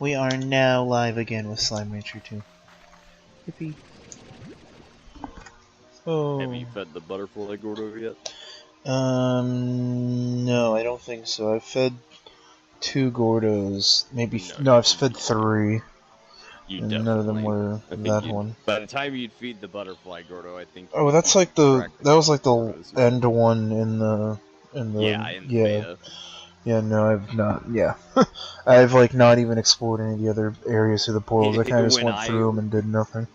We are now live again with Slime Rancher 2. Yippee. Oh. Have you fed the butterfly Gordo yet? No, I don't think so. I've fed 2 Gordos. Maybe, No, I've fed 3. You And none of them definitely. were that one. By the time you'd feed the butterfly Gordo, I think. Oh, that's like that was like the end one in the beta. Yeah, no, I've not. Yeah, I've like not even explored any of the other areas through the portals. I kind of just went through them and did nothing.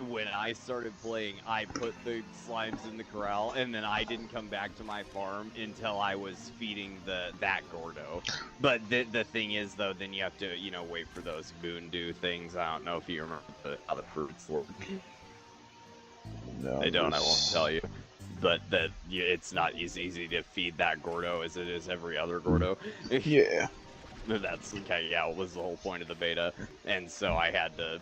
When I started playing, I put the slimes in the corral, and then I didn't come back to my farm until I was feeding that Gordo. But the thing is, though, then you have to, wait for those Boondu things. I don't know if you remember how the fruits work. No, I don't. I won't tell you. But it's not as easy to feed that Gordo as it is every other Gordo. Yeah. That's what was the whole point of the beta, and so I had to.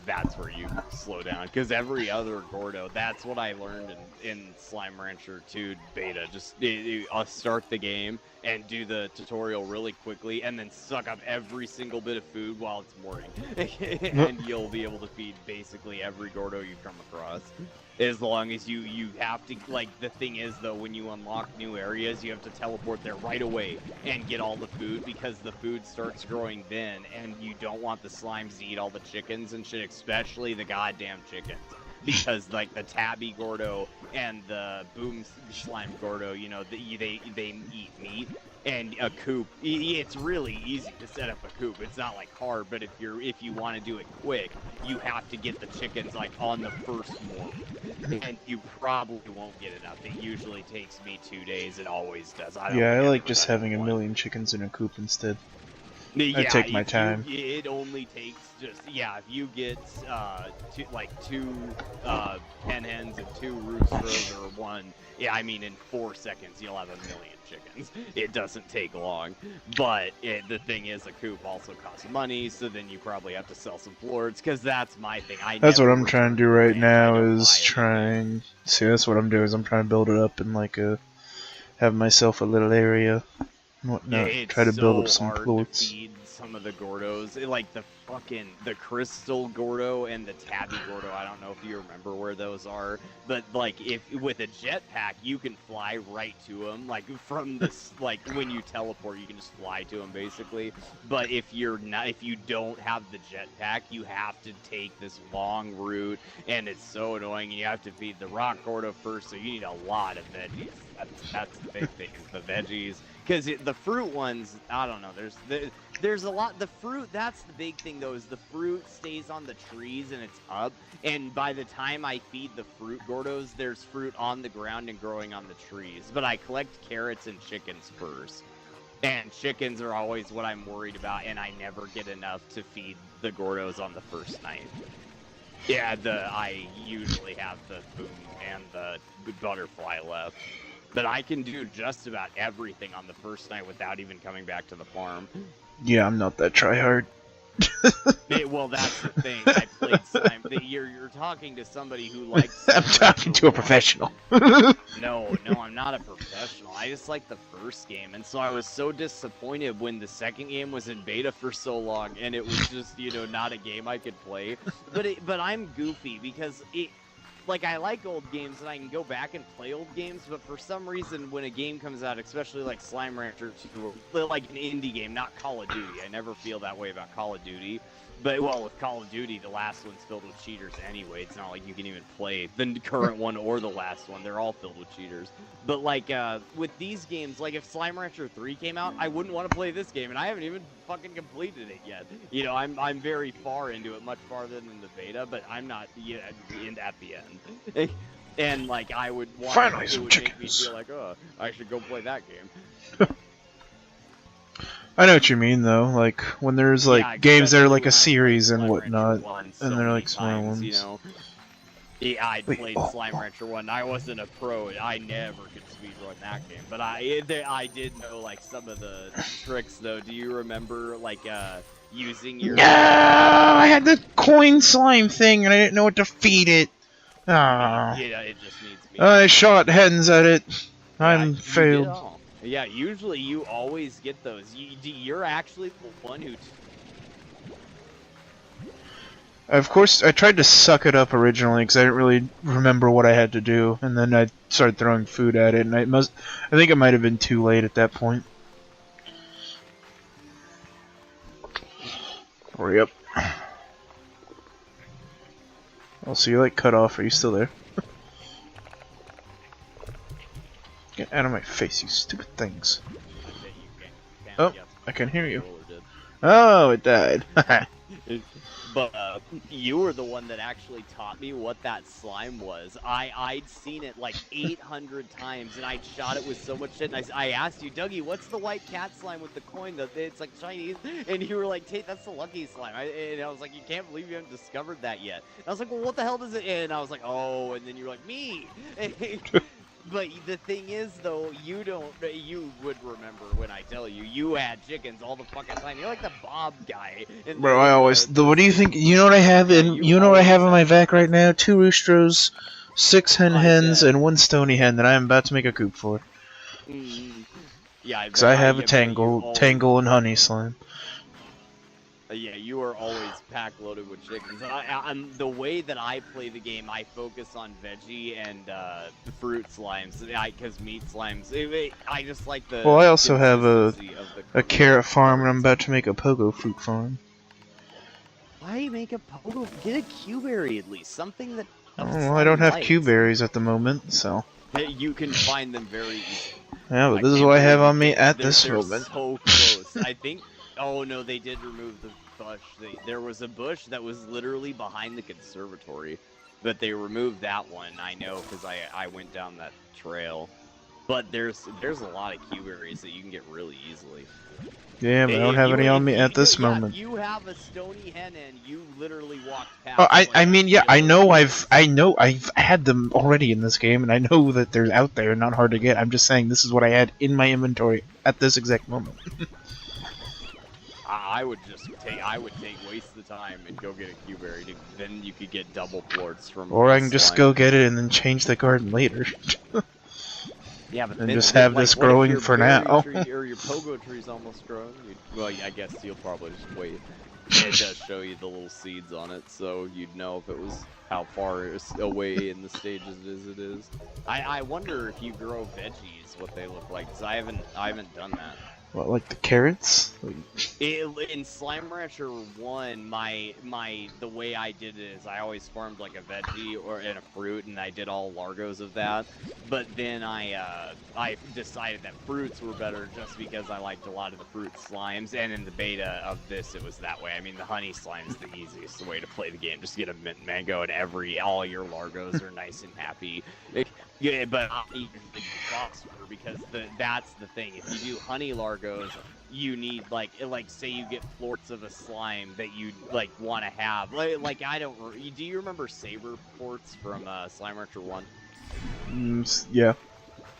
That's where you slow down, because every other Gordo. That's what I learned in Slime Rancher 2 beta. Just I'll start the game and do the tutorial really quickly, and then suck up every single bit of food while it's morning, and you'll be able to feed basically every Gordo you come across. As long as you have to, the thing is, though, when you unlock new areas, you have to teleport there right away and get all the food, because the food starts growing then, and you don't want the slimes to eat all the chickens and shit, especially the goddamn chickens. Because, the Tabby Gordo and the Boom Slime Gordo, they eat meat. And a coop, it's really easy to set up a coop. It's not hard, but if you want to do it quick, you have to get the chickens on the first morning, and you probably won't get enough. It usually takes me 2 days. It always does. I like just having a million chickens in a coop instead. I take my time. It only takes if you get two hen hens and 2 roosters or 1. Yeah, I mean in 4 seconds you'll have a million chickens. It doesn't take long, but the thing is, a coop also costs money, so then you probably have to sell some floors, because that's my thing. That's what I'm trying to do right now. That's what I'm doing. Is I'm trying to build it up and have myself a little area. Whatnot. Try to build up some floats. Some of the Gordos, the Crystal Gordo and the Tabby Gordo. I don't know if you remember where those are, but if with a jetpack you can fly right to them. From this, when you teleport, you can just fly to them basically. But if you don't have the jetpack, you have to take this long route, and it's so annoying. And you have to feed the Rock Gordo first, so you need a lot of veggies. That's the big thing, is the veggies. Because the fruit ones, I don't know, there's a lot. The fruit, that's the big thing, though, is the fruit stays on the trees and it's up. And by the time I feed the fruit Gordos, there's fruit on the ground and growing on the trees. But I collect carrots and chickens first. And chickens are always what I'm worried about, and I never get enough to feed the Gordos on the first night. Yeah, I usually have the boom and the butterfly left. But I can do just about everything on the first night without even coming back to the farm. Yeah, I'm not that tryhard. Well, that's the thing. I played Slime. You're talking to somebody who likes Slime. I'm talking to a professional. No, I'm not a professional. I just like the first game, and so I was so disappointed when the second game was in beta for so long, and it was just, not a game I could play. But I'm goofy, because I like old games and I can go back and play old games, but for some reason when a game comes out, especially like Slime Rancher 2, like an indie game, not Call of Duty. I never feel that way about Call of Duty. But, well, with Call of Duty, the last one's filled with cheaters anyway. It's not like you can even play the current one or the last one. They're all filled with cheaters. But, with these games, if Slime Rancher 3 came out, I wouldn't want to play this game, and I haven't even fucking completed it yet. I'm very far into it, much farther than the beta, but I'm not yet at the end. And, I would want Finally, it some would chickens. make me feel I should go play that game. I know what you mean, though. When there's games that are a series and whatnot, and they're small ones. Yeah, I played Slime Rancher 1. I wasn't a pro. I never could speedrun that game. But I did know some of the tricks, though. Do you remember using your? No, I had the coin slime thing and I didn't know what to feed it. Ah. Yeah, it just needs to be. I shot hens at it. I'm failed. Yeah, usually you always get those. You're actually the one who Of course, I tried to suck it up originally because I didn't really remember what I had to do, and then I started throwing food at it, and I think it might have been too late at that point. Hurry up. Oh, so you're like cut off. Are you still there? Get out of my face, you stupid things. Oh, I can hear you. Oh, it died. But you were the one that actually taught me what that slime was. I'd seen it like 800 times, and I'd shot it with so much shit. And I asked you, Dougie, what's the white cat slime with the coin? It's like Chinese. And you were like, Tate, that's the lucky slime. And I was like, you can't believe you haven't discovered that yet. And I was like, well, what the hell does it? And I was like, oh. And then you were like, me. But the thing is, though, you would remember when I tell you, you had chickens all the fucking time. You're like the Bob guy. Bro, I always, what do you think, you know what I have in, you know what I have in my vac right now? 2 roosters, 6 hens, and 1 stony hen that I am about to make a coop for. Yeah, because I have a tangle and honey slime. Yeah, you are always pack loaded with chickens. The way that I play the game, I focus on veggie and fruit slimes, because meat slimes. I just like the. Well, I also have a carrot farm, and I'm about to make a pogo fruit farm. Why make a pogo? Get a Q-berry at least, something that. Oh, I don't have Q-berries at the moment, so. You can find them very easily. Yeah, but this is what I have on me at this moment. So close. I think. Oh no, they did remove the bush. There was a bush that was literally behind the conservatory, but they removed that one. I know because I went down that trail. But there's a lot of Q-berries that you can get really easily. Yeah, but I don't have any on me at this moment. You have a stony hen and you literally walked past. Oh, I mean, yeah, I know I've had them already in this game, and I know that they're out there, not hard to get. I'm just saying this is what I had in my inventory at this exact moment. I would waste the time and go get a Q-berry. Then you could get double plorts from. Or I can just go get it and then change the garden later. Yeah, but and just have this growing for now. Or your pogo tree's almost grown. Well, I guess you'll probably just wait. It does show you the little seeds on it, so you'd know if it was how far away in the stages it is. I wonder if you grow veggies, what they look like, because I haven't done that. What, like the carrots? In Slime Rancher 1, the way I did it is I always farmed like a veggie and a fruit, and I did all Largos of that. But then I decided that fruits were better just because I liked a lot of the fruit slimes, and in the beta of this it was that way. I mean, the honey slime's the easiest way to play the game. Just get a mint mango and all your Largos are nice and happy. Yeah, but I'll eat the phosphor because that's the thing. If you do honey Largos, you need like say you get plorts of a slime that you like want to have. Like I don't. Do you remember saber plorts from Slime Rancher 1? Yeah.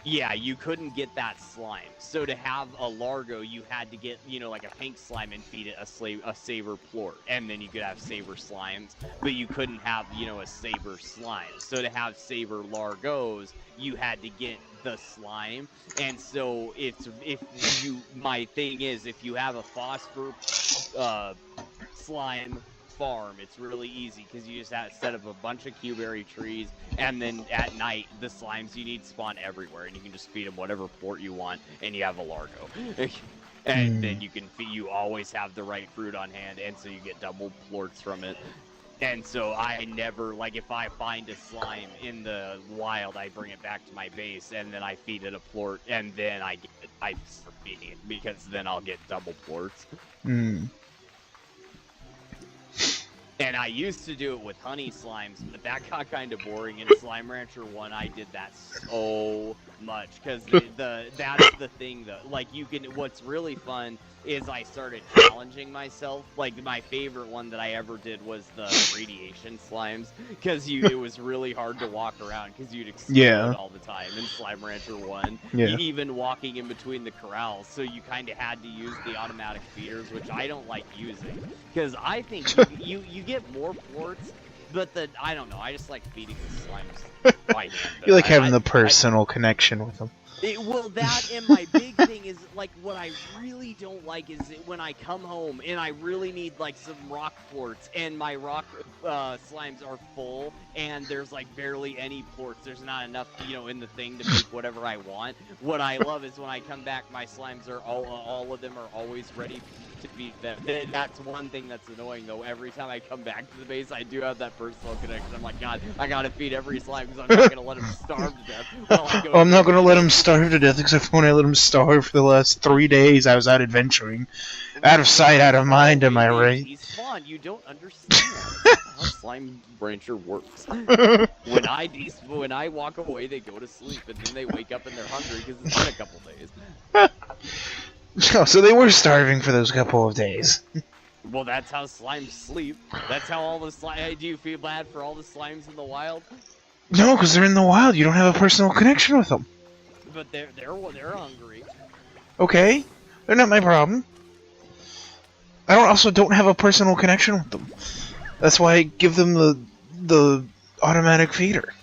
Yeah, you couldn't get that slime. So to have a Largo, you had to get, like a pink slime and feed it a saber plort. And then you could have saber slimes, but you couldn't have, a saber slime. So to have saber Largos, you had to get the slime. And so my thing is, if you have a phosphor slime farm, it's really easy because you just have to set up a bunch of Q-berry trees, and then at night the slimes you need spawn everywhere, and you can just feed them whatever plort you want, and you have a Largo. And then you always have the right fruit on hand, and so you get double plorts from it. And so I never, if I find a slime in the wild, I bring it back to my base, and then I feed it a plort, and then I start feeding it, because then I'll get double plorts. And I used to do it with honey slimes, but that got kind of boring. In Slime Rancher 1, I did that so much, because that's the thing, though. What's really fun is I started challenging myself. Like, my favorite one that I ever did was the radiation slimes, because it was really hard to walk around, because you'd explode all the time in Slime Rancher 1. Yeah. Even walking in between the corrals, so you kind of had to use the automatic feeders, which I don't like using, because I think you get more plorts, but I don't know, I just like feeding the slimes by hand. You like having the personal connection with them. Well, that and my big thing is, like, what I really don't like is when I come home and I really need, like, some rock plorts, and my rock slimes are full, and there's, like, barely any plorts. There's not enough, you know, in the thing to make whatever I want. What I love is when I come back, my slimes are all of them are always ready to be fed. That's one thing that's annoying, though. Every time I come back to the base, I do have that personal connection. I'm like, God, I gotta feed every slime because I'm not gonna let him starve to death. While I go I'm not gonna let him starve to death, except when I let him starve for the last 3 days I was out adventuring. Out of sight, out of mind, am I right? He spawned. You don't understand how Slime Rancher works. When I walk away, they go to sleep, and then they wake up and they're hungry because it's been a couple days. Oh, so they were starving for those couple of days. Well, that's how slimes sleep. That's how all the slime. Do you feel bad for all the slimes in the wild? No, because they're in the wild. You don't have a personal connection with them. But they're hungry. Okay, they're not my problem. I also don't have a personal connection with them. That's why I give them the automatic feeder.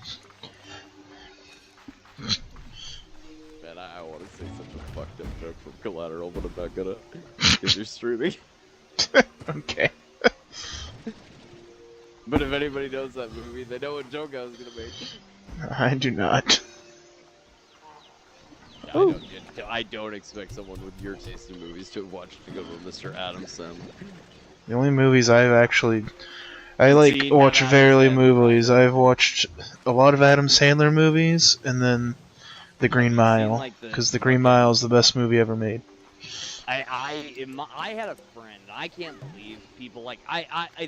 Man, I want to say such a fucked up joke from Collateral, but I'm not gonna. Because you're streaming. Okay. But if anybody knows that movie, they know what joke I was gonna make. I do not. I don't expect someone with your taste in movies to have watched The Good One, Mr. Adam Sandler. The only movies I've actually... I watch very movies. I've watched a lot of Adam Sandler movies, and then The Green Mile, because The Green Mile is the best movie ever made. I had a friend. I can't believe people like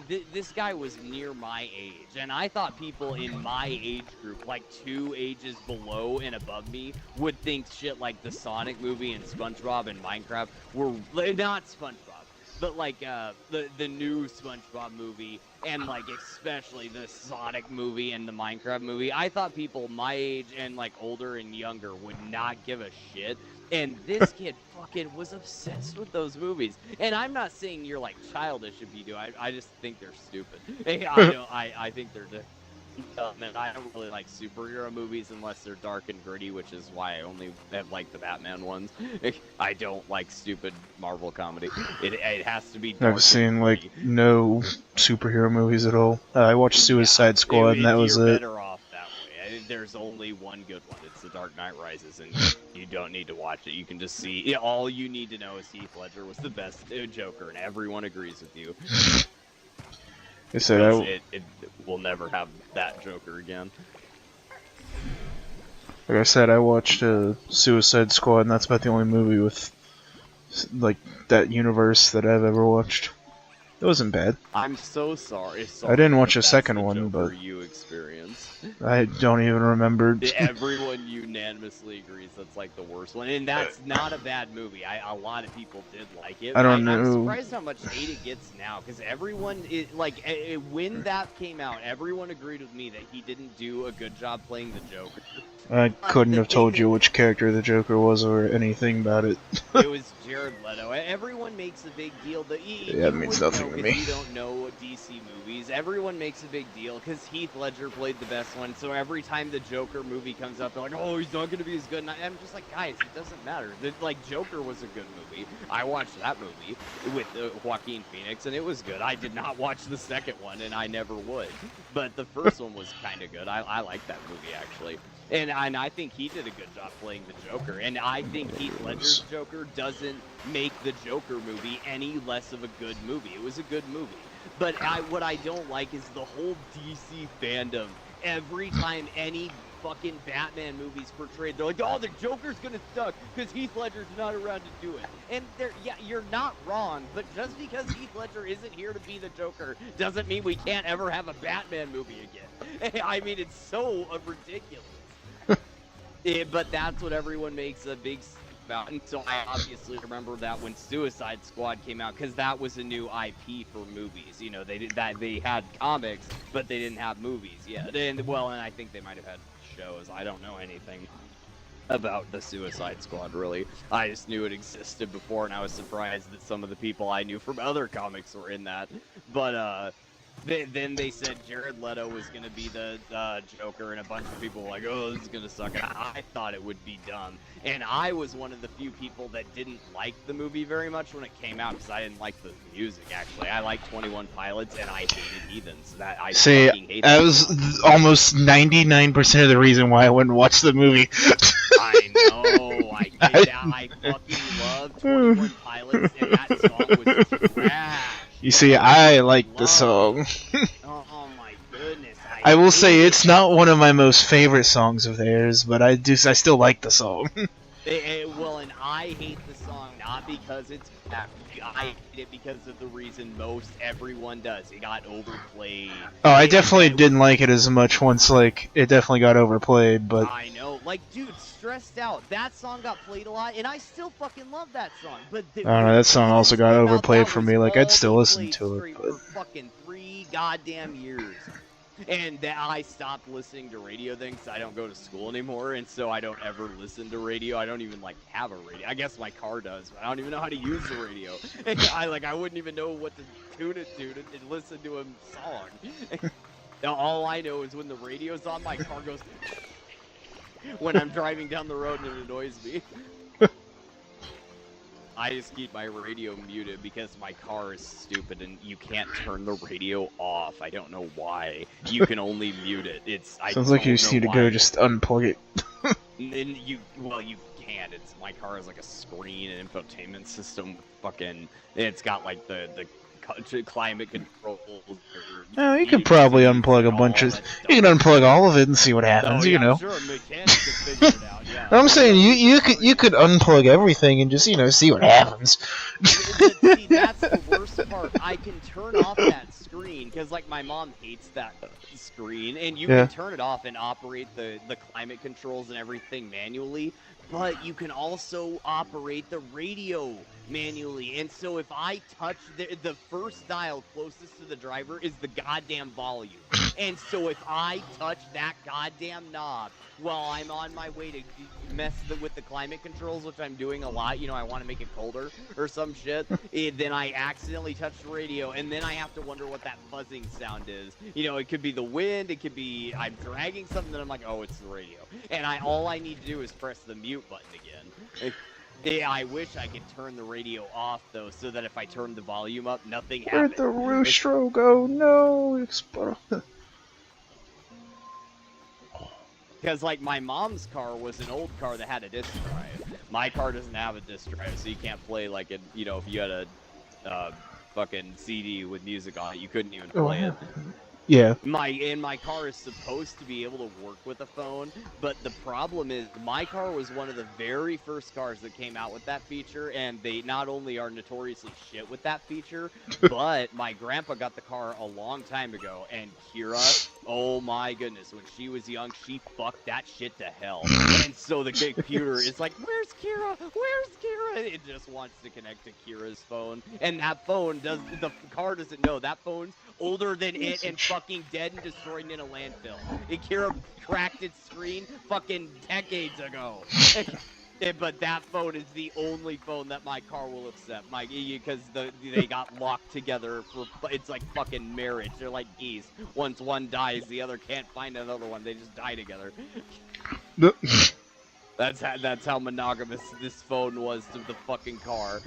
this guy was near my age, and I thought people in my age group, like 2 ages below and above me, would think shit like the Sonic movie and SpongeBob and Minecraft were not SpongeBob, but like the new SpongeBob movie, and like especially the Sonic movie and the Minecraft movie. I thought people my age and like older and younger would not give a shit. And this kid fucking was obsessed with those movies. And I'm not saying you're like childish if you do. I just think they're stupid. I think they're dumb. And I don't really like superhero movies unless they're dark and gritty, which is why I only have liked the Batman ones. I don't like stupid Marvel comedy. It has to be dark. I've seen like no superhero movies at all. I watched Suicide Squad, and that was it. Better off that way. There's only one good one. It's The Dark Knight Rises, and you don't need to watch it. You can just see. All you need to know is Heath Ledger was the best Joker, and everyone agrees with you. I said it will never have that Joker again. Like I said, I watched Suicide Squad, and that's about the only movie with like that universe that I've ever watched. It wasn't bad. I'm so sorry. I didn't watch a second one, but you experienced. I don't even remember. Everyone unanimously agrees that's like the worst one, and that's not a bad movie. A lot of people did like it. I don't know. I'm surprised how much hate it gets now, because everyone when that came out, everyone agreed with me that he didn't do a good job playing the Joker. I couldn't have told you which character the Joker was or anything about it. It was Jared Leto. Everyone makes a big deal. Yeah, it means nothing to me. You don't know DC movies. Everyone makes a big deal because Heath Ledger played the best one. So every time the Joker movie comes up, they're like, "Oh, he's not going to be as good." And I'm just like, guys, it doesn't matter. Joker was a good movie. I watched that movie with Joaquin Phoenix, and it was good. I did not watch the second one, and I never would. But the first one was kind of good. I like that movie actually. And I think he did a good job playing the Joker. And I think Heath Ledger's Joker doesn't make the Joker movie any less of a good movie. It was a good movie. But what I don't like is the whole DC fandom. Every time any fucking Batman movie's portrayed, they're like, "Oh, the Joker's gonna suck because Heath Ledger's not around to do it." And you're not wrong, but just because Heath Ledger isn't here to be the Joker doesn't mean we can't ever have a Batman movie again. I mean, it's so ridiculous. But that's what everyone makes a big about. And so I obviously remember that when Suicide Squad came out, because that was a new IP for movies. You know, they had comics, but they didn't have movies yet. And I think they might have had shows. I don't know anything about the Suicide Squad, really. I just knew it existed before, and I was surprised that some of the people I knew from other comics were in that. But Then they said Jared Leto was gonna be the Joker, and a bunch of people were like, "Oh, this is gonna suck." And I thought it would be dumb, and I was one of the few people that didn't like the movie very much when it came out because I didn't like the music. Actually, I liked 21 Pilots, and I hated Heathens. That I fucking hate that was almost 99% of the reason why I wouldn't watch the movie. I know. I fucking love 21 Pilots, and that song was trash. You see, I like the song. Oh my goodness. I will say it's not one of my most favorite songs of theirs, but I still like the song. Well, and I hate the song not because it's bad. I hate it because of the reason most everyone does. It got overplayed. Oh, I definitely didn't like it as much once, like, it definitely got overplayed, but... I know. Like, dude, Stressed Out. That song got played a lot, and I still fucking love that song. But I don't know, that song also got overplayed for me. Like, I'd still listen to it, but... For fucking 3 goddamn years. And I stopped listening to radio then because I don't go to school anymore, and so I don't ever listen to radio. I don't even, like, have a radio. I guess my car does, but I don't even know how to use the radio. And I wouldn't even know what to tune it to listen to a song. All I know is when the radio's on, my car goes... when I'm driving down the road and it annoys me. I just keep my radio muted because my car is stupid and you can't turn the radio off. I don't know why. You can only mute it. Sounds like you just need to go just unplug it. And you can. My car has like a screen and infotainment system. It's got like the climate controls. Oh, you could probably unplug a bunch of... You can unplug all of it and see what happens, you know. Sure, a mechanic could figure it out, yeah. I'm saying you could unplug everything and just, see what happens. See, that's the worst part. I can turn off that screen, because, like, my mom hates that screen, and you can turn it off and operate the climate controls and everything manually, but you can also operate the radio manually. And so if I touch the first dial closest to the driver is the goddamn volume. And so if I touch that goddamn knob while I'm on my way to mess with the climate controls, which I'm doing a lot, I want to make it colder or some shit, then I accidentally touch the radio, and then I have to wonder what that buzzing sound is. It could be the wind, it could be I'm dragging something, and I'm like, oh, it's the radio. And all I need to do is press the mute button again. I wish I could turn the radio off, though, so that if I turn the volume up, nothing happens. Where'd the Roostro go? No, explode. Because, like, my mom's car was an old car that had a disc drive. My car doesn't have a disc drive, so you can't play, like, if you had a fucking CD with music on it, you couldn't even play it. Yeah. My car is supposed to be able to work with a phone, but the problem is my car was one of the very first cars that came out with that feature, and they not only are notoriously shit with that feature, but my grandpa got the car a long time ago, and Kira, oh my goodness, when she was young, she fucked that shit to hell. And so the computer is like, where's Kira? Where's Kira? It just wants to connect to Kira's phone, and that phone the car doesn't know. That phone's older than it and fucking dead and destroyed in a landfill. Akira cracked its screen fucking decades ago. But that phone is the only phone that my car will accept, because they got locked together it's like fucking marriage. They're like geese. Once one dies, the other can't find another one. They just die together. That's how monogamous this phone was to the fucking car.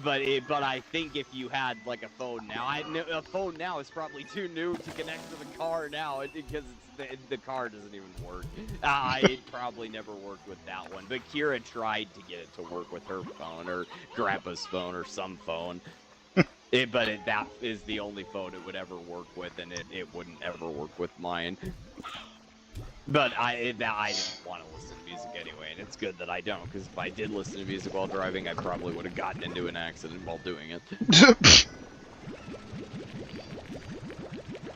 But I think if you had like a phone now, a phone now is probably too new to connect to the car now because the car doesn't even work. It probably never worked with that one. But Kira tried to get it to work with her phone or Grandpa's phone or some phone. That is the only phone it would ever work with, and it wouldn't ever work with mine. But I didn't want to listen to music anyway, and it's good that I don't, because if I did listen to music while driving, I probably would have gotten into an accident while doing it.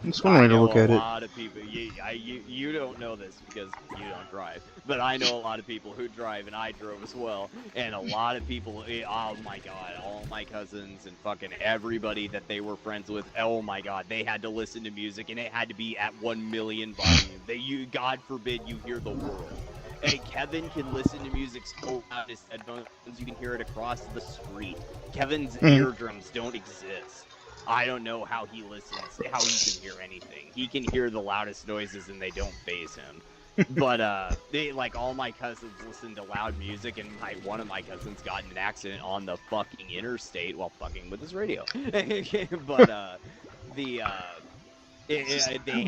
It's one way to look at it. A lot of people, you don't know this because you don't drive, but I know a lot of people who drive, and I drove as well, and a lot of people, oh my god, all my cousins and fucking everybody that they were friends with, oh my god, they had to listen to music, and it had to be at 1 million volume. God forbid you hear the world. Hey, Kevin can listen to music so loud his headphones, you can hear it across the street. Kevin's eardrums don't exist. I don't know how he listens, how he can hear anything. He can hear the loudest noises and they don't faze him. But they like all my cousins listen to loud music, and one of my cousins got in an accident on the fucking interstate while fucking with his radio. But they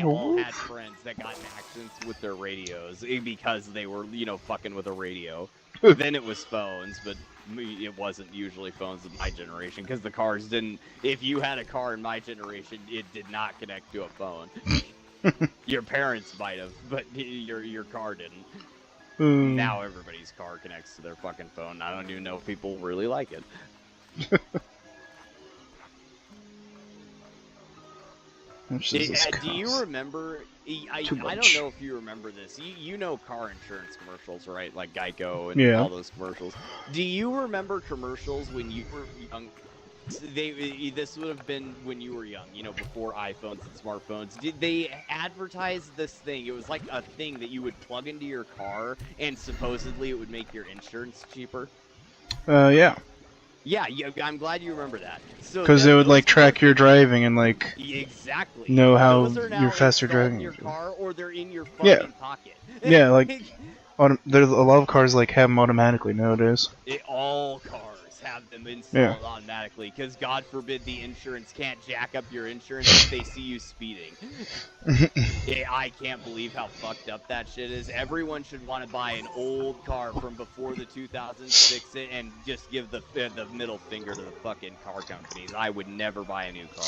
all had friends that got in accidents with their radios because they were, you know, fucking with a radio. Then it was phones, but it wasn't usually phones of my generation because the cars didn't. If you had a car in my generation, it did not connect to a phone. Your parents might have, but your car didn't. Now everybody's car connects to their fucking phone. I don't even know if people really like it. Do you remember? I don't know if you remember this. You know car insurance commercials, right? Like Geico and all those commercials. Do you remember commercials when you were young? This would have been when you were young, you know, before iPhones and smartphones. Did they advertise this thing? It was like a thing that you would plug into your car, and supposedly it would make your insurance cheaper. Yeah. Yeah, I'm glad you remember that. Because it would like track your driving and like exactly know how you're faster driving. In your car, or they're in your fucking pocket. Yeah, like there's a lot of cars like have them automatically nowadays. All cars have them installed automatically, because God forbid the insurance can't jack up your insurance if they see you speeding. I can't believe how fucked up that shit is. Everyone should want to buy an old car from before the 2006 and just give the middle finger to the fucking car companies. I would never buy a new car.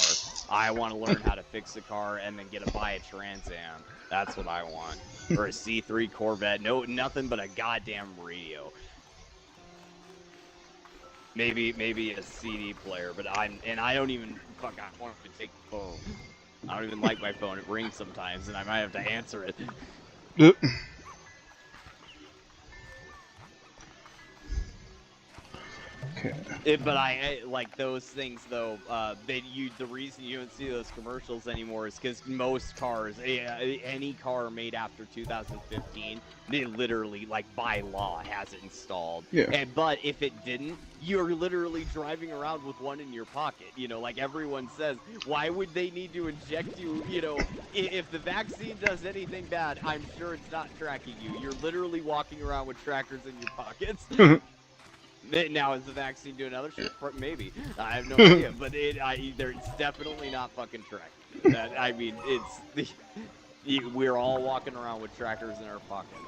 I want to learn how to fix a car and then buy a Trans Am. That's what I want. Or a C3 Corvette. No, nothing but a goddamn radio. Maybe a CD player, but I don't even I want to take the phone. I don't even like my phone. It rings sometimes, and I might have to answer it. Okay. But I like those things though. The reason you don't see those commercials anymore is because most cars, any car made after 2015, they literally, like by law, has it installed. Yeah. But if it didn't, you're literally driving around with one in your pocket. You know, like everyone says, why would they need to inject you? You know, if the vaccine does anything bad, I'm sure it's not tracking you. You're literally walking around with trackers in your pockets. Now, is the vaccine doing other shit? Maybe. I have no idea, but it's definitely not fucking tracking. I mean, we're all walking around with trackers in our pockets.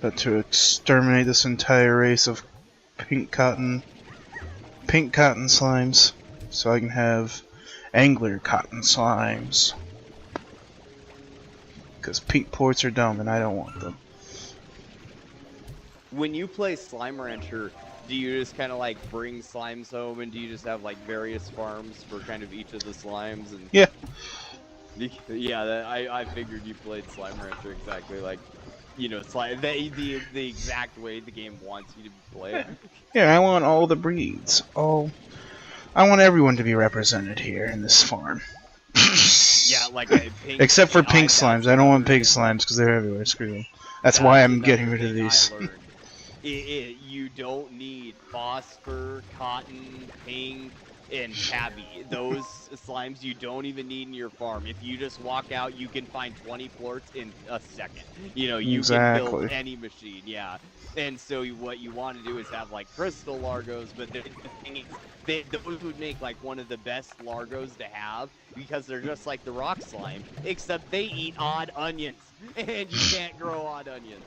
But to exterminate this entire race of pink cotton slimes, so I can have angler cotton slimes. Because pink ports are dumb and I don't want them. When you play Slime Rancher, do you just kind of like bring slimes home, and do you just have like various farms for kind of each of the slimes? And yeah. Yeah, I figured you played Slime Rancher exactly like, you know, the exact way the game wants you to play it. Yeah, I want all the breeds. I want everyone to be represented here in this farm. Yeah, like a pink, except for pink slimes. I don't want pink slimes because they're everywhere. Screw them. That's why I'm getting rid of these. You don't need phosphor, cotton, pink, and tabby. Those slimes you don't even need in your farm. If you just walk out, you can find 20 plorts in a second. You know, you can build any machine, yeah. And so what you want to do is have like crystal Largos, but the thing is, those would make like one of the best Largos to have, because they're just like the rock slime, except they eat odd onions, and you can't grow odd onions.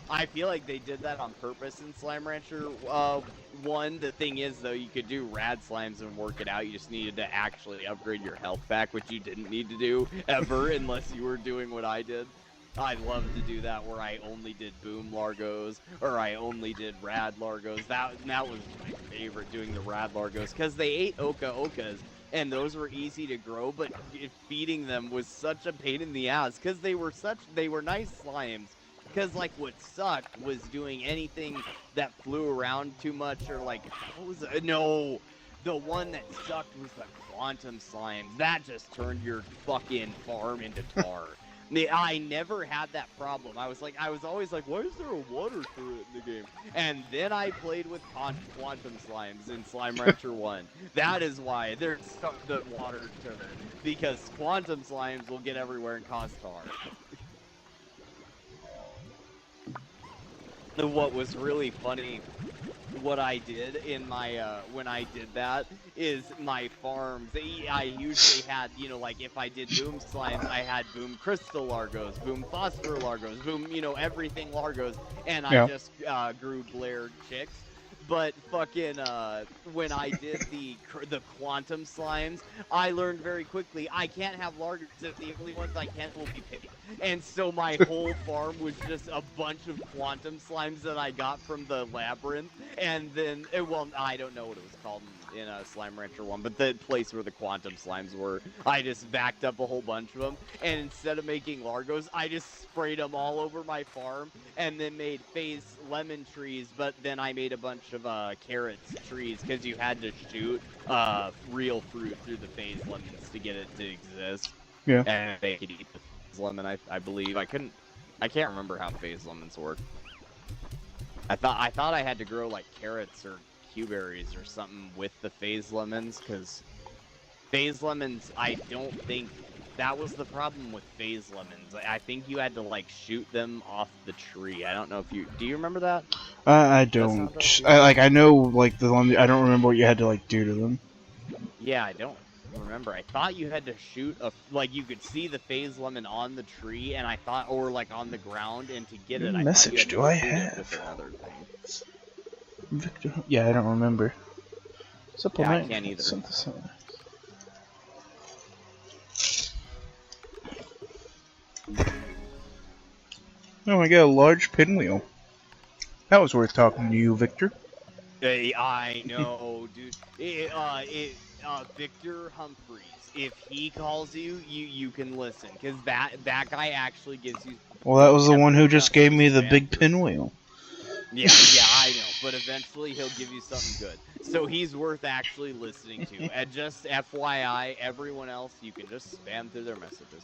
I feel like they did that on purpose in Slime Rancher 1. The thing is, though, you could do rad slimes and work it out. You just needed to actually upgrade your health back, which you didn't need to do ever unless you were doing what I did. I love to do that, where I only did boom Largos, or I only did rad Largos. That was my favorite, doing the rad Largos, because they ate Okas, and those were easy to grow, but feeding them was such a pain in the ass, because they were nice slimes. Because, like, what sucked was doing anything that flew around too much, or, like, what was it? No, the one that sucked was the quantum slime. That just turned your fucking farm into tar. I never had that problem. I was always like, why is there a water turret in the game? And then I played with Quantum Slimes in Slime Rancher 1. That is why there's the water turret. Because Quantum Slimes will get everywhere and cause tar. What was really funny, what I did in my, when I did that, is my farms, I usually had, you know, like, if I did Boom Slimes, I had Boom Crystal Largos, Boom Phosphor Largos, Boom, you know, everything Largos, and I just, grew Blair Chicks. But fucking, when I did the Quantum Slimes, I learned very quickly, I can't have Largos if the only ones I can will be Piggy. And so my whole farm was just a bunch of Quantum Slimes that I got from the Labyrinth. And then, well, I don't know what it was called in Slime Rancher 1, but the place where the Quantum Slimes were, I just backed up a whole bunch of them. And instead of making Largos, I just sprayed them all over my farm and then made phase lemon trees, but then I made a bunch of carrots trees because you had to shoot real fruit through the phase lemons to get it to exist. Yeah. And they could eat the phase lemon, I believe. I can't remember how phase lemons work. I thought I had to grow like carrots or Q-berries or something with the phase lemons, because phase lemons, I don't think that was the problem with phase lemons. I think you had to like shoot them off the tree. I don't know if do you remember that? I don't. I know like the one. I don't remember what you had to like do to them. Yeah, I don't remember. I thought you had to shoot like you could see the phase lemon on the tree, and I thought, or like on the ground, and to get it, what message do I have? Victor. Yeah, I don't remember. Yeah, I can't either. Oh, I got a large pinwheel. That was worth talking to you, Victor. Hey, I know, dude. Victor Humphreys. If he calls you, you can listen, because that guy actually gives you. Well, that was the one who just gave me the big pinwheel. Yeah, I know, but eventually he'll give you something good. So he's worth actually listening to. And just FYI, everyone else, you can just spam through their messages.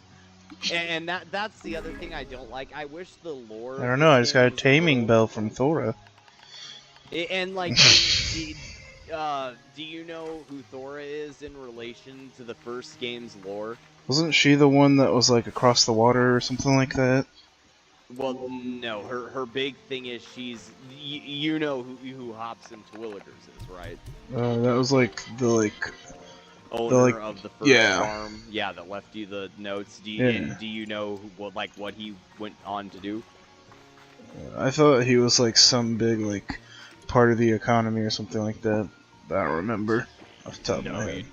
And that's the other thing I don't like. I wish the lore. I don't know. I just got a taming bell from Thora. And like, do you know who Thora is in relation to the first game's lore? Wasn't she the one that was like across the water or something like that? Well, no. Her big thing is she's you know who Hops and Twilligers is, right? That was like the owner of the first farm, that left you the notes. Do you know what he went on to do? I thought he was like some big like part of the economy or something like that. I don't remember off the top of my head.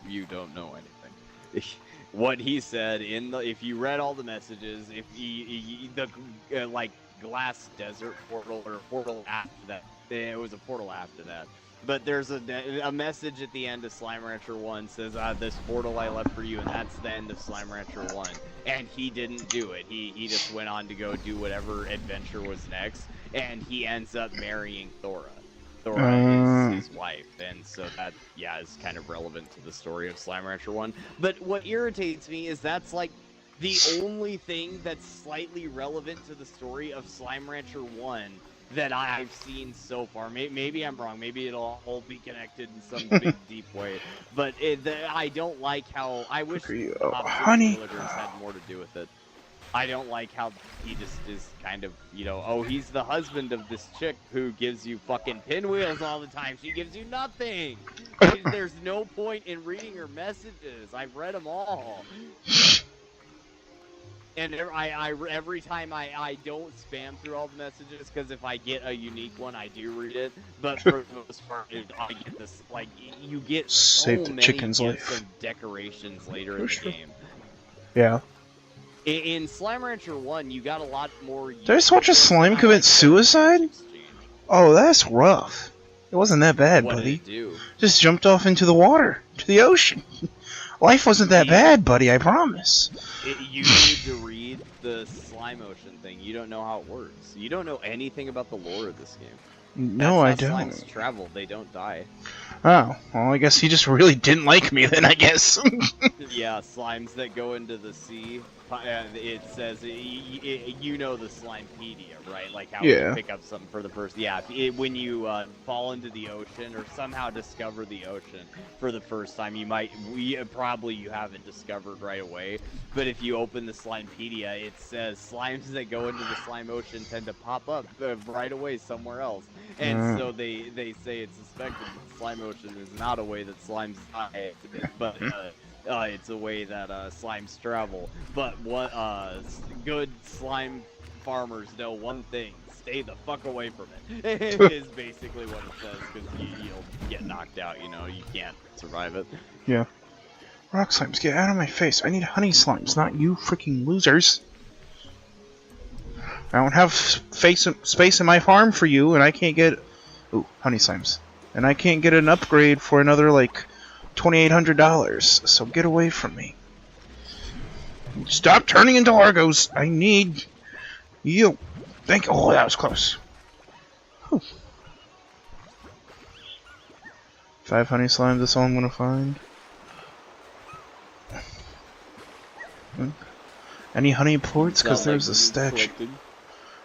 You don't know anything. What he said if you read all the messages, if like glass desert portal or portal after that, it was a portal after that. But there's a message at the end of Slime Rancher 1 says, this portal I left for you, and that's the end of Slime Rancher 1. And he didn't do it. He just went on to go do whatever adventure was next, and he ends up marrying Thora. Thora is his wife, and so that, is kind of relevant to the story of Slime Rancher 1. But what irritates me is that's like the only thing that's slightly relevant to the story of Slime Rancher 1 that I've seen so far. Maybe I'm wrong. Maybe it'll all be connected in some big, deep way. But I don't like how... I wish Honey had more to do with it. I don't like how he just is kind of, he's the husband of this chick who gives you fucking pinwheels all the time. She gives you nothing. There's no point in reading her messages. I've read them all. And every time I don't spam through all the messages, because if I get a unique one, I do read it. But for the most part, I get this, like, you get so many gifts of decorations later in the game. Yeah. In Slime Rancher 1, you got a lot more... Did I just watch a slime commit suicide? Oh, that's rough. It wasn't that bad, buddy. What did it do? Just jumped off into the water, to the ocean. Life wasn't that bad, buddy, I promise. You need to read the Slime Ocean thing. You don't know how it works. You don't know anything about the lore of this game. No, I don't. Slimes travel, they don't die. Oh, well, I guess he just really didn't like me then, I guess. Yeah, slimes that go into the sea it says you know the Slimepedia, right? Like how Yeah. you pick up something for the first. Yeah, when you fall into the ocean or somehow discover the ocean for the first time, you haven't discovered right away. But if you open the Slimepedia, it says slimes that go into the slime ocean tend to pop up right away somewhere else, and so they say it's suspected that the slime ocean is not a way that slimes die, but it's a way that slimes travel. But what good slime farmers know one thing: stay the fuck away from it. Is basically what it says, because you'll get knocked out. You know, you can't survive it. Yeah. Rock slimes, get out of my face. I need honey slimes, not you freaking losers. I don't have space in my farm for you, and I can't get... Ooh, honey slimes. And I can't get an upgrade for another, like, $2,800, so get away from me. Stop turning into Largos! I need you. Thank you. Oh, that was close. Whew. 5 honey slimes, that's all I'm gonna find. Any honey ports? Because there's a statue.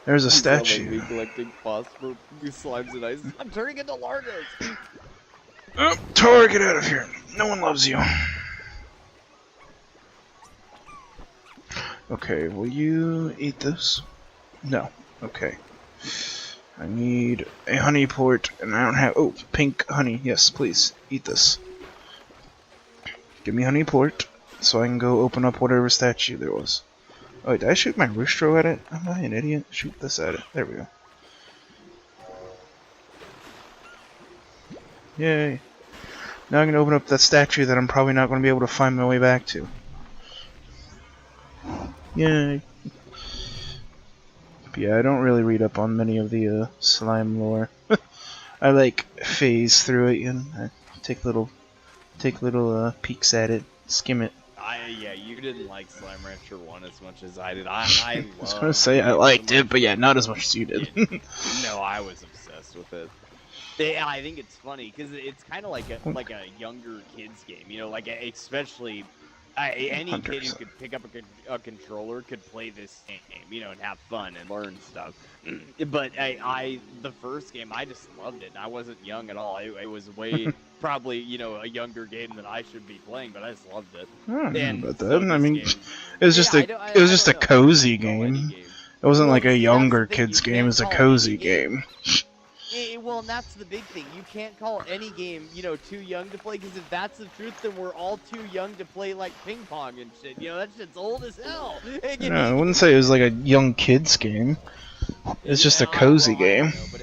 There's a statue. Collecting phosphor slimes and ice. I'm turning into Largos. Oh, Tor, get out of here. No one loves you. Okay, will you eat this? No. Okay. I need a honey port, and I don't have... Oh, pink honey. Yes, please. Eat this. Give me honey port, so I can go open up whatever statue there was. Oh, wait, did I shoot my Roostro at it? Am I an idiot? Shoot this at it. There we go. Yay. Now I'm going to open up that statue that I'm probably not going to be able to find my way back to. Yay. But yeah, I don't really read up on many of the slime lore. I like phase through it and I take little peeks at it, skim it. Yeah, you didn't like Slime Rancher 1 as much as I did. I was gonna say I liked it, but yeah, not as much as you did. No, I was obsessed with it. I think it's funny because it's kind of like a younger kids game, you know, like especially any 100%. Kid who could pick up a controller could play this game, you know, and have fun and learn stuff. But the first game, I just loved it. I wasn't young at all. It was way probably, you know, a younger game than I should be playing, but I just loved it. I don't know about that. I mean, it was just a cozy game. It wasn't like a younger kids game. It was a cozy game. Well, and that's the big thing. You can't call any game, you know, too young to play, because if that's the truth, then we're all too young to play, like, ping pong and shit. You know, that shit's old as hell. No, I wouldn't say it was like a young kids game. It's just a cozy game. I know, but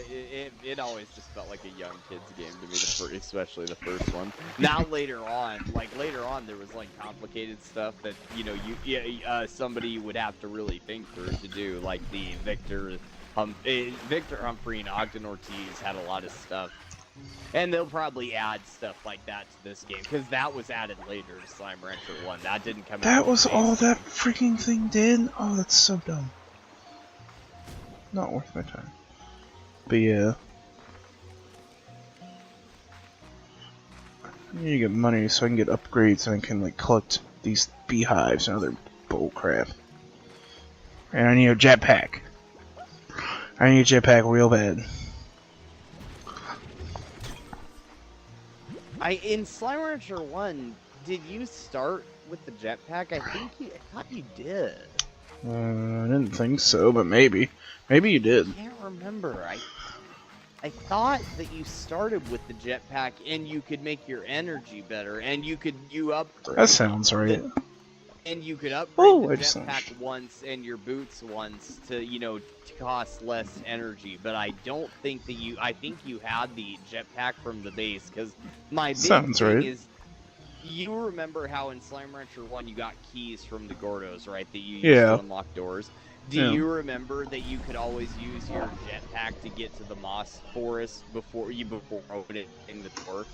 it always just felt like a young kids game to me, especially the first one. Now later on, there was, like, complicated stuff that, you know, somebody would have to really think through to do, like the Victor Humphrey and Ogden Ortiz had a lot of stuff, and they'll probably add stuff like that to this game, because that was added later to Slime Rancher 1. That didn't come. That was all that freaking thing did? Oh, that's so dumb. Not worth my time. But yeah. I need to get money so I can get upgrades and I can, like, collect these beehives and other bull crap. And I need a jetpack. I need a jetpack real bad. In Slime Rancher 1, did you start with the jetpack? I thought you did. I didn't think so, but maybe. Maybe you did. I can't remember. I thought that you started with the jetpack and you could make your energy better, and you upgrade. That sounds right. And you could upgrade the jetpack once and your boots once to, you know, to cost less energy. But I don't think that I think you had the jetpack from the base, because my big thing is, you remember how in Slime Rancher 1 you got keys from the Gordos, right? That you used to unlock doors. Do you remember that you could always use your jetpack to get to the moss forest before opening the door?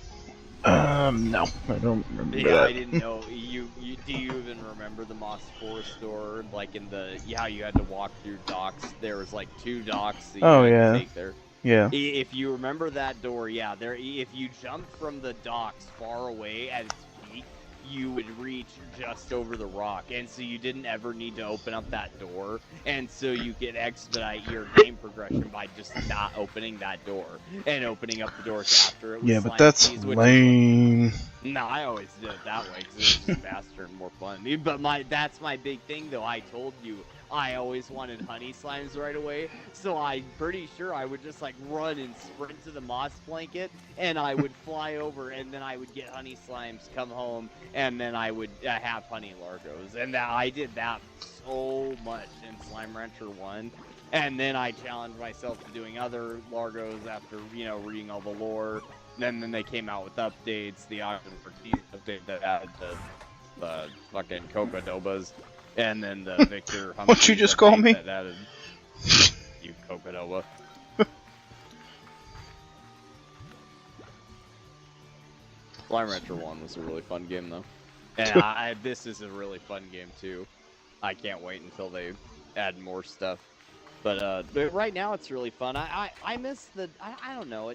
No, I don't remember that. I didn't know. Do you even remember the Moss Forest door? Like in how you had to walk through docks. There was like 2 docks that you had to take there. Yeah. If you remember that door, if you jump from the docks far away at its peak, you would reach just over the rock, and so you didn't ever need to open up that door, and so you could expedite your game progression by just not opening that door and opening up the doors after it. Yeah, but that's lame. No, I always did it that way because it was just faster and more fun. But that's my big thing, though. I told you I always wanted honey slimes right away, so I'm pretty sure I would just like run and sprint to the moss blanket, and I would fly over, and then I would get honey slimes, come home, and then I would have honey largos, and I did that so much in Slime Rancher 1. And then I challenged myself to doing other largos after, you know, reading all the lore. And then they came out with updates, the Ogden Ortiz update that had the fucking Cocodobas, and then the Victor Humphreys. What'd you just call me? That added, you Cocodoba. Slime Rancher 1 was a really fun game, though. And this is a really fun game, too. I can't wait until they add more stuff. But right now it's really fun. I miss the... I don't know.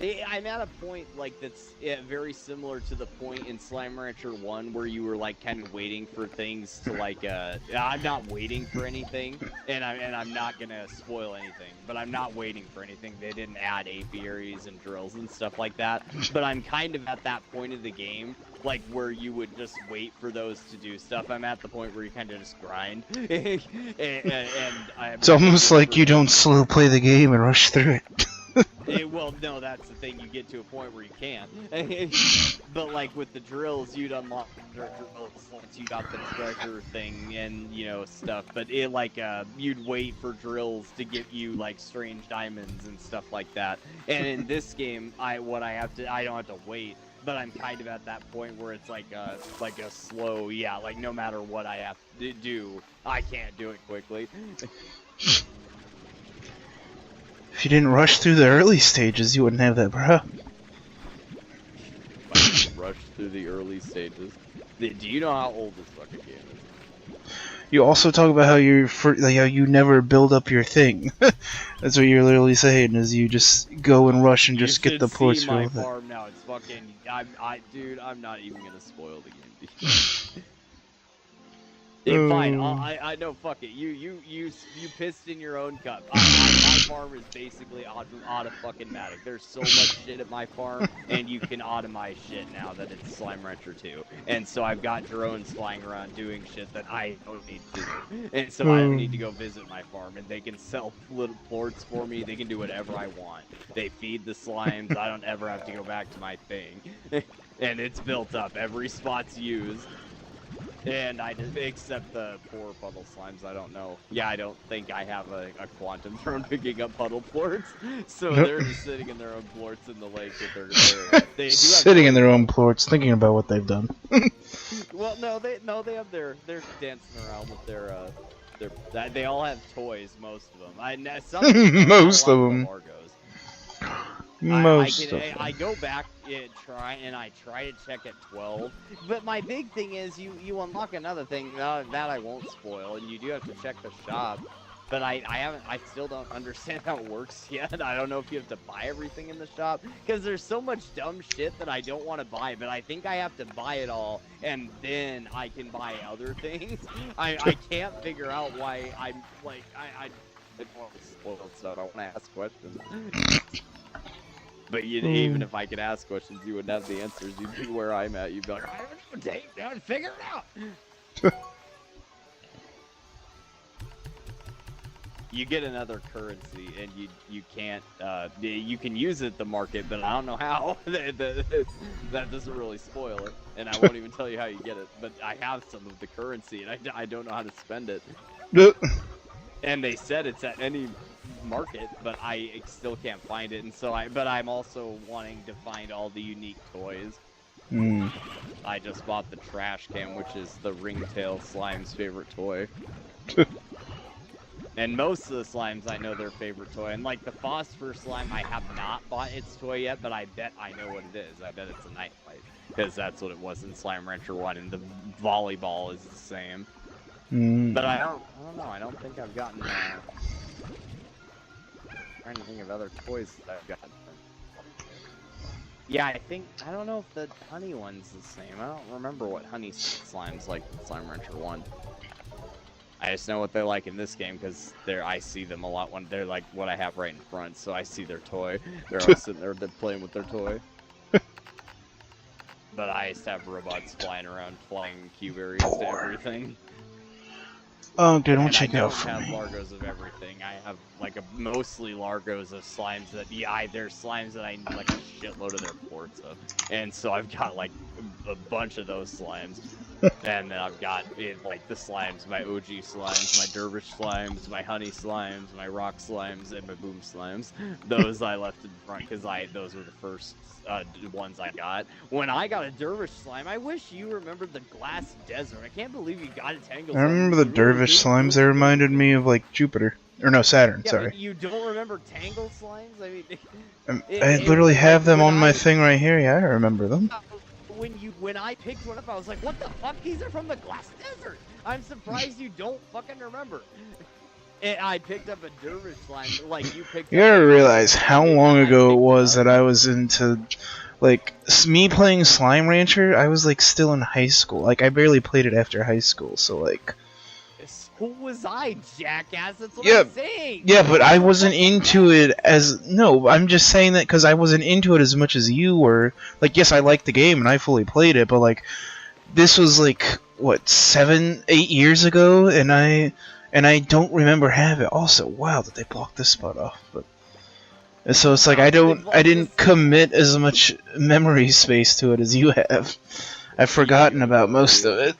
I'm at a point like that's very similar to the point in Slime Rancher 1 where you were like kind of waiting for things to like I'm not waiting for anything, and I'm not gonna spoil anything, but I'm not waiting for anything. They didn't add apiaries and drills and stuff like that, but I'm kind of at that point of the game like where you would just wait for those to do stuff. I'm at the point where you kind of just grind. and it's almost like you don't slow play the game and rush through it. Well, no, that's the thing. You get to a point where you can't. But like with the drills, you'd unlock the drills once you got the treasure thing and you know stuff. But it like you'd wait for drills to get you like strange diamonds and stuff like that. And in this game, I don't have to wait. But I'm kind of at that point where it's like a slow, yeah, like no matter what I have to do, I can't do it quickly. If you didn't rush through the early stages, you wouldn't have that, bro. Rush through the early stages. Do you know how old this fucking game is? You also talk about how you never build up your thing. That's what you're literally saying, is you just go and rush and just get the ports for my farm now. It's fucking, dude, I'm not even gonna spoil the game. Fine, I know, fuck it. You pissed in your own cup. My farm is basically auto-fucking-matic. There's so much shit at my farm, and you can automize shit now that it's Slime Rancher 2. And so I've got drones flying around doing shit that I don't need to do. And so I don't need to go visit my farm, and they can sell little plorts for me. They can do whatever I want. They feed the slimes. I don't ever have to go back to my thing. And it's built up. Every spot's used. And I just accept the poor puddle slimes. I don't know. Yeah, I don't think I have a quantum drone picking up puddle plorts. So they're just sitting in their own plorts in the lake with they do sitting in their own plorts, thinking about what they've done. Well, they're dancing around with their they all have toys. Most of them. Most of them. I go back and I try to check at 12, but my big thing is you unlock another thing that I won't spoil, and you do have to check the shop, but I still don't understand how it works yet. I don't know if you have to buy everything in the shop, because there's so much dumb shit that I don't want to buy, but I think I have to buy it all, and then I can buy other things. I can't figure out why I'm like, I don't want to spoil stuff. I want to ask questions. But even if I could ask questions, you wouldn't have the answers. You'd be where I'm at. You'd be like, I don't know, take down, figure it out. You get another currency, and you can't. You can use it at the market, but I don't know how. That doesn't really spoil it, and I won't even tell you how you get it. But I have some of the currency, and I don't know how to spend it. And they said it's at any market, but I still can't find it, and so but I'm also wanting to find all the unique toys. I just bought the trash can, which is the ringtail slime's favorite toy. And most of the slimes I know their favorite toy, and like the phosphor slime I have not bought its toy yet, but I bet I know what it is. I bet it's a night light, because that's what it was in Slime Rancher 1, and the volleyball is the same. But I don't know. I don't think I've gotten. I'm trying to think of other toys that I've gotten. Yeah, I don't know if the honey one's the same. I don't remember what honey slime's like in Slime Rancher 1. I just know what they're like in this game because I see them a lot when they're like what I have right in front, so I see their toy. They're all sitting there, they're playing with their toy. But I used to have robots flying around, flying Q-berries to everything. Oh, dude, don't check out for me. I me. don't have Largos of everything. I have like mostly Largos of slimes that there's slimes that I need like a shitload of their ports of, and so I've got like a bunch of those slimes, and then I've got like the slimes, my OG slimes, my dervish slimes, my honey slimes, my rock slimes, and my boom slimes. Those I left in front because those were the first ones I got. When I got a dervish slime, I wish you remembered the glass desert. I can't believe you got a Tangle. I remember the dervish slimes. They reminded me of like Jupiter, or no, Saturn. Yeah, sorry. But you don't remember Tangle slimes? I mean, I literally have them on my thing right here. Yeah, I remember them. When I picked one up, I was like, "What the fuck? These are from the glass desert." I'm surprised you don't fucking remember. And I picked up a dervish slime, like you picked. You gotta realize how long ago it was that I was into, like, me playing Slime Rancher. I was like still in high school. Like I barely played it after high school, so like. Who was I, jackass? That's what I'm saying. Yeah, but I wasn't into it as I'm just saying that because I wasn't into it as much as you were. Like, yes, I liked the game and I fully played it, but like, this was like what 7, 8 years ago, and I don't remember having it. Also, wow, that they blocked this spot off. But and so it's like I didn't commit as much memory space to it as you have. I've forgotten about most of it.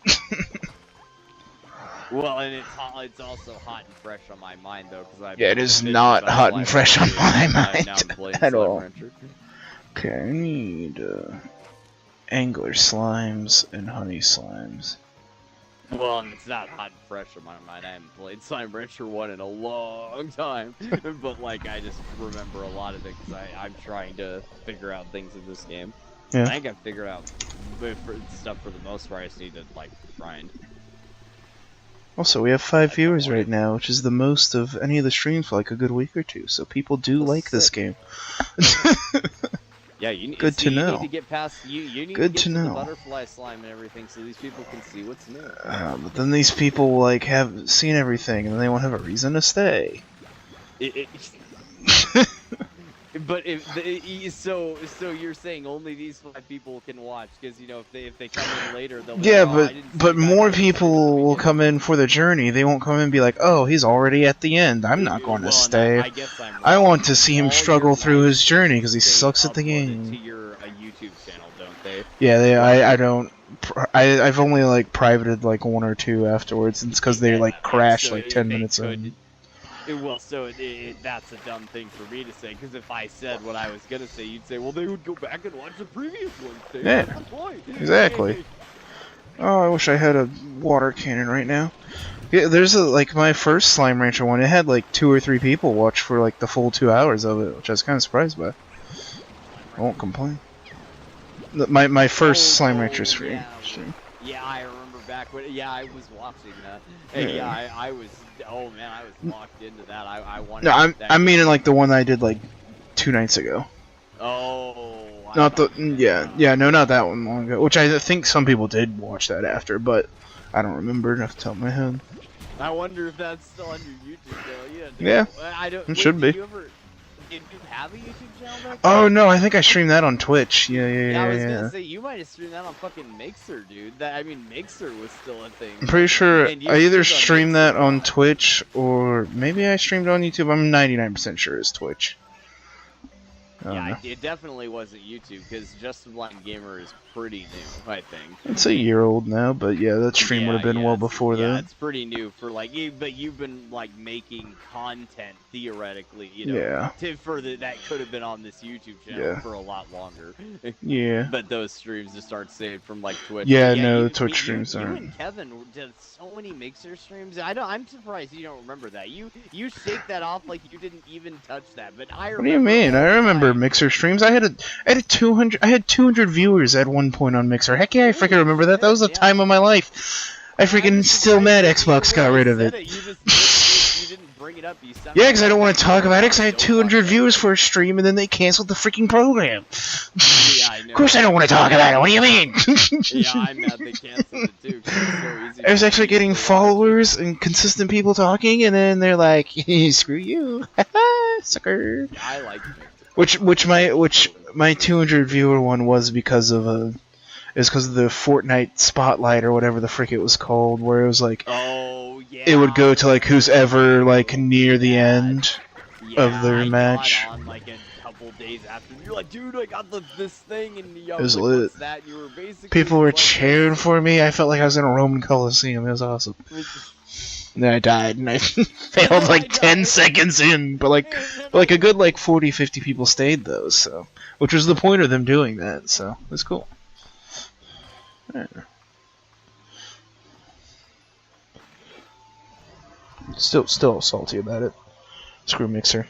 Well, and it's also hot and fresh on my mind though, because it is not hot and fresh on my mind at all. Okay, I need angler slimes and honey slimes. Well, and it's not hot and fresh on my mind. I haven't played Slime Rancher 1 in a long time, but like I just remember a lot of it because I'm trying to figure out things in this game. Yeah. I think I've figured out stuff for the most part. I just need to like grind. Also, we have 5 viewers right now, which is the most of any of the streams for like a good week or two. So people do like this game. Yeah, you need, good to know. You need to get past you need good to get know. The butterfly slime and everything, so these people can see what's new. But then these people like have seen everything, and they won't have a reason to stay. But so you're saying only these 5 people can watch because if they come in later they'll but more people will come in for the journey. They won't come in and be like, oh, he's already at the end. I'm not going to stay. I want to see him struggle through his journey because he sucks at the game. To your YouTube channel, don't they? Yeah, I don't. I've only like privated like 1 or 2 afterwards. It's because they like crash like 10 minutes in. Well, so that's a dumb thing for me to say, because if I said what I was going to say, you'd say, well, they would go back and watch the previous ones. Yeah, that's the point. Exactly. Oh, I wish I had a water cannon right now. Yeah, there's like my first Slime Rancher one, it had like 2 or 3 people watch for like the full 2 hours of it, which I was kind of surprised by. I won't complain. My first Slime Rancher stream. Yeah, I remember back when, I was watching that. And I was, oh man, I was locked into that. I wanted. No, I'm meaning like the one I did like 2 nights ago. Oh. Not the no, not that one long ago. Which I think some people did watch that after, but I don't remember enough to top of my head. I wonder if that's still on your YouTube channel. Yeah, I don't. It should be. Did you have a YouTube channel back then? Oh no, I think I streamed that on Twitch. Yeah. I was gonna say you might have streamed that on fucking Mixer, dude. Mixer was still a thing. I'm pretty sure I either streamed that on Twitch or maybe I streamed on YouTube. I'm 99% sure it's Twitch. Yeah, it definitely wasn't YouTube because Just Sublime Gamer is pretty new, I think. It's a year old now, but yeah, that stream would have been well before that. Yeah, it's pretty new for like, but you've been like making content theoretically, that could have been on this YouTube channel for a lot longer. Yeah. But those streams just aren't saved from like Twitch. Yeah, no, Twitch streams aren't. You and Kevin did so many Mixer streams. I'm surprised you don't remember that. You shake that off like you didn't even touch that. But I remember. What do you mean? I remember Mixer streams. I had 200 viewers at one point on Mixer. Heck yeah, I freaking remember that. That was the time of my life. I freaking still mad Xbox got rid of it. You didn't bring it up. You yeah, because I don't want to talk about it because I had 200 viewers for a stream and then they canceled the freaking program. Yeah, I know. Of course I don't want to talk about it. What do you mean? Yeah, I'm mad they canceled it too. Cause it's so easy I was actually getting followers and consistent people talking, and then they're like, "Screw you, sucker." Yeah, I like Which my 200 viewer one was because of the Fortnite Spotlight or whatever the frick it was called, where it was like, oh yeah, it would go to like who's ever like near the end of their match. Got on like a couple days after. You're like, dude, I got this thing, and I was like, lit. what's that? You were basically People were like, cheering for me. I felt like I was in a Roman Coliseum. It was awesome. And then I died, and I failed like 10 seconds in, but like a good like 40-50 people stayed though, so which was the point of them doing that. So it was cool. Yeah. Still salty about it. Screw Mixer.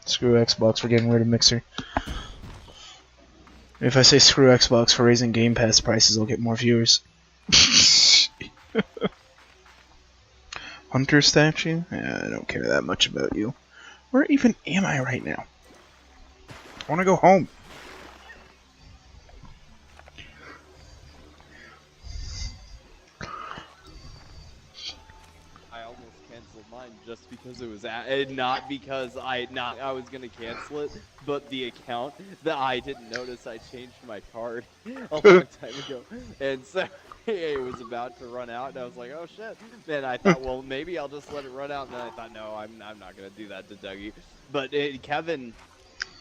Screw Xbox for getting rid of Mixer. If I say screw Xbox for raising Game Pass prices, I'll get more viewers. Hunter statue? Yeah, I don't care that much about you. Where even am I right now? I want to go home. I almost canceled mine just because it was not because I was gonna cancel it, but the account that I didn't notice I changed my card a long time ago, and so it was about to run out, and I was like, oh shit. Then I thought, well, maybe I'll just let it run out, and then I thought, no, I'm not gonna do that to Dougie. But Kevin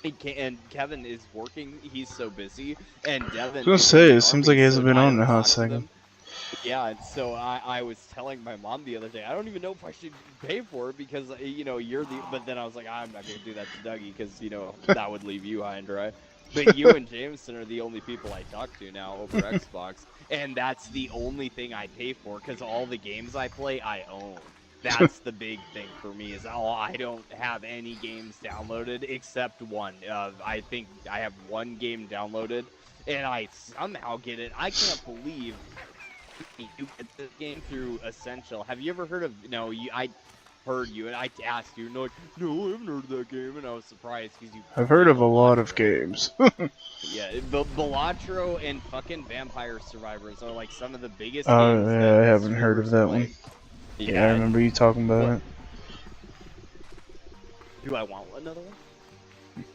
is working. He's so busy, and Devin. I was gonna say, it seems like he hasn't been on in a hot second. Yeah, and so I was telling my mom the other day, I don't even know if I should pay for it because, you know, you're the. But then I was like, I'm not gonna do that to Dougie because, you know, that would leave you high and dry. But you and Jameson are the only people I talk to now over Xbox, and that's the only thing I pay for because all the games I play I own. That's the big thing for me is I don't have any games downloaded except one. I think I have one game downloaded, and I somehow get it. I can't believe you get this game through Essential. Have you ever heard of? No, I heard you, and I asked you, and you're like, no, I haven't heard of that game, and I was surprised because you. I've heard of a lot of games. Yeah, Balatro and fucking Vampire Survivors are like some of the biggest. Oh games yeah, I haven't heard of that one. Yeah, I remember you talking about it. Do I want another one?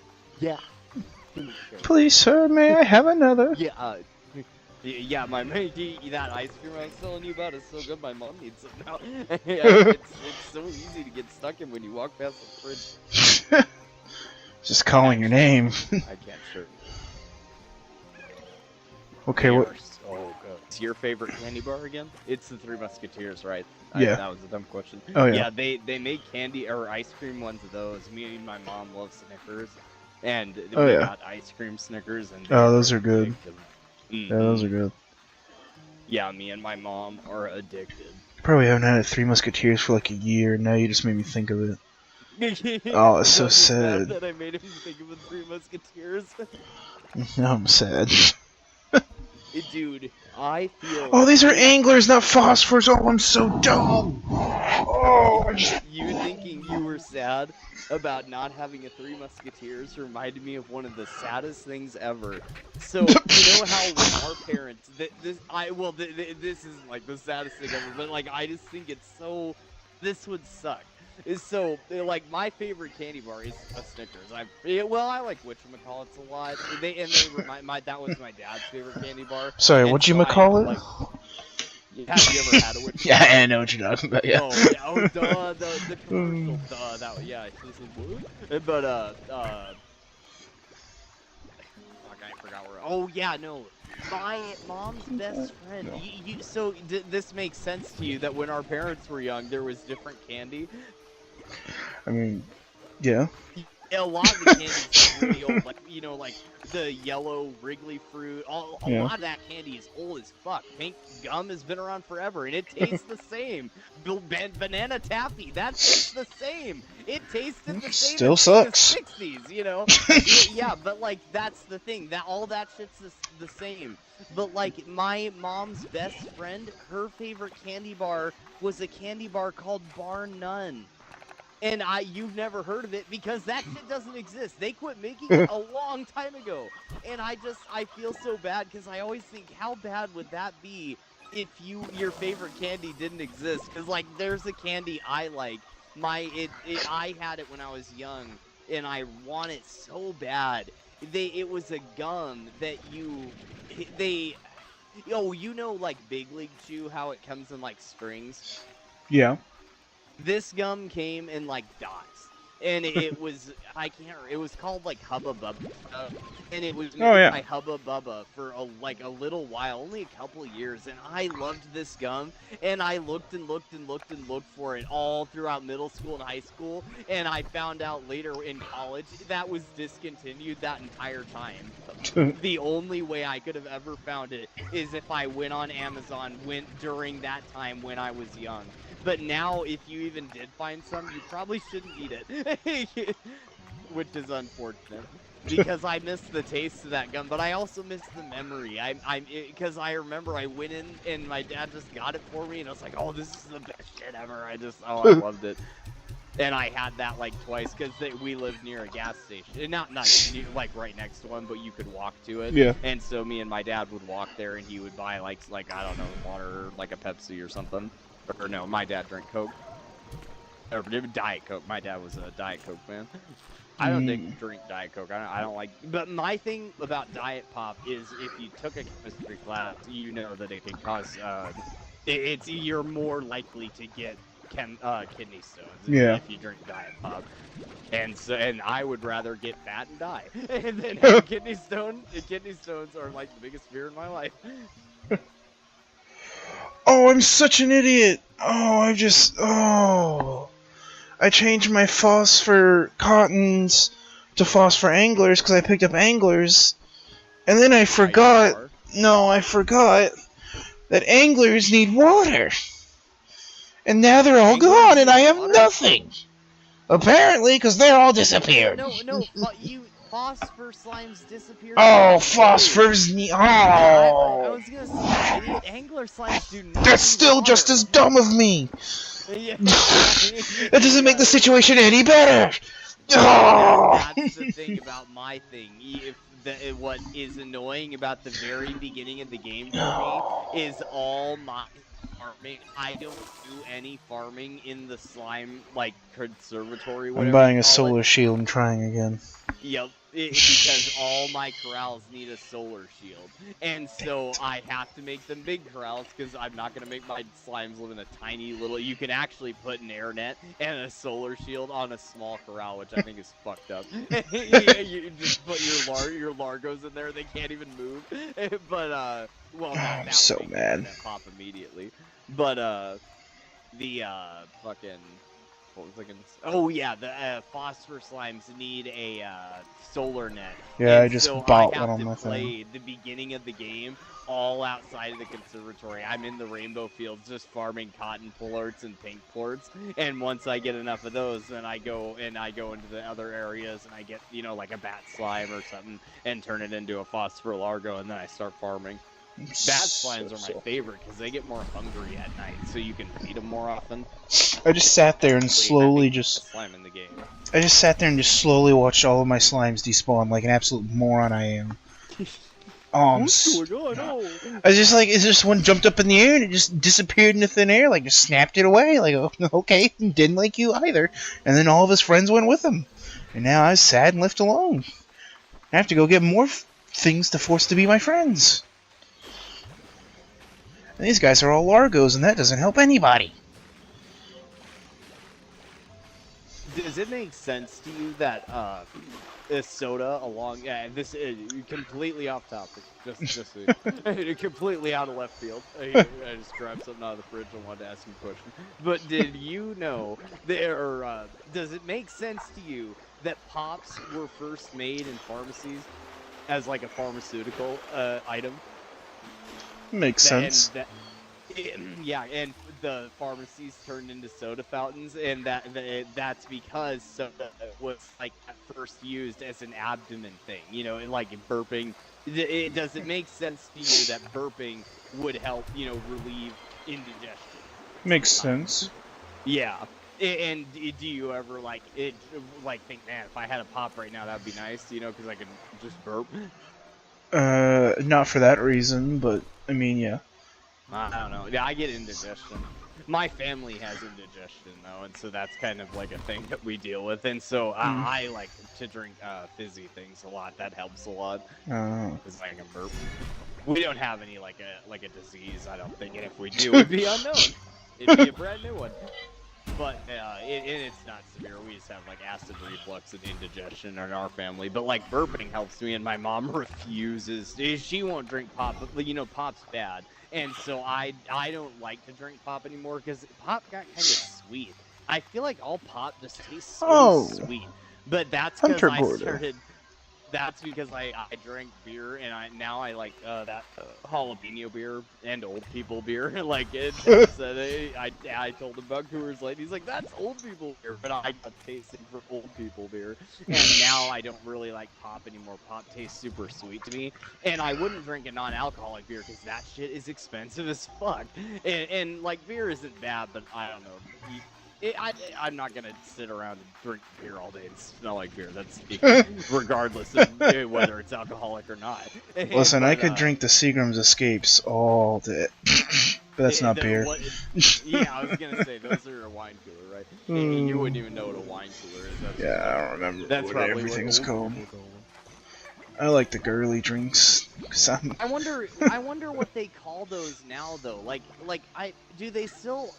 Yeah. Please, sir, may I have another? Yeah. Yeah, that ice cream I was telling you about is so good. My mom needs it now. it's so easy to get stuck in when you walk past the fridge. Just calling your name. I can't sure. Okay, what? So good. It's your favorite candy bar again? It's the Three Musketeers, right? Yeah. That was a dumb question. Oh yeah. Yeah, they make candy or ice cream ones of those. Me and my mom love Snickers, and we got ice cream Snickers. And those are good. Mm-hmm. Yeah, those are good. Yeah, me and my mom are addicted. Probably haven't had a Three Musketeers for like a year. Now you just made me think of it. Oh, it's so sad. That I made him think of the Three Musketeers. Now I'm sad. Dude, I feel. Oh, these are anglers, not phosphors. Oh, I'm so dumb. Oh. You thinking you were sad about not having a Three Musketeers reminded me of one of the saddest things ever. So you know how when our parents, this isn't like the saddest thing ever, but like I just think it's so. This would suck. So, like, my favorite candy bar is a Snickers. I like whatchamacallits a lot. That was my dad's favorite candy bar. Sorry, whatchamacallit? Like, have you ever had a whatchamacallit? Yeah, I know what you're talking about, yeah. Duh, the commercial, yeah, but, I forgot where, oh, yeah, no. My mom's best friend. So this makes sense to you that when our parents were young, there was different candy? I mean, yeah. A lot of the candy's really old, like, you know, like the yellow Wrigley fruit. A lot of that candy is old as fuck. Pink gum has been around forever, and it tastes the same. Banana taffy, that tastes the same. It tasted the same. Still sucks. In the 60s, you know. Yeah, but like that's the thing. That all that shit's the same. But like my mom's best friend, her favorite candy bar was a candy bar called Bar None. And you've never heard of it because that shit doesn't exist. They quit making it a long time ago. And I feel so bad because I always think, how bad would that be if your favorite candy didn't exist? Because, like, there's a candy I like. I had it when I was young, and I want it so bad. It was a gum that like Big League Chew, how it comes in, like, strings? Yeah. This gum came in, like, dots, and it was it was called, like, Hubba Bubba, and it was made by Hubba Bubba for a little while, only a couple of years, and I loved this gum, and I looked and looked and looked and looked for it all throughout middle school and high school, and I found out later in college that was discontinued that entire time. The only way I could have ever found it is if I went on Amazon during that time when I was young. But now, if you even did find some, you probably shouldn't eat it, which is unfortunate. Because I miss the taste of that gum, but I also miss the memory. Because I remember I went in and my dad just got it for me, and I was like, "Oh, this is the best shit ever!" I loved it. And I had that like twice because we lived near a gas station, not near, like right next to one, but you could walk to it. Yeah. And so me and my dad would walk there, and he would buy like I don't know, water, like a Pepsi or something. Or no, my dad drank Coke. Or Diet Coke. My dad was a Diet Coke fan. I don't drink Diet Coke. I don't like. But my thing about Diet Pop is if you took a chemistry class, you know that it can cause. You're more likely to get kidney stones if you drink Diet Pop. And I would rather get fat and die than have kidney stones. Kidney stones are like the biggest fear in my life. Oh, I'm such an idiot. I changed my phosphor cottons to phosphor anglers because I picked up anglers. And then I forgot. No, I forgot that anglers need water. And now they're all gone and I have nothing. Apparently, because they're all disappeared. No, phosphor slimes disappeared. Oh, phosphors need. Oh! I was gonna say, idiot, angler slimes do not. That's still just as dumb of me. Yeah. That doesn't make the situation any better. Oh! That's the thing about my thing. What is annoying about the very beginning of the game for me is all my farming. I don't do any farming in the slime, like, conservatory. I'm buying a solar shield and trying again. Yep, because all my corrals need a solar shield. And so I have to make them big corrals because I'm not going to make my slimes live in a tiny little... You can actually put an air net and a solar shield on a small corral, which I think is fucked up. You just put your Largos in there, they can't even move. But, well, that so mad. Pop immediately. But, fucking... What was I gonna say? Oh yeah, the phosphor slimes need a solar net. Yeah, and I just so bought I one on have my to play thing. the beginning of the game all outside of the conservatory. I'm in the rainbow fields just farming cotton plorts and pink plorts. And once I get enough of those, then I go into the other areas and I get, like a bat slime or something and turn it into a phosphor largo, and then I start farming. Bat slimes are my favorite because they get more hungry at night, so you can feed them more often. I just sat there and slowly slime in the game. I just sat there and just slowly watched all of my slimes despawn like an absolute moron I am. What's going on? Oh. I was just like, is this one jumped up in the air and it just disappeared into thin air, like just snapped it away? Like, oh, okay, didn't like you either. And then all of his friends went with him. And now I was sad and left alone. I have to go get more things to force to be my friends. And these guys are all Largos, and that doesn't help anybody. Does it make sense to you that soda along? Yeah, this is completely off topic. Just completely out of left field. I just grabbed something out of the fridge and wanted to ask you a question. But did you know does it make sense to you that Pops were first made in pharmacies as like a pharmaceutical item? Makes sense. Yeah, and the pharmacies turned into soda fountains, and that's because soda was like at first used as an abdomen thing, like burping. Does it make sense to you that burping would help, relieve indigestion? Makes sense. Yeah. And do you ever like think, man, if I had a pop right now, that'd be nice, you know, because I could just burp? Not for that reason, but I mean, yeah. I don't know. Yeah, I get indigestion. My family has indigestion though, and so that's kind of like a thing that we deal with. And so I like to drink fizzy things a lot. That helps a lot. Because I can burp. We don't have any like a disease, I don't think, and if we do, it'd be unknown. It'd be a brand new one. But it's not severe. We just have like acid reflux and indigestion in our family. But like burping helps me, and my mom refuses. She won't drink pop, but you know pop's bad. And so I don't like to drink pop anymore because pop got kind of sweet. I feel like all pop just tastes so sweet. But that's because I started. That's because I drank beer and now I like that jalapeno beer and old people beer. Like it. I told him about Coors Light. He's like, that's old people beer, but I got tasting for old people beer. And now I don't really like pop anymore. Pop tastes super sweet to me, and I wouldn't drink a non-alcoholic beer because that shit is expensive as fuck. And like beer isn't bad, but I don't know. I'm not gonna sit around and drink beer all day and smell like beer. That's regardless of whether it's alcoholic or not. Listen, but, I could drink the Seagram's Escapes all day, but that's not beer. Yeah, I was gonna say those are a wine cooler, right? You wouldn't even know what a wine cooler is. That's I don't remember what everything's called. I like the girly drinks. I wonder what they call those now, though. Do they still?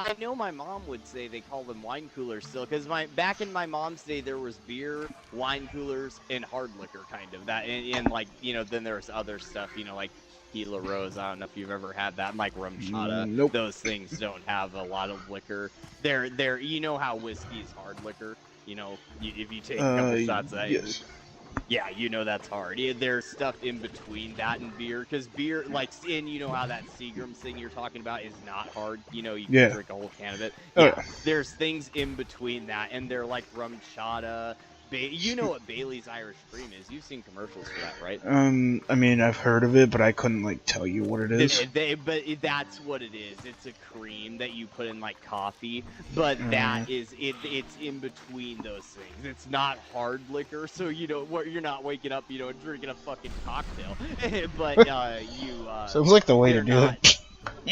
I know my mom would say they call them wine coolers still, because back in my mom's day there was beer, wine coolers, and hard liquor kind of that, and like you know then there was other stuff, you know, like Tequila Rose. I don't know if you've ever had that, like rum chata. Nope. Those things don't have a lot of liquor. They're you know how whiskey is hard liquor. You know, if you take a couple shots at it. Yeah, you know that's hard. There's stuff in between that and beer, because beer, like, and you know how that Seagram's thing you're talking about is not hard. You know, you can drink a whole can of it. Yeah, there's things in between that, and they're like rum chata. You know what Bailey's Irish Cream is? You've seen commercials for that, right? I mean, I've heard of it, but I couldn't like tell you what it is. But that's what it is. It's a cream that you put in like coffee, but that is it's in between those things. It's not hard liquor, so you know you're not waking up, you know, drinking a fucking cocktail. But sounds like the way to do it.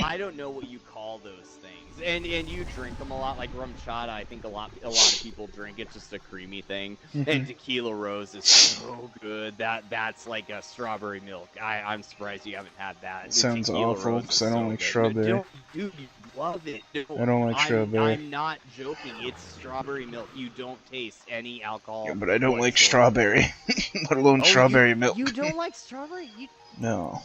I don't know what you call those things, and you drink them a lot, like rum chata. I think a lot of people drink it, just a creamy thing. And Tequila Rose is so good. That's like a strawberry milk. I'm surprised you haven't had that. Sounds awful because I don't like strawberry. Dude, you love it. I don't like strawberry. I'm not joking. It's strawberry milk. You don't taste any alcohol. Yeah, but I don't like strawberry, let alone strawberry milk. You don't like strawberry? No.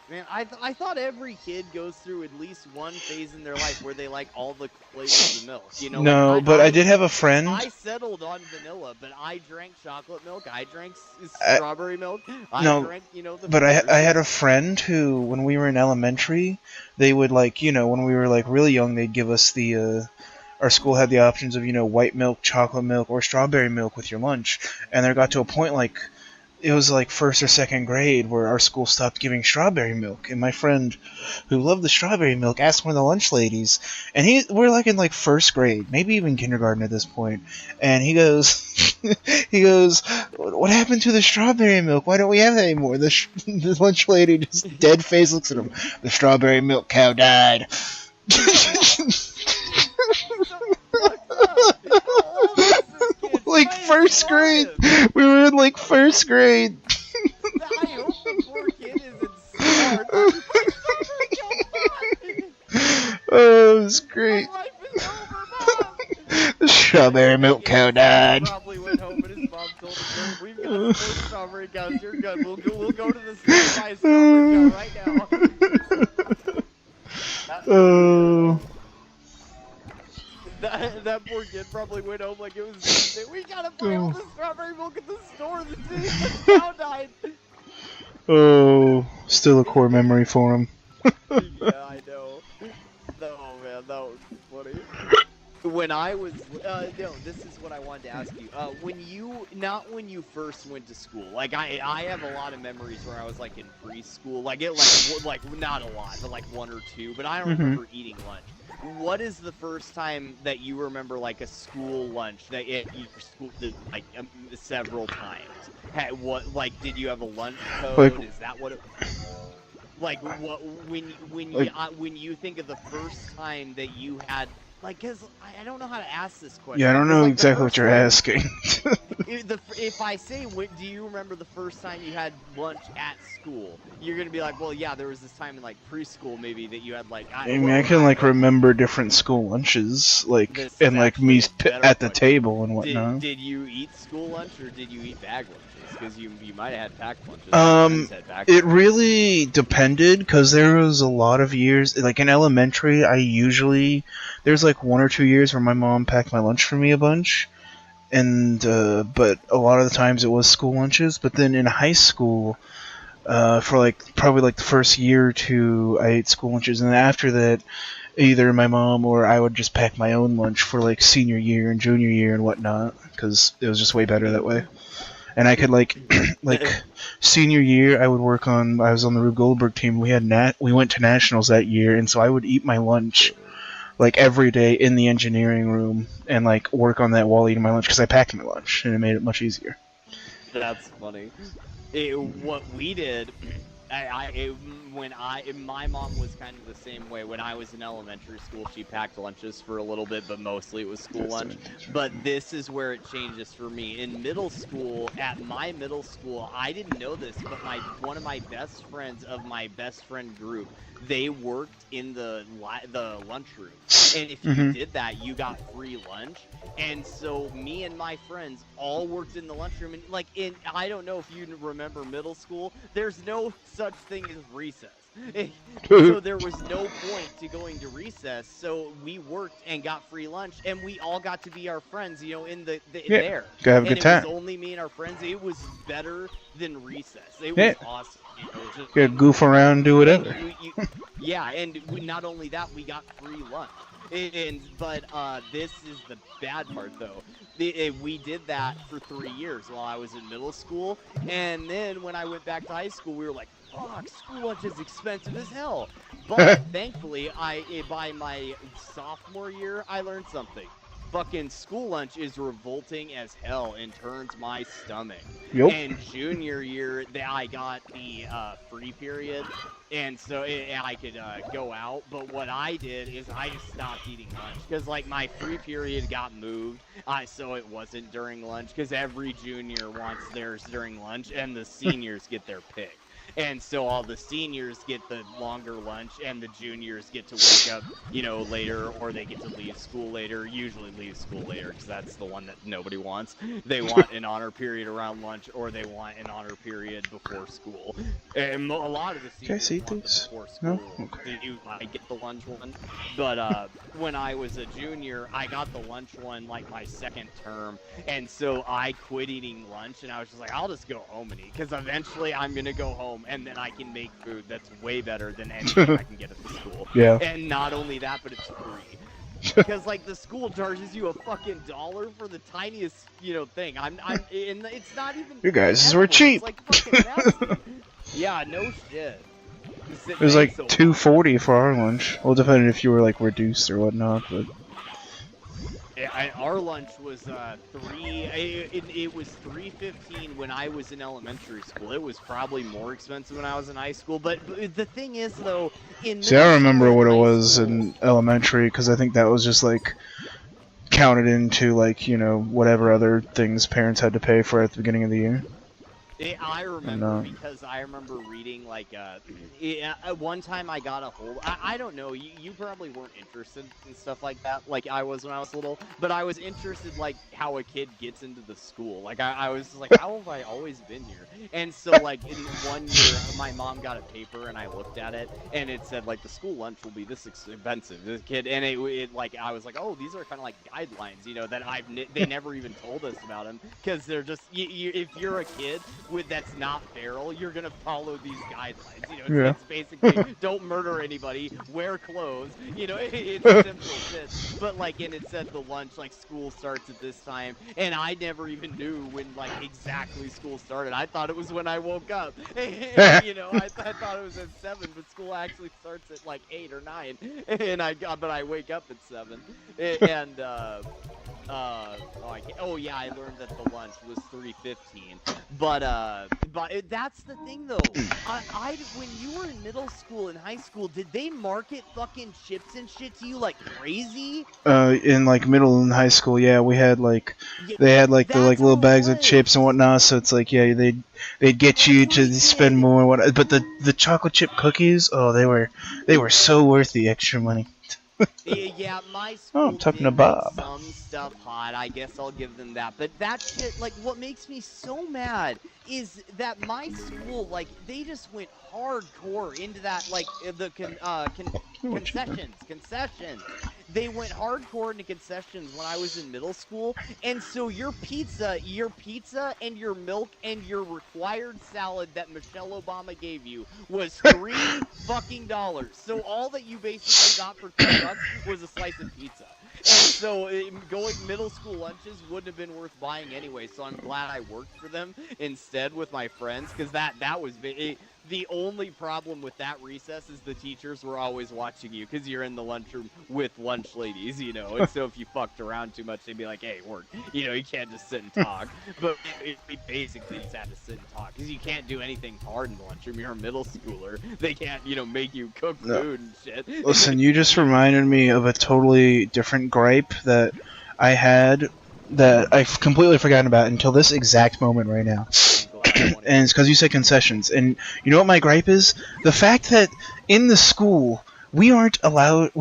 Man, I thought every kid goes through at least one phase in their life where they like all the flavors of milk. You know? No, like but I did have a friend. I settled on vanilla, but I drank chocolate milk. I drank strawberry milk. I drank, you know, the. But I had a friend who, when we were in elementary, they would like, you know, when we were like really young, they'd give us the. Our school had the options of, you know, white milk, chocolate milk, or strawberry milk with your lunch, and there got to a point like. It was like first or second grade where our school stopped giving strawberry milk, and my friend who loved the strawberry milk asked one of the lunch ladies, and we're like in like first grade, maybe even kindergarten at this point, and he goes, what happened to the strawberry milk? Why don't we have that anymore? The lunch lady just dead face looks at him. The strawberry milk cow died. Like first grade. We were in like first grade. I hope the poor kid isn't smart. Oh, it was great. My life is over, Mom. The strawberry milk cow died. He probably went home and his mom told him, we've got 4 strawberry cows, you're good. We'll go to the store and buy a strawberry cow right now. Oh. That poor kid probably went home like it was Tuesday. We gotta buy all the strawberry milk at the store. The cow died. Oh, still a core memory for him. Yeah, I know. Oh man, that was funny. When I was, no, this is what I wanted to ask you. Not when you first went to school. Like I have a lot of memories where I was like in preschool. Like not a lot, but like 1 or 2. But I don't remember eating lunch. what is the first time that you remember like a school lunch that your school did like several times? What like did you have a lunch Like, code? Is that what it like what like when you think of the first time that you had like cuz I don't know how to ask this yeah, I question don't cuz know like the exactly what first you're time asking. if I say, do you remember the first time you had lunch at school? You're gonna be like, well, yeah, there was this time in like preschool maybe that you had like, I mean, I can like remember different school lunches, like this is and like actually me a better at the question. table and whatnot. Did you eat school lunch or did you eat bag lunches? Because you might have had packed lunches. My friends had packed It lunches. really depended because there was a lot of years, like in elementary, there's like 1 or 2 years where my mom packed my lunch for me a bunch, and but a lot of the times it was school lunches. But then in high school, for like probably like the first year or two, I ate school lunches, and then after that, either my mom or I would just pack my own lunch for like senior year and junior year and whatnot because it was just way better that way. And I could like senior year I was on the Rube Goldberg team. We went to nationals that year, and so I would eat my lunch like every day in the engineering room and like work on that while eating my lunch because I packed my lunch and it made it much easier. That's funny. What we did, my mom was kind of the same way. When I was in elementary school, she packed lunches for a little bit, but mostly it was school lunch. But this is where it changes for me. In middle school, at my middle school, I didn't know this, but one of my best friends of my best friend group, they worked in the lunchroom, and if you did that, you got free lunch. And so me and my friends all worked in the lunchroom, and like I don't know if you remember middle school, there's no such thing as recess. So there was no point to going to recess. So we worked and got free lunch, and we all got to be our friends, you know, in there. Go have a good time. It was only me and our friends. It was better than recess. It was awesome. You know, just goof around, do whatever. and not only that, we got free lunch. But this is the bad part though. We did that for 3 years while I was in middle school, and then when I went back to high school, we were like, "Fuck, school lunch is expensive as hell." But thankfully, by my sophomore year, I learned something. Fucking school lunch is revolting as hell and turns my stomach. Yep. And junior year, I got the free period, and so I could go out. But what I did is I just stopped eating lunch because like my free period got moved, so it wasn't during lunch because every junior wants theirs during lunch, and the seniors get their pick. And so all the seniors get the longer lunch, and the juniors get to wake up, you know, later, or they get to leave school later. Usually leave school later because that's the one that nobody wants. They want an honor period around lunch, or they want an honor period before school. And a lot of the seniors want them before school. No? Okay. I get the lunch one, but when I was a junior, I got the lunch one like my second term, and so I quit eating lunch, and I was just like, I'll just go home and eat because eventually I'm gonna go home, and then I can make food that's way better than anything I can get at the school. Yeah. And not only that, but it's free. Because like the school charges you a fucking $1 for the tiniest, you know, thing. And it's not even. You guys were cheap. It's like fucking nasty. Yeah, no shit. It was like $2.40 for our lunch. Well, depending if you were like reduced or whatnot, but. Our lunch was it was $3.15 when I was in elementary school. It was probably more expensive when I was in high school. But the thing is, though, I remember what it was in elementary because I think that was just like counted into like, you know, whatever other things parents had to pay for at the beginning of the year. I remember because I remember reading like one time I got a hold. I don't know. You probably weren't interested in stuff like that, like I was when I was little. But I was interested like how a kid gets into the school. Like I was like, how have I always been here? And so like in 1 year, my mom got a paper and I looked at it and it said like the school lunch will be this expensive. This kid and it like I was like, oh, these are kind of like guidelines, you know, that they never even told us about them because they're just if you're a kid. that's not feral, you're gonna follow these guidelines. You know, it's basically don't murder anybody, wear clothes. You know, it's simple shit. But like, and it said the lunch, like school starts at this time, and I never even knew when like exactly school started. I thought it was when I woke up. You know, I thought it was at 7, but school actually starts at like 8 or 9, and but I wake up at 7, and oh yeah, I learned that the lunch was 3:15. But that's the thing though. When you were in middle school and high school, did they market fucking chips and shit to you like crazy? In like middle and high school, yeah, we had like they had like the like little bags of chips and whatnot. So it's like yeah, they'd get you to spend more and what. But the chocolate chip cookies, oh, they were so worth the extra money. Yeah, my school I'm talking to Bob. Some stuff hot. I guess I'll give them that. But that shit, like, what makes me so mad is that my school, like, they just went hardcore into that, like, the concessions. They went hardcore into concessions when I was in middle school, and so your pizza and your milk and your required salad that Michelle Obama gave you was $3 fucking. So all that you basically got for $2 was a slice of pizza. And so going middle school lunches wouldn't have been worth buying anyway. So I'm glad I worked for them instead with my friends, because that was the only problem with that recess is the teachers were always watching you because you're in the lunchroom with lunch ladies, you know. And so if you fucked around too much, they'd be like, "Hey, work. You know, you can't just sit and talk." But we basically just had to sit and talk because you can't do anything hard in the lunchroom. You're a middle schooler. They can't, you know, make you cook food and shit. Listen, you just reminded me of a totally different gripe that I had that I've completely forgotten about until this exact moment right now. And it's because you said concessions. And you know what my gripe is? The fact that in the school we weren't allowed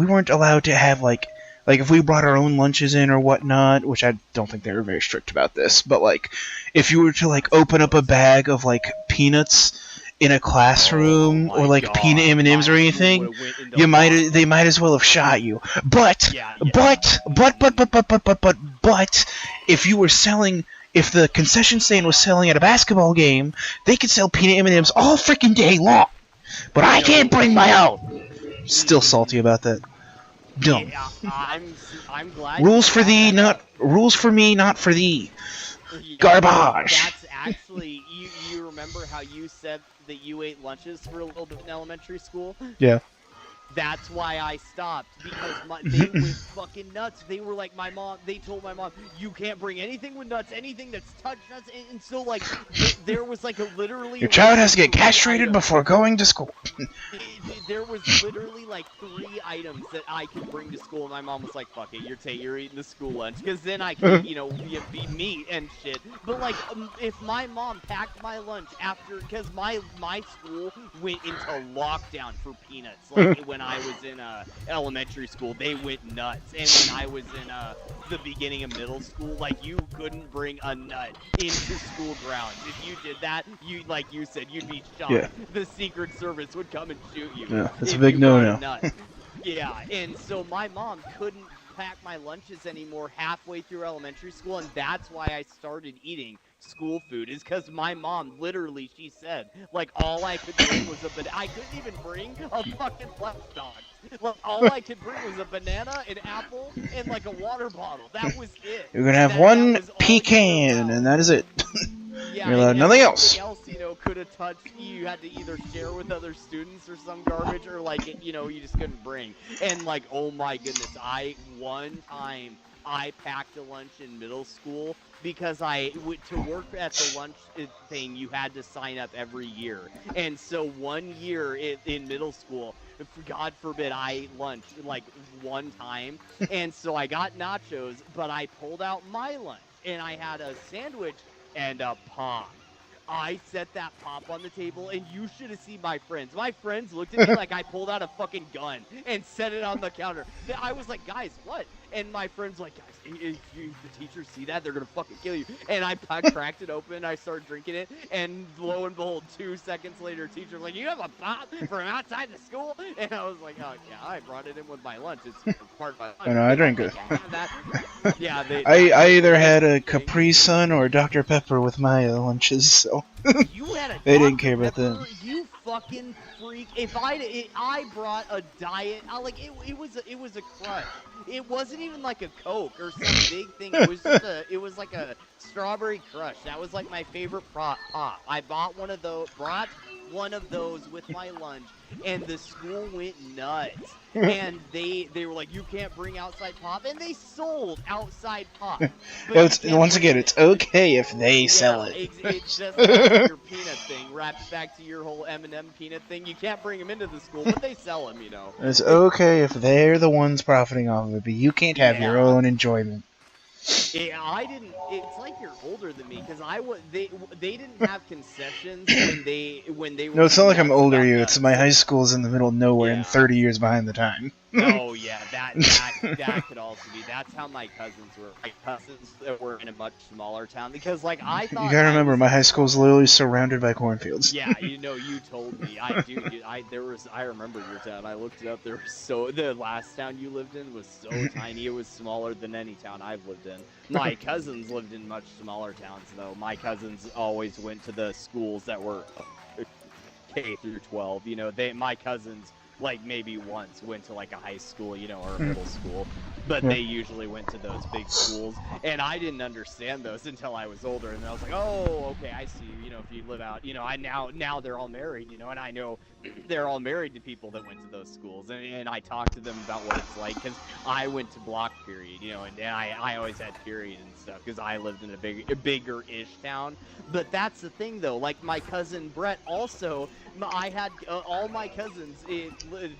to have like if we brought our own lunches in or whatnot, which I don't think they were very strict about this, but like if you were to like open up a bag of like peanuts in a classroom or like peanut M&Ms or anything, they might as well have shot you. But if the concession stand was selling at a basketball game, they could sell peanut M&Ms all freaking day long. But I can't bring my own. Still salty about that. Dumb. Yeah, I'm glad. Rules for me, not for thee. Garbage. That's actually you remember how you said that you ate lunches for a little bit in elementary school? Yeah. That's why I stopped, because they went fucking nuts. They were like, they told my mom, you can't bring anything with nuts, anything that's touched nuts, and so like, there was like literally... Your child has to get castrated before going to school. There was literally like 3 items that I could bring to school, and my mom was like, fuck it, you're eating the school lunch, because then I could, you know, be meat and shit. But like, if my mom packed my lunch after, because my school went into lockdown for peanuts, like when I was in elementary school, they went nuts. And when I was in the beginning of middle school, like, you couldn't bring a nut into school grounds. If you did that, like you said, you'd be shot. Yeah. The Secret Service would come and shoot you. Yeah, that's a big no-no. Yeah, and so my mom couldn't pack my lunches anymore halfway through elementary school, and that's why I started eating school food, is because my mom literally, she said, like, all I could bring was I couldn't even bring a fucking lunch dog. Like, all I could bring was a banana, an apple, and like a water bottle. That was it. You're gonna have one pecan, and that is it. Yeah, you're allowed nothing else. You know, could have touched. You had to either share with other students or some garbage, or like, you know, you just couldn't bring. And like, oh my goodness, one time I packed a lunch in middle school because to work at the lunch thing, you had to sign up every year. And so one year in middle school, God forbid, I ate lunch like one time. And so I got nachos, but I pulled out my lunch and I had a sandwich and a pop. I set that pop on the table, and you should have seen my friends. My friends looked at me like I pulled out a fucking gun and set it on the counter. I was like, guys, what? And my friend's like, guys, if the teachers see that, they're gonna fucking kill you. And I cracked it open, I started drinking it, and lo and behold, 2 seconds later, teacher's like, you have a pop from outside the school? And I was like, oh yeah, I brought it in with my lunch. It's part of my lunch. I know, I drink it. Yeah, I either had a Capri Sun or Dr. Pepper with my lunches, so you had a they didn't care about that. You fucking freak! If I brought a diet, it was a crush. It wasn't even like a Coke or some big thing. It was just it was like a strawberry crush. That was like my favorite pop. I brought one of those with my lunch, and the school went nuts. And they were like, you can't bring outside pop, and they sold outside pop. Once again, it's okay if they sell it. It's just like your peanut thing, wrapped back to your whole M&M peanut thing. You can't bring them into the school, but they sell them, you know. It's okay if they're the ones profiting off of it, but you can't have your own enjoyment. I didn't. It's like you're older than me because they didn't have concessions when they were. No, it's not like I'm older than you. It's my high school's in the middle of nowhere and 30 years behind the time. Oh yeah, that could also be. That's how my cousins were. My cousins were in a much smaller town because like I thought. You gotta remember, my high school's literally surrounded by cornfields. Yeah, you told me. I remember your town. I looked it up. The last town you lived in was so tiny. It was smaller than any town I've lived in. My cousins lived in much smaller towns though. My cousins always went to the schools that were K through 12. You know, my cousins. Like maybe once went to like a high school, you know, or a middle school, but they usually went to those big schools, and I didn't understand those until I was older, and I was like, oh, okay, I see. You know, if you live out, you know, now they're all married, you know, and I know they're all married to people that went to those schools, and I talked to them about what it's like because I went to block period, you know, and I always had period and stuff because I lived in a bigger-ish town. But that's the thing though, like my cousin Brett also. I had all my cousins,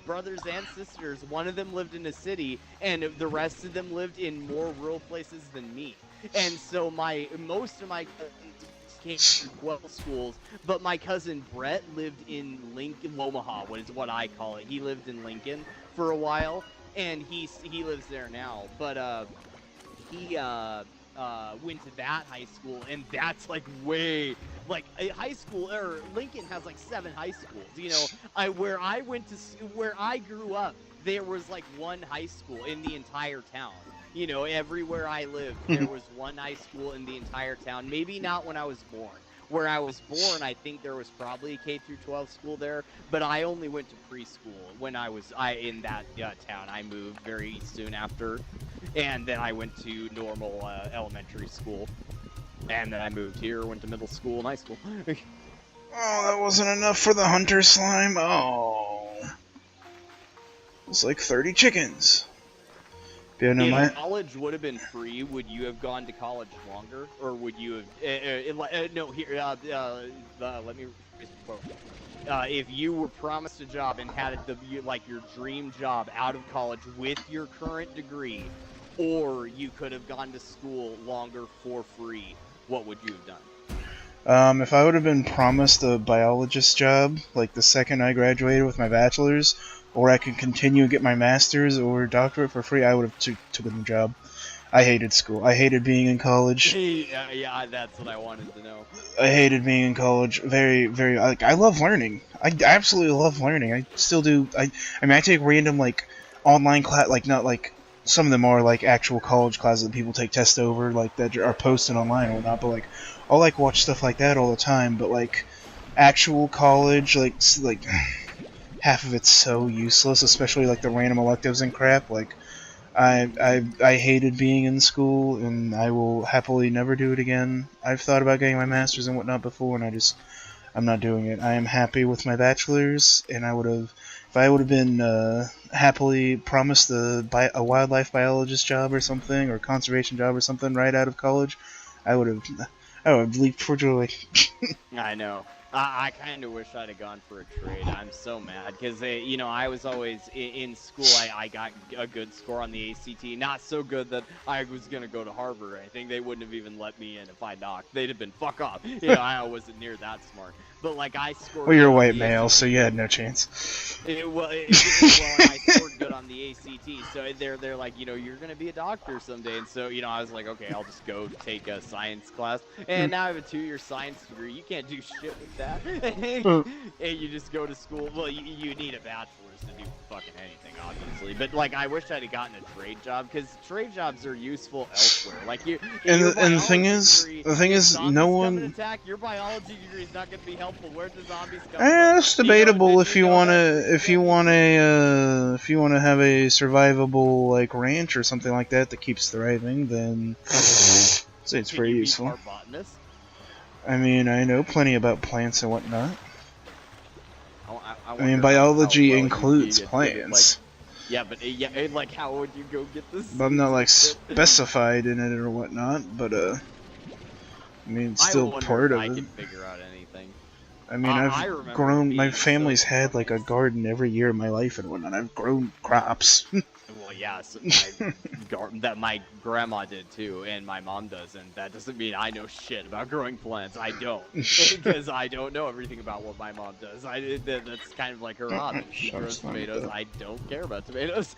brothers and sisters. One of them lived in a city, and the rest of them lived in more rural places than me. And so most of my cousins came from 12 schools, but my cousin Brett lived in Lincoln, Omaha, what is what I call it. He lived in Lincoln for a while, and he lives there now. But he went to that high school, and that's like way. Like a high school, or Lincoln has like 7 high schools. You know, where I grew up, there was like one high school in the entire town. You know, everywhere I lived, there was one high school in the entire town. Maybe not when I was born. Where I was born, I think there was probably a K through 12 school there, but I only went to preschool when I was in that town. I moved very soon after, and then I went to normal elementary school. And then I moved here, went to middle school and high school. Oh, that wasn't enough for the hunter slime. Oh. It's like 30 chickens. If college would have been free, would you have gone to college longer? Or would you have... no, here, let me... if you were promised a job and had your dream job out of college with your current degree, or you could have gone to school longer for free, what would you have done? If I would have been promised a biologist job, like the second I graduated with my bachelor's, or I could continue to get my master's or doctorate for free, I would have taken the job. I hated school. I hated being in college. Yeah, that's what I wanted to know. I hated being in college. Very, very. I love learning. I absolutely love learning. I still do. I mean, I take random like online class, like not like. Some of them are like actual college classes that people take tests over, like that are posted online or whatnot. But like, I'll like watch stuff like that all the time. But like, actual college, like half of it's so useless, especially like the random electives and crap. Like, I hated being in school, and I will happily never do it again. I've thought about getting my master's and whatnot before, and I'm not doing it. I am happy with my bachelor's, and I would have. If I would have been happily promised a wildlife biologist job or something, or conservation job or something right out of college, I would have leaped for joy. I know. I kind of wish I'd have gone for a trade. I'm so mad because you know, I was always in school. I got a good score on the ACT, not so good that I was gonna go to Harvard. I think they wouldn't have even let me in if I knocked. They'd have been fuck off. You know, I wasn't near that smart. But like I scored. Well, you're a white male, so you had no chance. Well, I scored good on the ACT. So they're like, you know, you're gonna be a doctor someday. And so, you know, I was like, okay, I'll just go take a science class. And now I have a 2-year science degree. You can't do shit with that. And you just go to school. Well, you need a bachelor's to do fucking anything, obviously. But like, I wish I'd have gotten a trade job, because trade jobs are useful elsewhere. Like and the thing is, no one. Attack, your biology degree is not going to be helpful. Where do zombies come from? It's debatable if you want to have a survivable like ranch or something like that that keeps thriving. Then say it's very useful. I mean, I know plenty about plants and whatnot. I mean, biology includes plants. Yeah, but like, how would you go get this? But I'm not like specified in it or whatnot. But I mean, it's still part of it. I can figure out anything. I mean, I've grown. My family's had like a garden every year of my life and whatnot. I've grown crops. Well, yeah, so that my grandma did too, and my mom does, and that doesn't mean I know shit about growing plants. I don't, because I don't know everything about what my mom does. That's kind of like her hobby. She grows tomatoes. I don't care about tomatoes.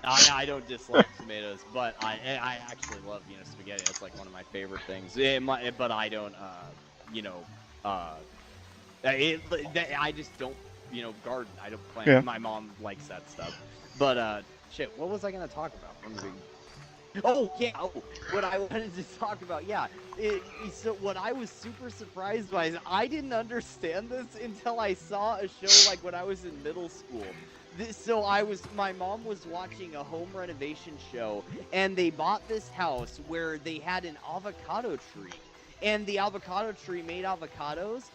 I don't dislike tomatoes, but I actually love, you know, spaghetti. That's like one of my favorite things. But I don't, you know, I just don't, you know, garden. I don't plant. Yeah. My mom likes that stuff. But shit, what was I gonna talk about? Oh yeah, what I wanted to talk about, yeah. So what I was super surprised by is I didn't understand this until I saw a show like when I was in middle school. So my mom was watching a home renovation show, and they bought this house where they had an avocado tree, and the avocado tree made avocados.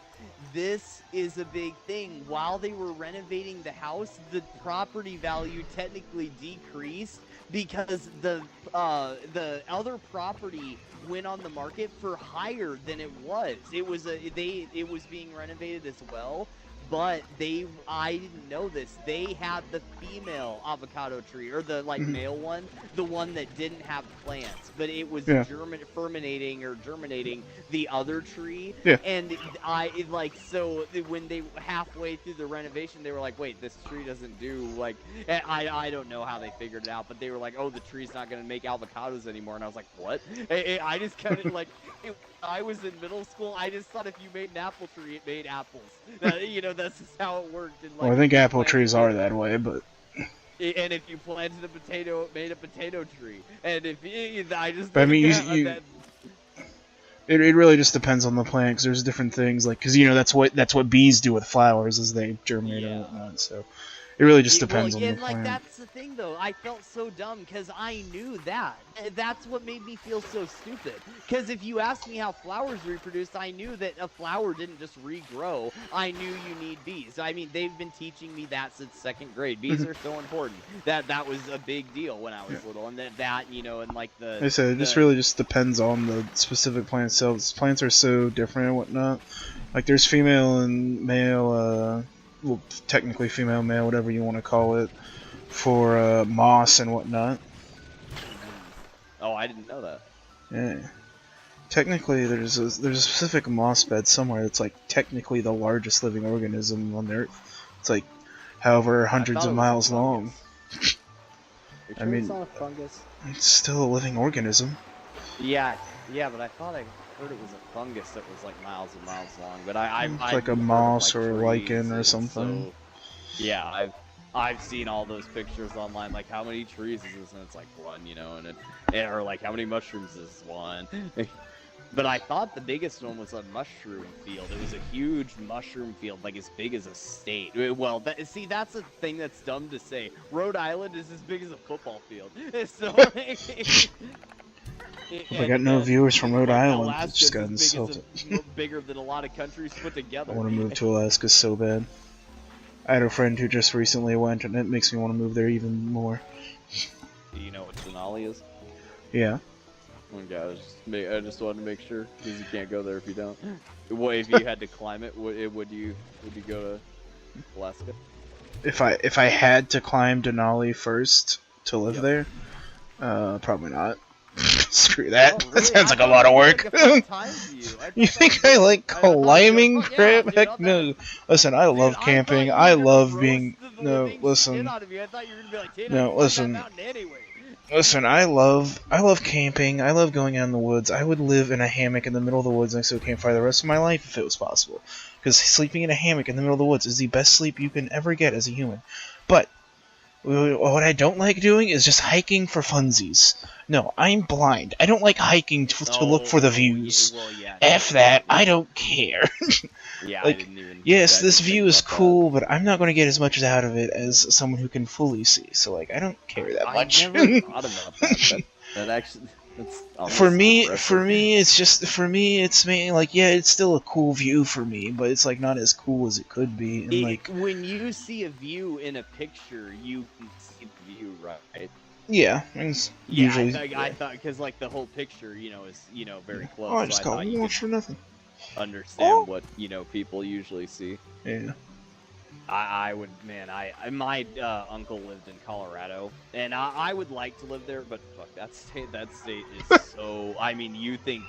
This is a big thing. While they were renovating the house, the property value technically decreased because the other property went on the market for higher than it was. It was being renovated as well. But I didn't know this. They had the female avocado tree, or the male one, the one that didn't have plants, but it was germinating the other tree. Yeah. And so when they halfway through the renovation, they were like, wait, this tree doesn't do I don't know how they figured it out, but they were like, oh, the tree's not gonna make avocados anymore, and I was like, what? I just kind of like. I was in middle school, I just thought if you made an apple tree, it made apples. You know, that's just how it worked. And, well, I think apple trees are that way, but... And if you planted a potato, it made a potato tree. And if I just... But I mean, it really just depends on the plant, because there's different things, like, because, you know, that's what bees do with flowers, is they germinate and whatnot, so... It really just depends on the plant. That's the thing, though. I felt so dumb because I knew that. That's what made me feel so stupid. Because if you asked me how flowers reproduce, I knew that a flower didn't just regrow. I knew you need bees. I mean, they've been teaching me that since 2nd grade. Bees are so important. That was a big deal when I was little, and that you know, and like the. I said it just really just depends on the specific plant itself. Plants are so different and whatnot. Like there's female and male. Well, technically female, male, whatever you want to call it, for moss and whatnot. Oh, I didn't know that. Yeah. Technically, there's a specific moss bed somewhere that's like technically the largest living organism on the Earth. It's like, however, hundreds of miles long. I mean, it's not a fungus. It's still a living organism. Yeah, but I thought I heard it was a fungus that was like miles and miles long, but it's like a moss or a lichen or something. So, yeah, I've seen all those pictures online, like how many trees is this, and it's like one, you know, or like how many mushrooms is this one. But I thought the biggest one was a mushroom field. It was a huge mushroom field, like as big as a state. Well, that's a thing that's dumb to say. Rhode Island is as big as a football field. So. I got no viewers from Rhode Island. Just got insulted. Bigger than a lot of countries put together. I want to move to Alaska so bad. I had a friend who just recently went, and it makes me want to move there even more. Do you know what Denali is? Yeah. Okay, I just wanted to make sure, because you can't go there if you don't. What if you had to climb it? Would you go to Alaska? If I had to climb Denali first to live there, probably not. Screw that. Oh, really? That sounds like a thought lot it of was work. like a fun time to you. You think I like climbing crap? Heck no. Listen, I Dude, love I camping. thought I you were love gonna being. roast the No, living listen. shit out of me. I thought you were gonna be like, Tate, No, I listen. that mountain anyway. Listen, I love camping. I love going out in the woods. I would live in a hammock in the middle of the woods next to a campfire the rest of my life if it was possible. Because sleeping in a hammock in the middle of the woods is the best sleep you can ever get as a human. But what I don't like doing is just hiking for funsies. No, I'm blind. I don't like hiking to look for the views. F that. I don't care. Yeah, like, I didn't even. yes, this view is cool, but I'm not going to get as much out of it as someone who can fully see. So, like, I don't care that much. I never thought about that. That actually, that's for me, it's mainly like, yeah, it's still a cool view for me, but it's like not as cool as it could be. And like, when you see a view in a picture, you can see the view, right? Yeah, usually. I thought because like the whole picture, is very close. Oh, I just so got watch for nothing. Understand what people usually see. Yeah. I would, man. My uncle lived in Colorado, and I would like to live there, but fuck that state. That state is so. I mean, you think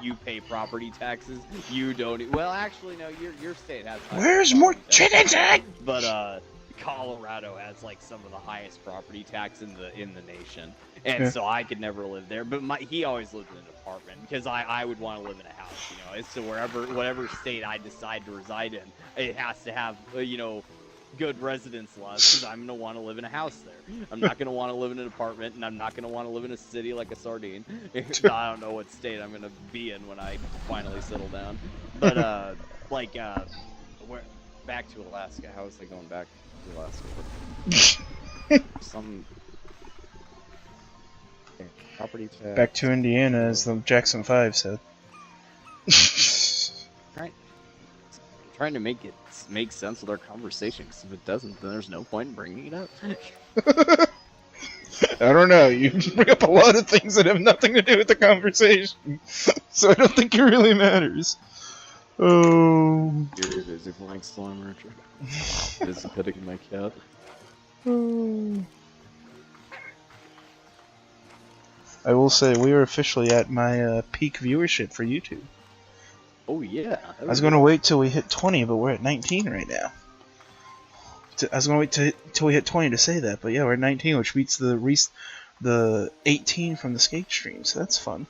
you pay property taxes? You don't. Well, actually, no. Your state has. Where's more chickens at? But Colorado has like some of the highest property tax in the nation, and so I could never live there. But he always lived in an apartment because I would want to live in a house. So whatever state I decide to reside in, it has to have good residence laws because I'm gonna want to live in a house there. I'm not gonna want to live in an apartment, and I'm not gonna want to live in a city like a sardine. I don't know what state I'm gonna be in when I finally settle down. But back to Alaska. How is it going back? Some property tax. Back to Indiana, as the Jackson 5 said. Trying to make it make sense with our conversation, because if it doesn't, then there's no point in bringing it up. I don't know. You bring up a lot of things that have nothing to do with the conversation, so I don't think it really matters. Oh. You're busy playing Slime Rancher. Busy petting my cat. I will say we are officially at my peak viewership for YouTube. Oh yeah. I was going to wait till we hit 20, but we're at 19 right now. I was going to wait till we hit 20 to say that, but yeah, we're at 19, which beats the 18 from the skate stream, so that's fun.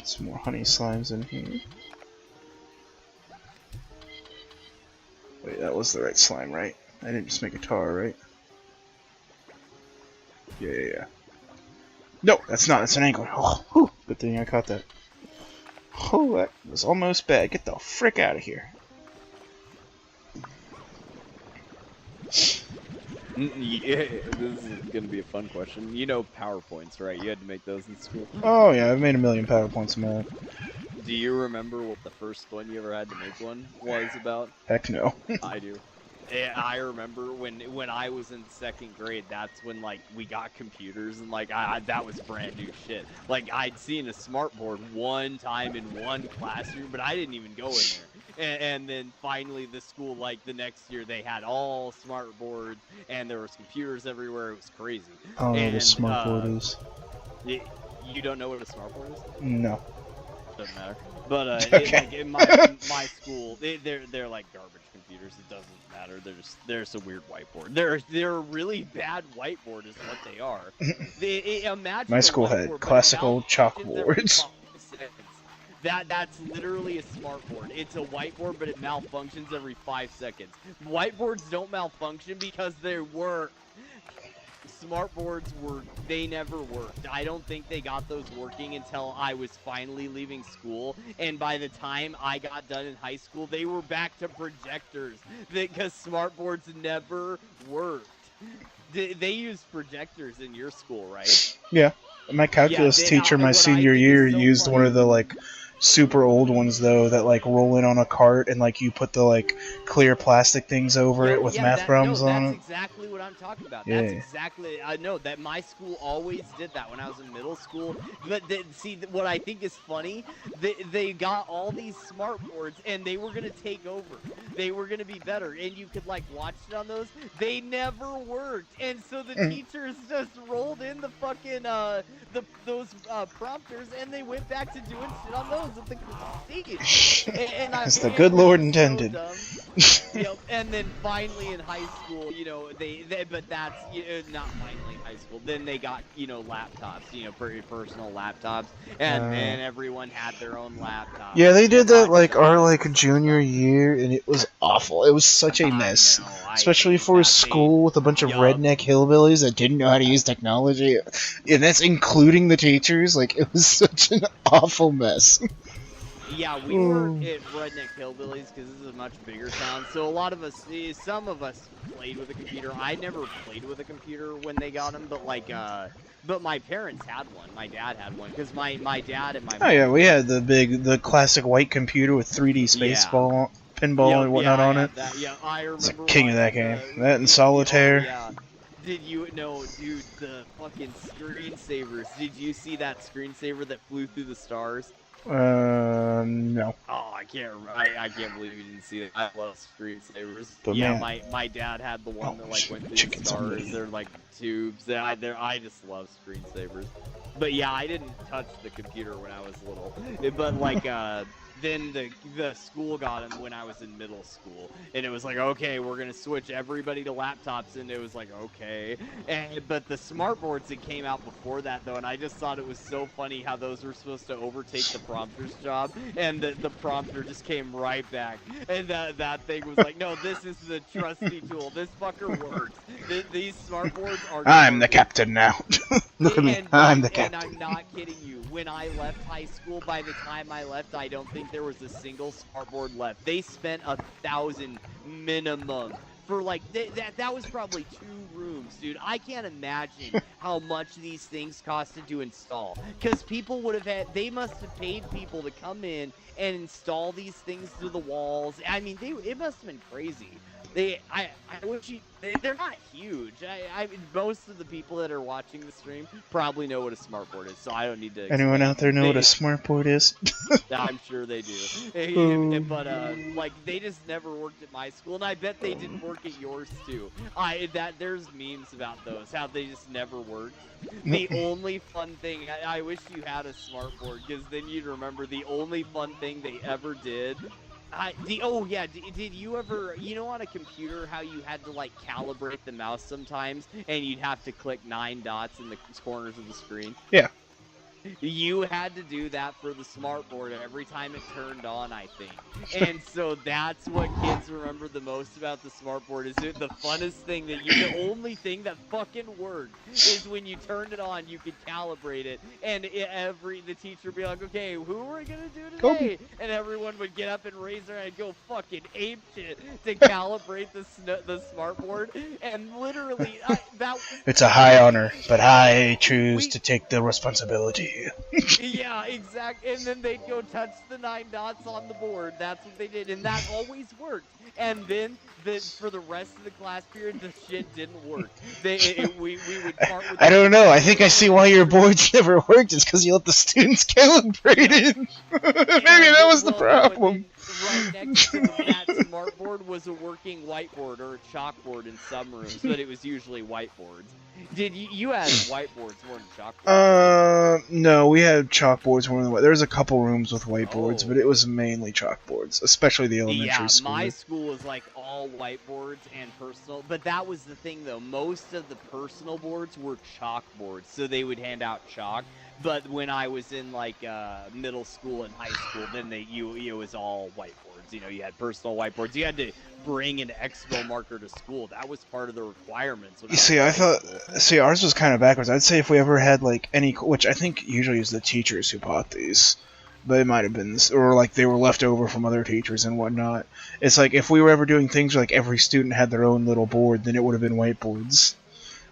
Some more honey slimes in here. Wait, that was the right slime, right? I didn't just make a tar, right? Yeah. No, that's not. That's an angler. Oh, whew, good thing I caught that. Oh, that was almost bad. Get the frick out of here. Yeah, this is gonna be a fun question. You know PowerPoints, right? You had to make those in school. Oh yeah, I've made a million PowerPoints in my life. Do you remember what the first one you ever had to make one was about? Heck no. I do. I remember when I was in 2nd grade, that's when like we got computers and like that was brand new shit. Like I'd seen a smartboard one time in one classroom, but I didn't even go in there. And then finally the school, like the next year, they had all smart boards and there was computers everywhere. It was crazy. I don't know what a smart board is. You don't know what a smart board is? No. Doesn't matter. But okay. in my school, they're like garbage computers. It doesn't matter. They're just a weird whiteboard. They're a really bad whiteboard is what they are. Imagine my school had classical chalkboards. That's literally a smartboard. It's a whiteboard, but it malfunctions every 5 seconds. Whiteboards don't malfunction because they work. Smartboards they never worked. I don't think they got those working until I was finally leaving school, and by the time I got done in high school, they were back to projectors because smartboards never worked. They used projectors in your school, right? Yeah. My calculus teacher my senior year used one of the like super old ones though that like roll in on a cart and like you put the like clear plastic things over it with math problems on it. That's exactly what I'm talking about. Yeah. That's exactly. I know that my school always did that when I was in middle school. But see, what I think is funny, they got all these smart boards and they were gonna take over. They were gonna be better, and you could like watch it on those. They never worked, and so the teachers just rolled in the fucking those prompters, and they went back to doing shit on those with the stage. As the good Lord intended. Yep. And then finally in high school, you know, but that's not finally in high school. Then they got, you know, laptops, you know, pretty personal laptops, and then everyone had their own laptop. Yeah, they did that like our like junior year, and it was awful. It was such a mess, especially for a school with a bunch of redneck hillbillies that didn't know how to use technology, and that's including the teachers. Like, it was such an awful mess. Yeah, we were at Redneck Hillbillies because this is a much bigger town. So a lot of us, some of us played with a computer. I never played with a computer when they got them, but like, but my parents had one. My dad had one because my dad and my mom. Oh yeah, we had the classic white computer with 3D space pinball and whatnot on it. Yeah, I remember. It's the king of that game. That and Solitaire. Yeah. Did you know, dude, the fucking screensavers? Did you see that screensaver that flew through the stars? No. Oh, I can't remember. I can't believe you didn't see it. I love screensavers. But yeah, man. my dad had the one that like went through the stars. They're like tubes. I just love screensavers. But yeah, I didn't touch the computer when I was little. But like then the school got them when I was in middle school, and it was like, okay, we're gonna switch everybody to laptops, and it was like, okay. But the smart boards that came out before that though, and I just thought it was so funny how those were supposed to overtake the prompter's job, and the prompter just came right back, and that thing was like, no, this is the trusty tool. This fucker works. These smart boards are. I'm the captain now. Look at me. I'm the captain. And I'm not kidding you. When I left high school, by the time I left, I don't think there was a single smartboard left. They spent $1,000 minimum for like that was probably 2 rooms, dude. I can't imagine how much these things costed to install, because people would have they must have paid people to come in and install these things to the walls. I mean, it must have been crazy. I wish they're not huge. Most of the people that are watching the stream probably know what a smartboard is, so I don't need to. Anyone out there know what a smartboard is? I'm sure they do. But like, they just never worked at my school, and I bet they didn't work at yours too. There's memes about those, how they just never worked. The only fun thing, I wish you had a smartboard, because then you'd remember the only fun thing they ever did. Did you ever, you know, on a computer, how you had to like calibrate the mouse sometimes, and you'd have to click 9 dots in the corners of the screen? Yeah. You had to do that for the smartboard every time it turned on, I think. And so that's what kids remember the most about the smartboard. Is it the funnest thing that the only thing that fucking worked is when you turned it on, you could calibrate it, and the teacher would be like, okay, who are we gonna do today? And everyone would get up and raise their hand and go fucking ape shit to calibrate the smartboard. And literally, it's a high honor, but I choose to take the responsibility. Yeah, exactly. And then they'd go touch the 9 dots on the board. That's what they did, and that always worked. And then for the rest of the class period, the shit didn't work. We would part with. I don't know. I think I see why your boards never worked. It's because you let the students calibrate it. Maybe that was the problem. Right next to that smartboard was a working whiteboard or a chalkboard in some rooms, but it was usually whiteboards. Did you had whiteboards more than chalkboards? No, we had chalkboards more than there was a couple rooms with whiteboards, but it was mainly chalkboards, especially the elementary school. Yeah, my school was like all whiteboards and personal, but that was the thing though. Most of the personal boards were chalkboards, so they would hand out chalk. But when I was in like middle school and high school, then it was all whiteboards. You know, you had personal whiteboards. You had to bring an expo marker to school. That was part of the requirements. You see, ours was kind of backwards. I'd say if we ever had like any, which I think usually is the teachers who bought these, but it might have been, or like they were left over from other teachers and whatnot. It's like if we were ever doing things where like every student had their own little board, then it would have been whiteboards.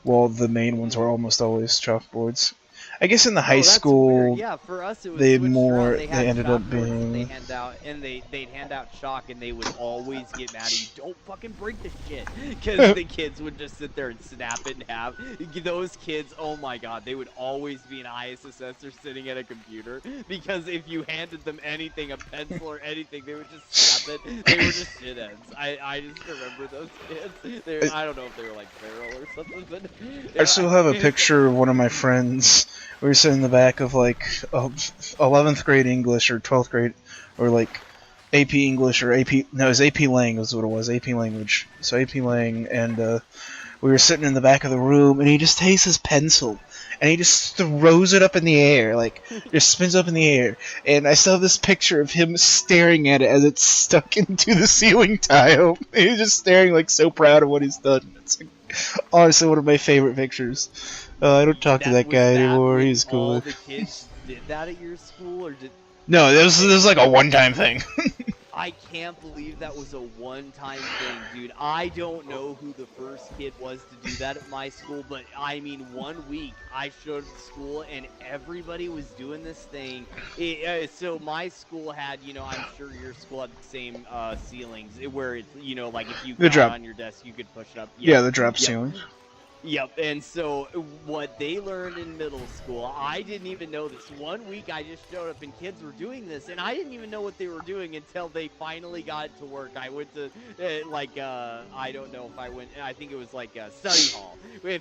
Well, the main ones were almost always chalkboards. I guess in the high Oh, that's school, weird. Yeah, for us it was they switched around. They had ended up chalkboards that being. they hand out, and they'd hand out chalk, and they would always get mad at you. Don't fucking break the shit, because the kids would just sit there and snap it in half. Those kids, oh my god, they would always be an ISSS or sitting at a computer, because if you handed them anything, a pencil or anything, they would just snap it. They were just shitheads. I just remember those kids. I don't know if they were like feral or something, but I still have a picture of one of my friends. We were sitting in the back of like 11th grade English or 12th grade, or like AP English or AP. No, it was AP Lang was what it was. AP Language. So AP Lang, and we were sitting in the back of the room, and he just takes his pencil and he just throws it up in the air, like just spins up in the air. And I still have this picture of him staring at it as it's stuck into the ceiling tile. He's just staring, like so proud of what he's done. It's like, honestly one of my favorite pictures. I don't talk to that guy anymore. He's cool. All the kids did that at your school, or did? No, this was like a one-time thing. I can't believe that was a one-time thing, dude. I don't know who the first kid was to do that at my school, but I mean, 1 week I showed up to school and everybody was doing this thing. So my school had, you know, I'm sure your school had the same ceilings, where it's, you know, like if you got on your desk, you could push it up. Yeah, the drop ceilings. Yep, and so what they learned in middle school, I didn't even know this. 1 week I just showed up and kids were doing this, and I didn't even know what they were doing until they finally got to work. I went to, I don't know if I went, I think it was like study hall.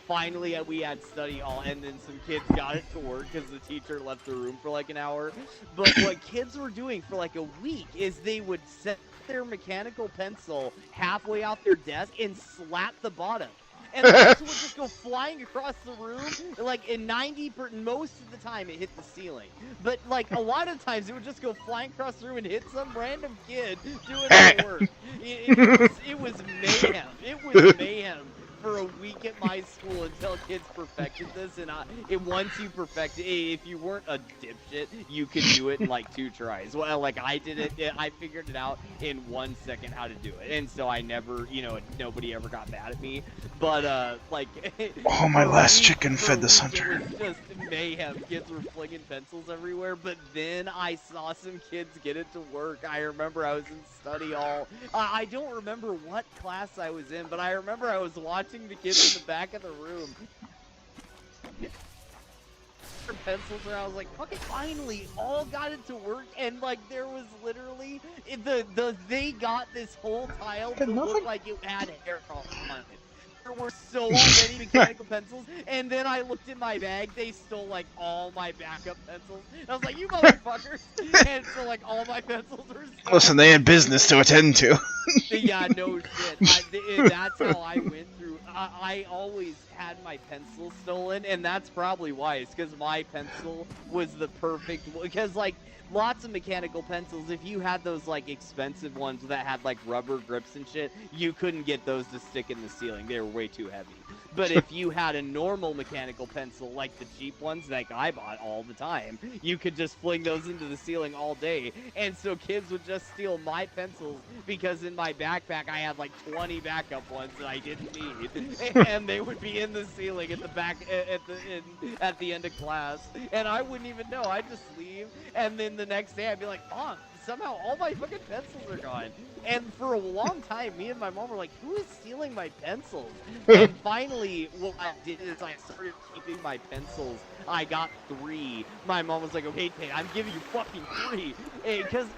Finally we had study hall, and then some kids got it to work because the teacher left the room for like an hour. But what kids were doing for like a week is they would set their mechanical pencil halfway out their desk and slap the bottom. And the pencil would just go flying across the room, like in most of the time it hit the ceiling. But like a lot of times it would just go flying across the room and hit some random kid doing their work. It was mayhem. It was mayhem for a week at my school until kids perfected this. And once you perfect it, if you weren't a dipshit, you could do it in like 2 tries. Well, like I did it, I figured it out in 1 second how to do it. And so I never, you know, nobody ever got mad at me. But like, oh, my last chicken fed the hunter. It was just mayhem. Kids were flinging pencils everywhere. But then I saw some kids get it to work. I remember I was in study hall. I don't remember what class I was in, but I remember I was watching the kids in the back of the room. Pencils around. I was like, fucking finally, all got it to work, and like there was literally they got this whole tile to look like it had hair on it. There were so many mechanical pencils, and then I looked in my bag, they stole like all my backup pencils. And I was like, you motherfuckers! And so like all my pencils were stolen. Listen, they had business to attend to. Yeah, no shit. That's how I went through. I always had my pencil stolen, and that's probably why. It's because my pencil was the perfect, because like lots of mechanical pencils, if you had those like expensive ones that had like rubber grips and shit, you couldn't get those to stick in the ceiling. They were way too heavy. But if you had a normal mechanical pencil, like the cheap ones that I bought all the time, you could just fling those into the ceiling all day. And so kids would just steal my pencils because in my backpack I had like 20 backup ones that I didn't need. And they would be in the ceiling at the back at the end of class. And I wouldn't even know. I'd just leave. And then the next day I'd be like, Mom, somehow all my fucking pencils are gone. And for a long time, me and my mom were like, who is stealing my pencils? And finally, what I did is I started keeping my pencils. I got 3. My mom was like, okay, Tate, I'm giving you fucking 3.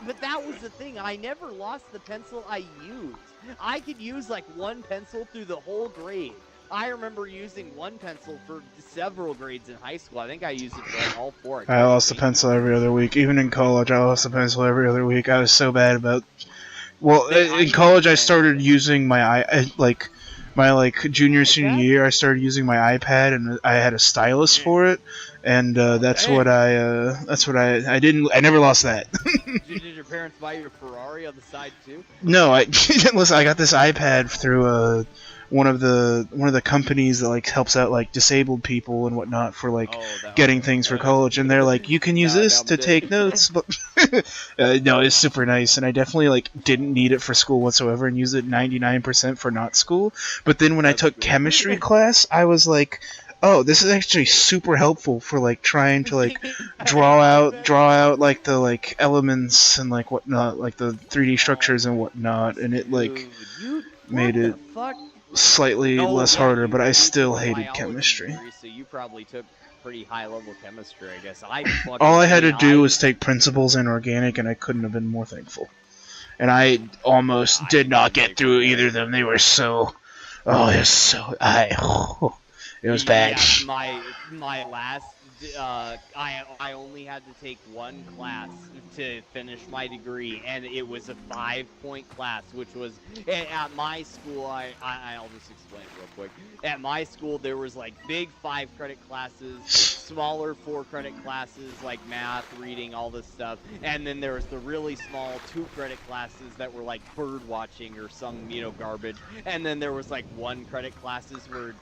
But that was the thing. I never lost the pencil I used. I could use like 1 pencil through the whole grade. I remember using 1 pencil for several grades in high school. I think I used it for like all 4. I lost a pencil every other week. Even in college, I lost a pencil every other week. I was so bad about... Well, in college, I started using my junior, senior year, I started using my iPad, and I had a stylus for it, and that's what I never lost that. Did your parents buy you a Ferrari on the side, too? No, listen, I got this iPad through one of the companies that like helps out like disabled people and whatnot for like getting things for college, and they're like, you can use this to take notes. But no, it's super nice, and I definitely like didn't need it for school whatsoever, and used it 99% for not school. But then when I took chemistry class, I was like, oh, this is actually super helpful for like trying to like draw out like the like elements and like whatnot, like the 3D structures and whatnot, and it like made it slightly less harder, but I still hated chemistry. Degree, so you probably took pretty high level chemistry, I guess. All I had to do was take principles and organic, and I couldn't have been more thankful. And I almost did not get through either of them. They were so, it was so, it was bad. Yeah, my last, I only had to take one class to finish my degree, and it was a 5-point class, which was at my school. I'll just explain it real quick. At my school, there was like big 5-credit classes, smaller 4-credit classes like math, reading, all this stuff, and then there was the really small 2-credit classes that were like bird watching or some garbage, and then there was like 1-credit classes where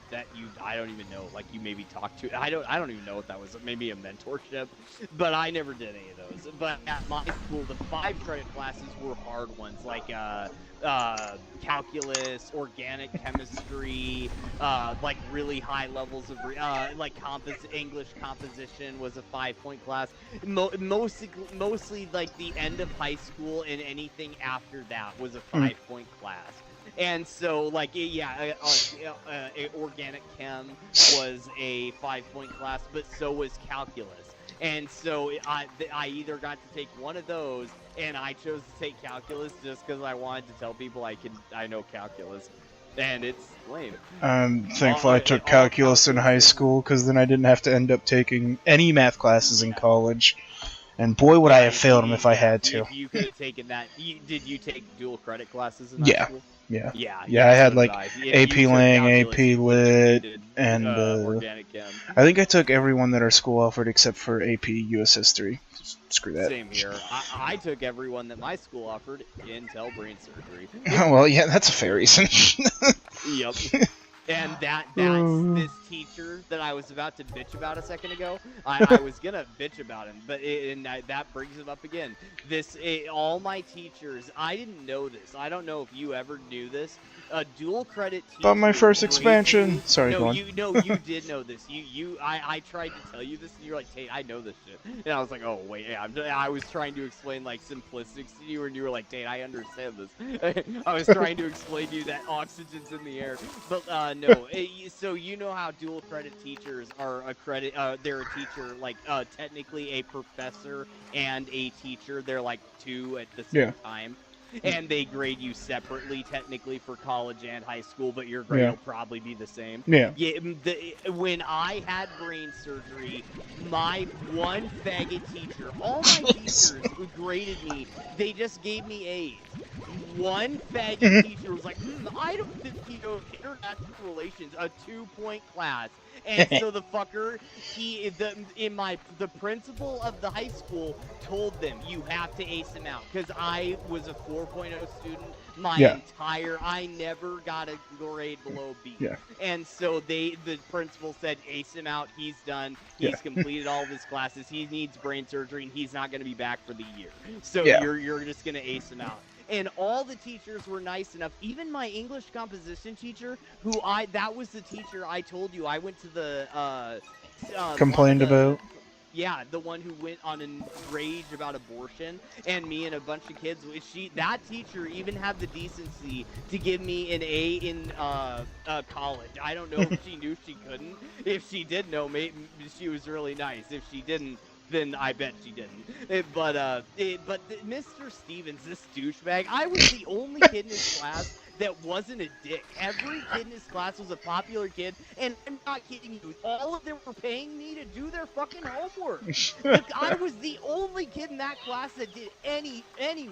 I don't even know, like you maybe talk to. I don't even know what that was. Maybe a mentorship, but I never did any of those. But at my school, the 5-credit classes were hard ones, like calculus, organic chemistry, like really high levels of like English composition was a 5-point class. Mostly like the end of high school and anything after that was a 5-point class. And so, like, yeah, organic chem was a 5-point class, but so was calculus. And so I either got to take one of those, and I chose to take calculus just because I wanted to tell people I know calculus. And it's lame. I'm thankful I took calculus in high school, because then I didn't have to end up taking any math classes in college. And boy, would I have failed them if I had to. You could have taken that. Did you take dual credit classes in high school? Yeah, I had like AP Lang, AP Lit, and Organic Chem. I think I took every one that our school offered except for AP US History. Screw that. Same here. I took every one that my school offered, Intel Brain Surgery. Well, yeah, that's a fair reason. Yep. And that's this teacher that I was about to bitch about a second ago. I was gonna bitch about him, but that brings him up again. All my teachers, I didn't know this. I don't know if you ever knew this. A dual credit teacher. But my first expansion. Sorry, go on. You did know this. I tried to tell you this, and you're like, Tate, I know this shit. And I was like, oh wait, yeah. I was trying to explain like simplistics to you, and you were like, Tate, I understand this. I was trying to explain to you that oxygen's in the air, but no. So you know how dual credit teachers are a credit. They're a teacher, like technically a professor and a teacher. They're like two at the same time. And they grade you separately, technically, for college and high school, but your grade will probably be the same. When I had brain surgery, my one faggot teacher, all my teachers who graded me, they just gave me A's. One faggot teacher was like, I don't think international relations, a 2-point class. And so the fucker, the principal of the high school told them, you have to ace him out. Because I was a 4.0 student I never got a grade below B. And so the principal said, ace him out, he's done. He's completed all of his classes. He needs brain surgery, and he's not going to be back for the year. So you're just going to ace him out. And all the teachers were nice enough. Even my English composition teacher, that was the teacher I told you I went to the complained about. Yeah, the one who went on a rage about abortion, and me and a bunch of kids. That teacher even had the decency to give me an A in college. I don't know if she knew she couldn't. If she did know, maybe she was really nice. If she didn't, then I bet she didn't. But Mr. Stevens, this douchebag, I was the only kid in his class that wasn't a dick. Every kid in his class was a popular kid, and I'm not kidding you. All of them were paying me to do their fucking homework. I was the only kid in that class that did any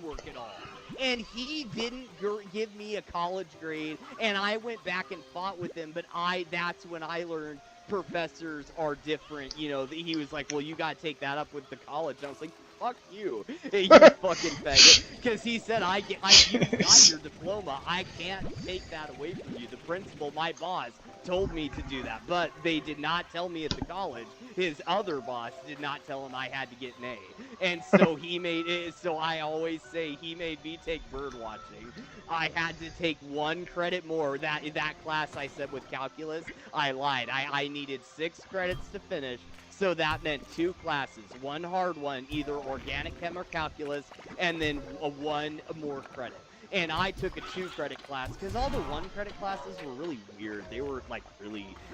work at all. And he didn't give me a college grade, and I went back and fought with him, but that's when I learned professors are different. He was like, well, you got to take that up with the college. And I was like, fuck you, you fucking faggot. Because he said, you got your diploma. I can't take that away from you. The principal, my boss, told me to do that. But they did not tell me at the college. His other boss did not tell him I had to get an A. And so so I always say he made me take bird watching. I had to take 1 credit more. That class I said with calculus, I lied. I needed 6 credits to finish. So that meant 2 classes, 1 hard one, either organic chem or calculus, and then 1 more credit. And I took a 2 credit class because all the 1 credit classes were really weird. They were like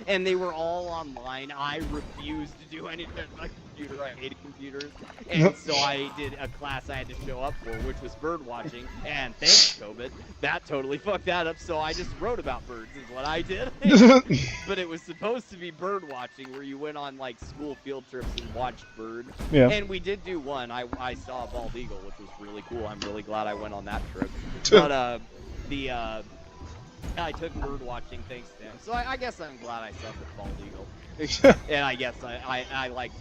and they were all online. I refused to do anything with my computer. I hated computers. And so I did a class I had to show up for, which was bird watching. And thanks, COVID, that totally fucked that up. So I just wrote about birds is what I did. But it was supposed to be bird watching, where you went on like school field trips and watched birds. Yeah. And we did do one. I saw a bald eagle, which was really cool. I'm really glad I went on that trip. But I took bird watching thanks to him. So I guess I'm glad I suffered bald eagle. And I guess I like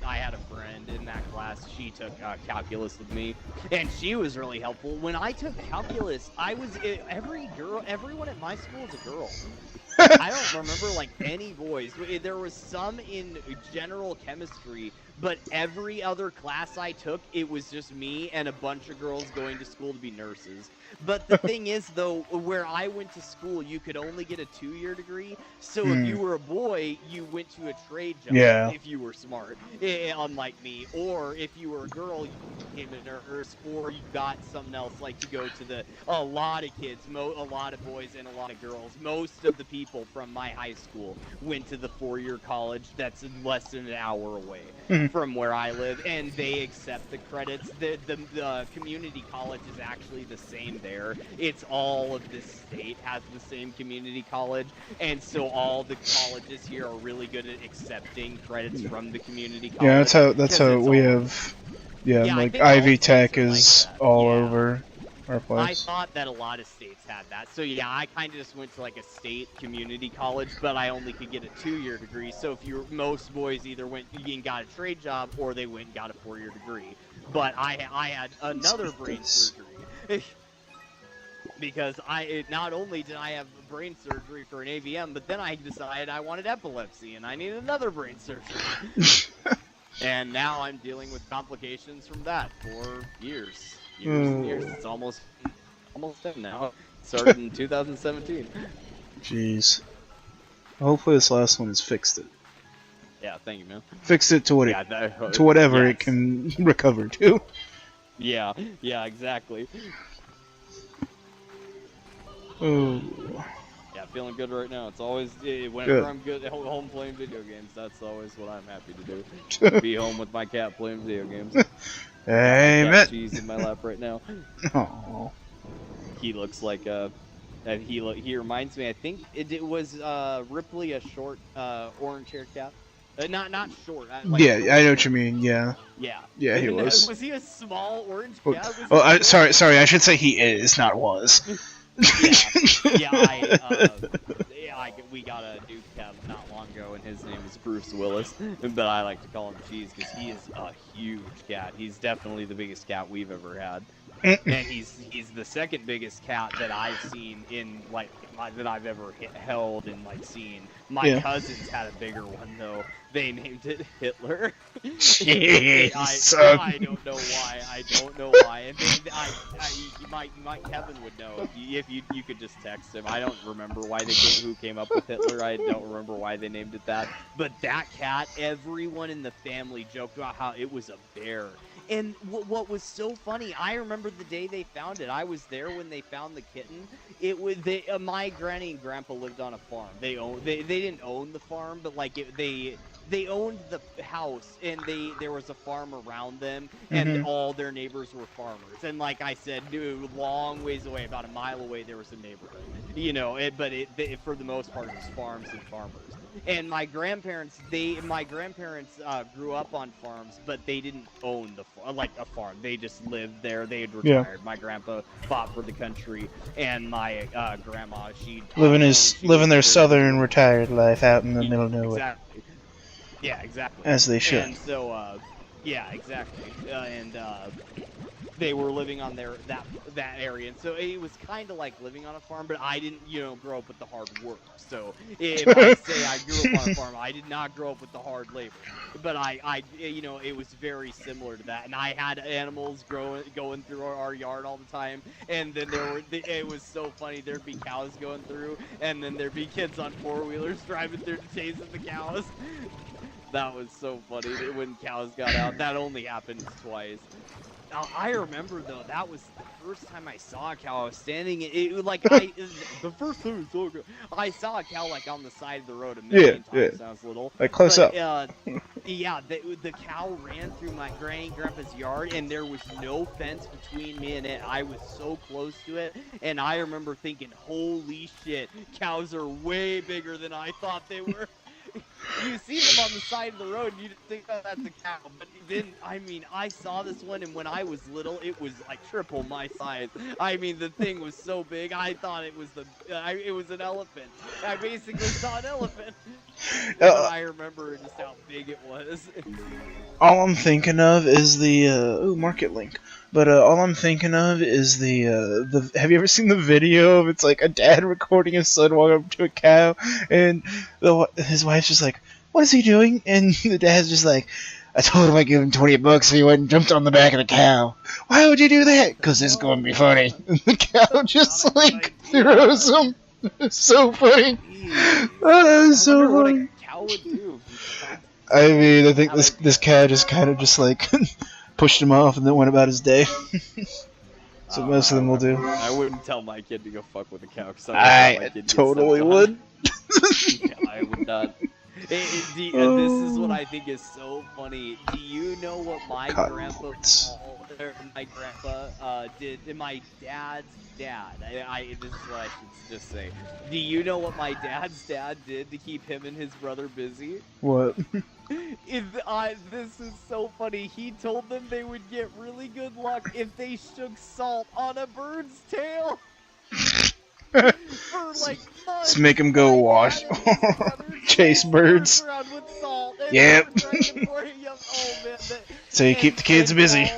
I had a friend in that class. She took calculus with me, and she was really helpful. When I took calculus, everyone at my school is a girl. I don't remember like any boys. There was some in general chemistry, but every other class I took, it was just me and a bunch of girls going to school to be nurses. But the thing is, though, where I went to school, you could only get a 2-year degree. So if you were a boy, you went to a trade job if you were smart, unlike me. Or if you were a girl, you became a nurse, or you got something else, like to go to a lot of kids, a lot of boys and a lot of girls. Most of the people from my high school went to the 4-year college that's less than an hour away from where I live, and they accept the credits. The community college is actually the same there. It's all of this state has the same community college, and so all the colleges here are really good at accepting credits from the community college. Yeah, that's how we have. Yeah, like Ivy Tech is like all over our place. I thought that a lot of states had that. So yeah, I kind of just went to like a state community college, but I only could get a 2-year degree. So if most boys either went and got a trade job, or they went and got a 4-year degree. But I had another brain surgery. Because not only did I have brain surgery for an AVM, but then I decided I wanted epilepsy, and I needed another brain surgery. And now I'm dealing with complications from that for years and years. It's almost done now. It started in 2017. Jeez. Hopefully this last one has fixed it. Yeah, thank you, man. Fixed it to to whatever it can recover to. Yeah, exactly. Oh. Yeah, feeling good right now. It's always whenever I'm good at home playing video games. That's always what I'm happy to do. Be home with my cat playing video games. Amen. Cheese in my lap right now. Aww. He looks like he reminds me. I think it was Ripley, a short orange-haired cat. Not short. Like yeah, short. I know what you mean. Yeah. Yeah, he was. Was he a small orange cat? Sorry. I should say he is, not was. We got a new cat not long ago, and his name is Bruce Willis, but I like to call him Cheese because he is a huge cat. He's definitely the biggest cat we've ever had, and he's the second biggest cat that I've seen in that I've ever held and seen. My cousins had a bigger one though. They named it Hitler. I don't know why. And Kevin would know if you could just text him. I don't remember who came up with Hitler. I don't remember why they named it that. But that cat, everyone in the family joked about how it was a bear. And what was so funny, I remember the day they found it. I was there when they found the kitten. It was my granny and grandpa lived on a farm. They didn't own the farm, but they owned the house, and there was a farm around them, and all their neighbors were farmers. And like I said, long ways away, about a mile away, there was a neighborhood. But for the most part, it was farms and farmers. And my grandparents grew up on farms, but they didn't own a farm. They just lived there. They had retired. My grandpa fought for the country, and my grandma, living their southern retired life out in the middle of nowhere. Exactly. Yeah, exactly. As they should. And so, yeah, exactly. they were living on that area, and so it was kind of like living on a farm. But I didn't, grow up with the hard work. So if I say I grew up on a farm, I did not grow up with the hard labor. But it was very similar to that. And I had animals going through our yard all the time. And then it was so funny. There'd be cows going through, and then there'd be kids on 4-wheelers driving through chasing the cows. That was so funny when cows got out. That only happened twice. Now, I remember though, that was the first time I saw a cow. I was standing the first time I saw a cow like on the side of the road a million times when I was little. Like close up. Yeah, the cow ran through my granny and grandpa's yard, and there was no fence between me and it. I was so close to it, and I remember thinking, holy shit, cows are way bigger than I thought they were. You see them on the side of the road, and you just think, oh, that's a cow. But then, I saw this one, and when I was little, it was like triple my size. The thing was so big, I thought it was it was an elephant. I basically saw an elephant. But I remember just how big it was. All I'm thinking of is the market link. But all I'm thinking of is the have you ever seen the video of it's like a dad recording his son walking up to a cow, and his wife's just like, what is he doing? And the dad's just like, I told him I'd give him $20 if he went and jumped on the back of the cow. Why would you do that? Because it's going to be funny. And the cow just like throws him. It's so funny. Oh, that was so funny. What a cow would do. I think this cow just kind of just like pushed him off and then went about his day. So most of them will do. I wouldn't tell my kid to go fuck with a cow. Cause I totally would. Yeah, I would not. This is what I think is so funny. Do you know what my grandpa did? My dad's dad. This is what I should just say. Do you know what my dad's dad did to keep him and his brother busy? What? This is so funny. He told them they would get really good luck if they shook salt on a bird's tail. For like months. Just make him go wash. Chase birds. Yep. So you keep the kids busy.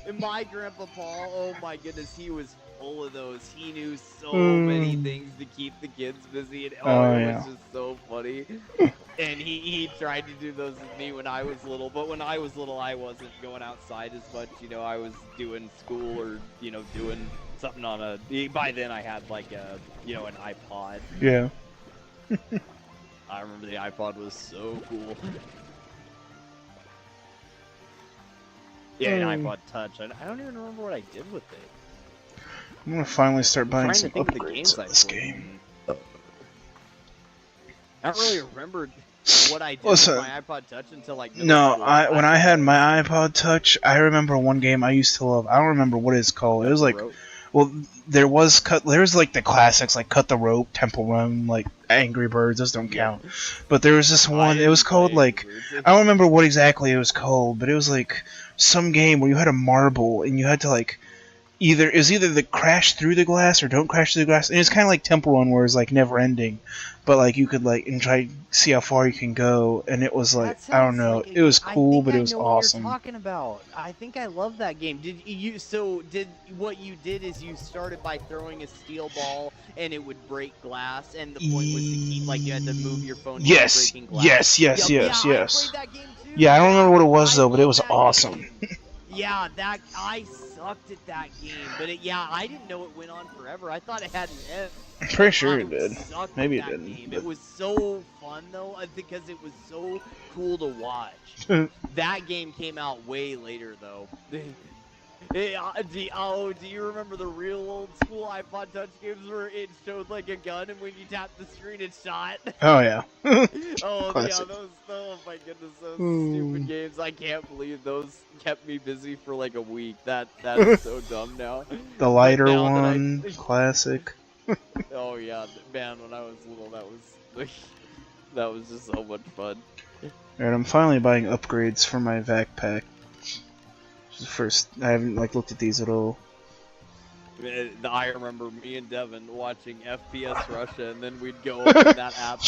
And my grandpa Paul, oh my goodness, he was full of those. He knew so many things to keep the kids busy, and it was just so funny. And he tried to do those with me when I was little, but when I was little, I wasn't going outside as much. I was doing school or doing something on by then I had like an iPod. Yeah. I remember the iPod was so cool. Yeah, an iPod Touch. I don't even remember what I did with it. I'm gonna finally start buying some upgrades in this game. I don't really remember what I did with my iPod Touch until like when I had my iPod Touch, I remember one game I used to love. I don't remember what it's called. It was like, there was like the classics like Cut the Rope, Temple Run, like Angry Birds. Those don't count. But there was this one. It was called like, I don't remember what exactly it was called, but it was like some game where you had a marble and you had to like either the crash through the glass or don't crash through the glass. And it's kind of like Temple Run, where it's like never ending, but like you could like and try to see how far you can go. And it was like, I don't know, it was cool, but it was awesome. What you're talking about. I think I love that game. What you did is you started by throwing a steel ball and it would break glass, and the point was to keep like you had to move your phone. Yes, breaking glass. yes. I played that game too. Yeah, I don't remember what it was though, but it was awesome. Yeah, I sucked at that game, but I didn't know it went on forever. I thought it had an end. I'm pretty sure it did. Maybe it didn't. But... It was so fun though, because it was so cool to watch. That game came out way later though. Do you remember the real old school iPod Touch games where it showed like a gun and when you tapped the screen it shot? Oh yeah. Oh my goodness, those stupid games. I can't believe those kept me busy for like a week. That is so dumb now. The lighter one, classic. Oh yeah, man, when I was little that was just so much fun. Alright, I'm finally buying upgrades for my vac pack. First, I haven't like looked at these at all. I remember me and Devin watching FPS Russia, and then we'd go open that app,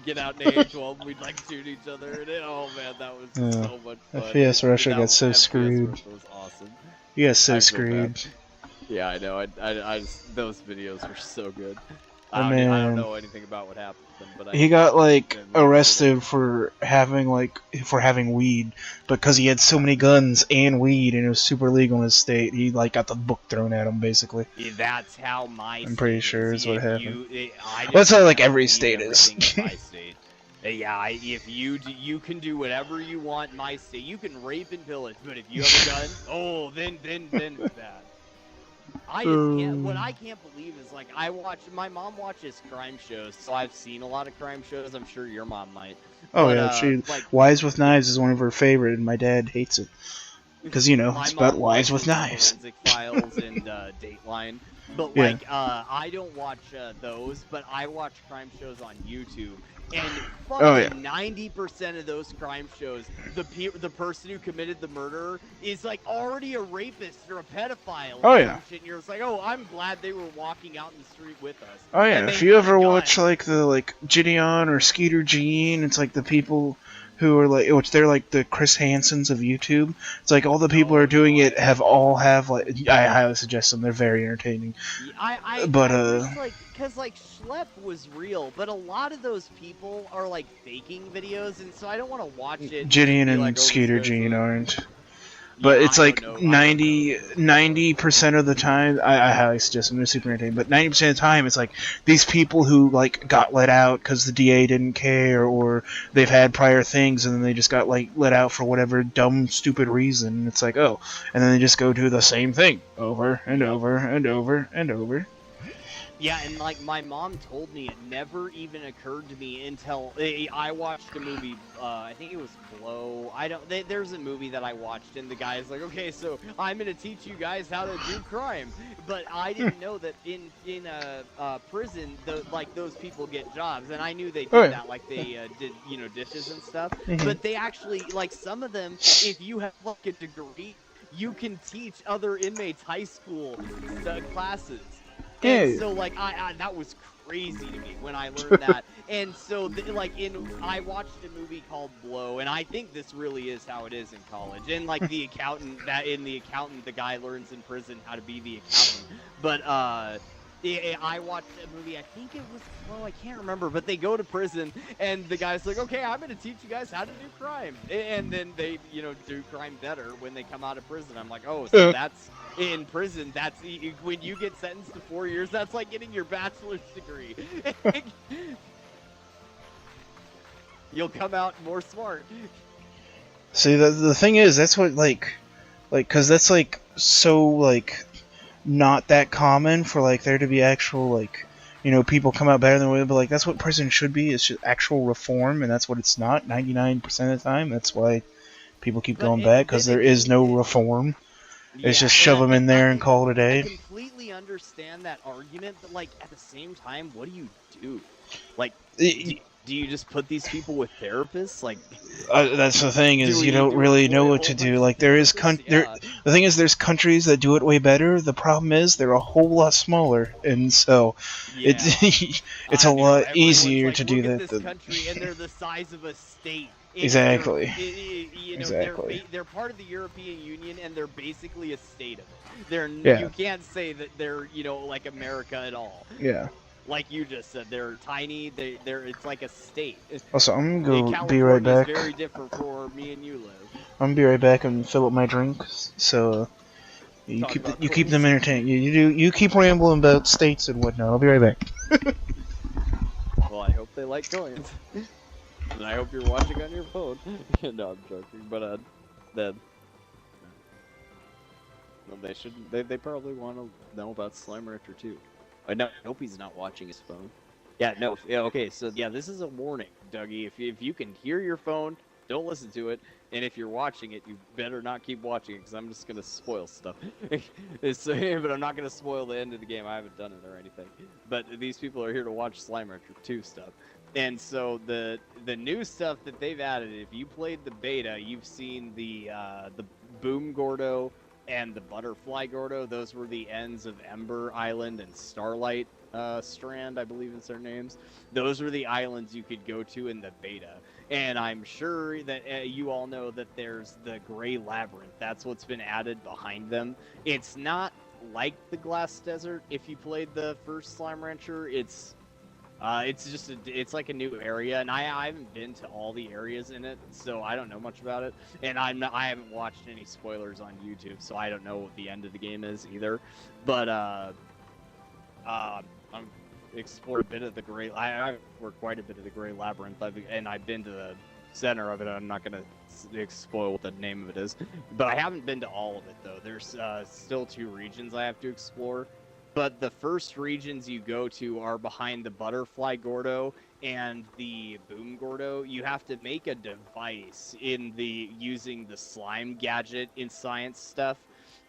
get out an AH-12, and we'd like shoot each other, and oh man, that was so much fun. FPS Russia got so screwed. Russia was awesome. He got so I feel screwed. bad. Yeah, I know. I just, those videos were so good. Oh, I man. don't know anything about what happened, but He got like and arrested for having weed because he had so many guns and weed and it was super legal in his state. He like got the book thrown at him basically. that's how my I'm pretty state sure is is what if happened. I Well, that's how just like have every weed state is. everything in my state. Yeah, if you can do whatever you want in my state. You can rape and pillage, but if you have a gun, oh, then it's bad. I just can't. What I can't believe is like my mom watches crime shows, so I've seen a lot of crime shows. I'm sure your mom might. Oh But, yeah, she like, Wives with Knives is one of her favorite, and my dad hates it because it's about wives with knives. Forensic Files and Dateline, but Yeah. like I don't watch those, but I watch crime shows on YouTube. And fucking 90% of those crime shows, the person who committed the murder is like already a rapist or a pedophile. Oh yeah. Shit. And you're just like, oh, I'm glad they were walking out in the street with us. Oh yeah. And If they you had a ever gun. watch like the Gideon or Skeeter Gene, it's like the people who are which they're like the Chris Hansons of YouTube. It's like all the people who are doing it have like. I highly suggest them. They're very entertaining. Because like Schlep was real, but a lot of those people are like faking videos, and so I don't want to watch it. Gideon and like, Skeeter Gene aren't. But it's like 90% of the time, I highly suggest them. They're super entertaining. But 90% of the time, it's like these people who like got let out because the DA didn't care, or they've had prior things, and then they just got like let out for whatever dumb, stupid reason. It's like, oh, and then they just go do the same thing over and over and over and over. Yeah, and like my mom told me, it never even occurred to me until I watched a movie. I think it was Blow. There's a movie that I watched, and the guy's like, "Okay, so I'm gonna teach you guys how to do crime." But I didn't know that in prison, those people get jobs, and I knew they did that, like they did dishes and stuff. But they actually some of them, if you have like a degree, you can teach other inmates high school classes. And so, like, that was crazy to me when I learned that. And so, I watched a movie called Blow, and I think this really is how it is in college. And, like, the accountant, the guy learns in prison how to be the accountant. But, I watched a movie, I think it was Blow, I can't remember, but they go to prison, and the guy's like, okay, I'm going to teach you guys how to do crime. And then they, do crime better when they come out of prison. I'm like, oh, so that's... In prison, that's when you get sentenced to 4 years. That's like getting your bachelor's degree. You'll come out more smart. See, the thing is, that's what because that's so not that common for there to be actual people come out better than we. But that's what prison should be. It's just actual reform, and that's what it's not 99% of the time. That's why people keep going back, because there is no reform. It's just shove them in there and call it a day. I completely understand that argument, but at the same time, what do you do? Do you just put these people with therapists? That's the thing, is you don't really know what to do. The thing is, there's countries that do it way better. The problem is they're a whole lot smaller, and so it's a lot easier to do that. This country, and they're the size of a state. Exactly. Exactly. They're part of the European Union, and they're basically a state of it. You can't say that they're like America at all. Yeah. Like you just said, they're tiny. It's like a state. Also, I'm gonna be right back. California's very different for where me and you live. I'm gonna be right back and fill up my drink. So you keep them entertained. You keep rambling about states and whatnot. I'll be right back. Well, I hope they like coins. And I hope you're watching on your phone. No, I'm joking. But then they shouldn't. They probably want to know about Slime Rancher too. I hope he's not watching his phone. Yeah, no. Yeah, okay. So yeah, this is a warning, Dougie. If you can hear your phone, don't listen to it. And if you're watching it, you better not keep watching it, because I'm just gonna spoil stuff. But I'm not gonna spoil the end of the game. I haven't done it or anything. But these people are here to watch Slime Rancher 2 stuff. And so the new stuff that they've added, if you played the beta, you've seen the Boom Gordo and the Butterfly Gordo. Those were the ends of Ember Island and Starlight Strand, I believe is their names. Those were the islands you could go to in the beta. And I'm sure that you all know that there's the Gray Labyrinth. That's what's been added behind them. It's not like the Glass Desert. If you played the first Slime Rancher, it's just it's like a new area, and I haven't been to all the areas in it, so I don't know much about it. And I haven't watched any spoilers on YouTube, so I don't know what the end of the game is either. But I'm explored a bit of the Gray. I worked quite a bit of the Gray Labyrinth, and I've been to the center of it. I'm not gonna spoil what the name of it is, but I haven't been to all of it though. There's still 2 regions I have to explore. But the first regions you go to are behind the Butterfly Gordo and the Boom Gordo. You have to make a device using the Slime Gadget in Science stuff.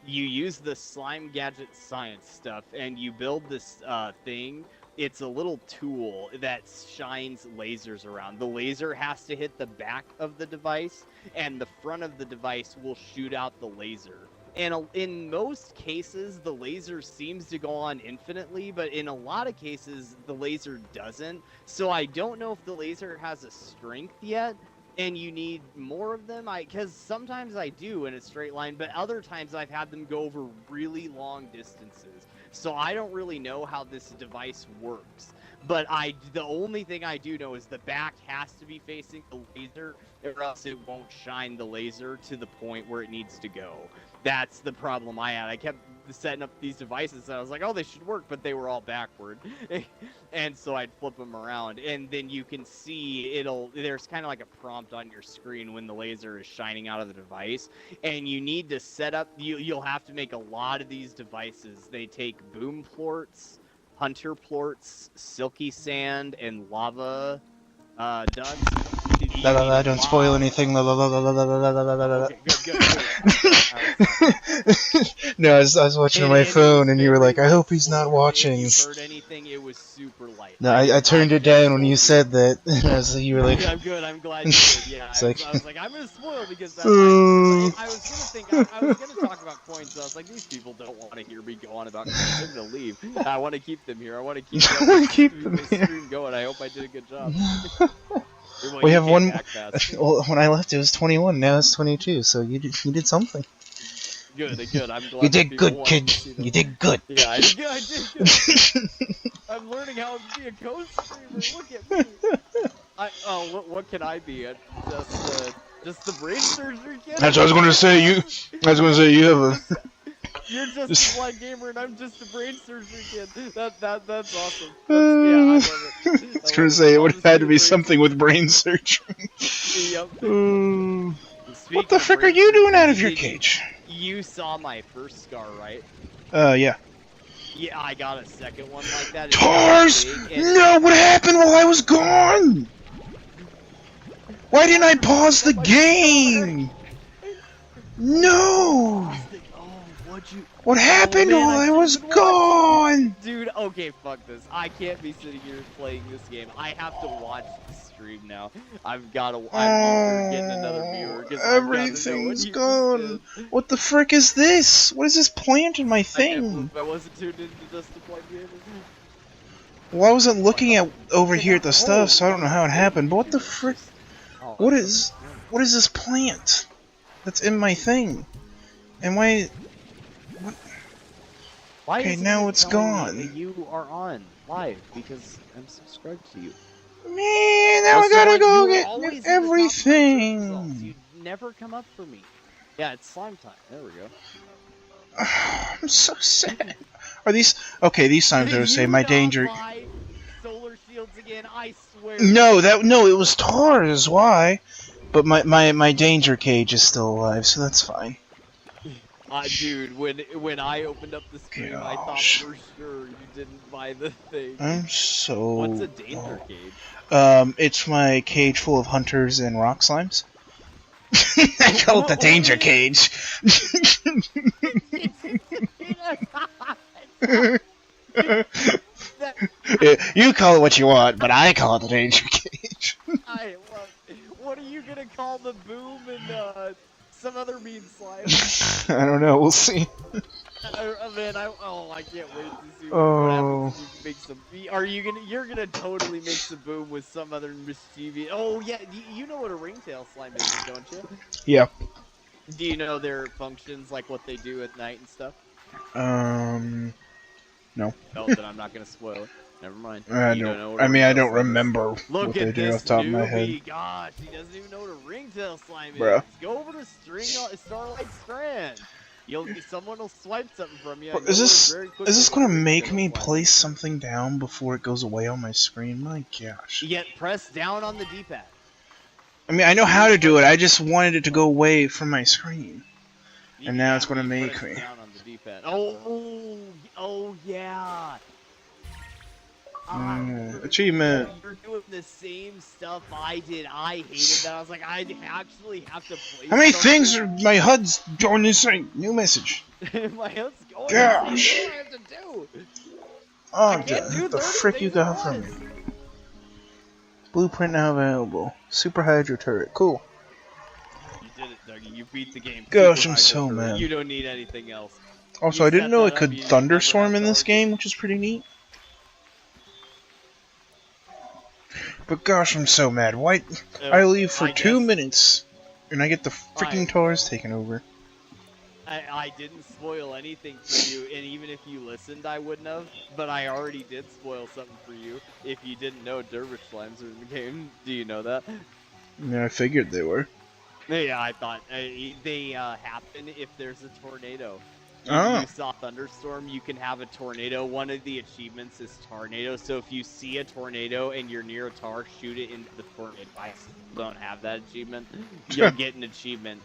You use the Slime Gadget Science stuff, and you build this thing. It's a little tool that shines lasers around. The laser has to hit the back of the device, and the front of the device will shoot out the laser. And in most cases, the laser seems to go on infinitely, but in a lot of cases, the laser doesn't. So I don't know if the laser has a strength yet, and you need more of them. Because sometimes I do in a straight line, but other times I've had them go over really long distances. So I don't really know how this device works. But the only thing I do know is the back has to be facing the laser, or else it won't shine the laser to the point where it needs to go. That's the problem I had. I kept setting up these devices, and I was like, oh, they should work, but they were all backward. And so I'd flip them around, and then you can see there's kind of like a prompt on your screen when the laser is shining out of the device, and you need to set up, you'll have to make a lot of these devices. They take boom plorts, hunter plorts, silky sand, and lava ducts. Don't spoil anything. Okay, good. No, I was watching on my phone, and you were like, I hope he's not watching. If you heard anything, it was super light. No, I turned it down when you said that. You were like, I'm good, I'm glad you did, yeah. I was like, I'm gonna spoil because that's I was gonna talk about coins, so I was like, these people don't want to hear me go on about coins, they're gonna leave. I want to keep them here, I want to keep the stream going, I hope I did a good job. We have one. Well, when I left, it was 21. Now it's 22. So you did something. Good. I'm glad. You did good, kid. You did good. Yeah, I did good. I'm learning how to be a ghost streamer. Look at me. What can I be? Just the brain surgery kid. That's what I was going to say. You have a. You're just a blind gamer, and I'm just a brain surgery kid. That's awesome. Yeah, I love it. I was going to say it would have had to be something with brain surgery. Yep. What the frick are you doing out of your cage? You saw my first scar, right? Yeah. Yeah, I got a second one like that. Tars! No, what happened while I was gone? Why didn't I pause the game? No! What happened while I was gone? Dude, okay, fuck this. I can't be sitting here playing this game. I have to watch the stream now. I'm getting another viewer. Everything's gone. What the frick is this? What is this plant in my thing? I wasn't tuned into just to play games. Well, I wasn't looking at over here at the stuff, so I don't know how it happened. But what the frick? What is this plant that's in my thing? And why? Okay, now it's gone. You are on live because I'm subscribed to you. Man, now I gotta go get everything. You never come up for me. Yeah, it's slime time. There we go. I'm so sad. Are these okay? These signs are say my danger. Solar shields again. I swear. No, it was Tar is why. But my danger cage is still alive, so that's fine. Dude, when I opened up the stream, I thought for sure you didn't buy the thing. I'm so. What's a danger cage? It's my cage full of hunters and rock slimes. I call it the danger cage. You call it what you want, but I call it the danger cage. I love it. What are you gonna call the boom and some other mean slime? I don't know. We'll see. Oh, I can't wait to see what Oh. happens if you make some. You're gonna totally make some boom with some other mischievous. Oh yeah, you know what a ringtail slime is, don't you? Yeah. Do you know their functions, like what they do at night and stuff? No. Oh, then I'm not gonna spoil it. Never mind. I You don't don't. know what I a mean, I ringtail don't slime is. remember what Look they at do off this the top of my head. newbie. Gosh, he doesn't even know what a ringtail slime is. Bruh. Go over to Starlight Strand. Someone will swipe something from you. Bro, And is you'll this learn very quickly is this what a gonna make ringtail me slime place is. something down before it goes away on my screen? My gosh. Yet press down on the D-pad. I mean, I know how to do it. I just wanted it to go away from my screen. And now it's gonna you make press me. down on the D-pad. Oh yeah. Achievement. You're doing the same stuff I did. I hated that. I was like, I actually have to play. How many things are my HUD's doing this thing? New message. My HUD's going. Gosh. What do I have to do? Oh, can't do the 30 frick you things got at from once. me? Blueprint now available. Super Hydro Turret. Cool. You did it, Dougie. You beat the game. Gosh, Super I'm high so turret. mad. You don't need anything else. Also, You I didn't set know that it could up, you never thunderstorm have in this to game, which is pretty neat. But gosh, I'm so mad. Why? I leave for I 2 guess- minutes, and I get the freaking Taurus taken over. I didn't spoil anything for you, and even if you listened, I wouldn't have. But I already did spoil something for you. If you didn't know, Dervish slimes are in the game. Do you know that? Yeah, I figured they were. Yeah, I thought they happen if there's a tornado. Oh. You saw thunderstorm, you can have a tornado. One of the achievements is tornado. So if you see a tornado and you're near a tar, shoot it into the tornado. I don't have that achievement. You'll get an achievement.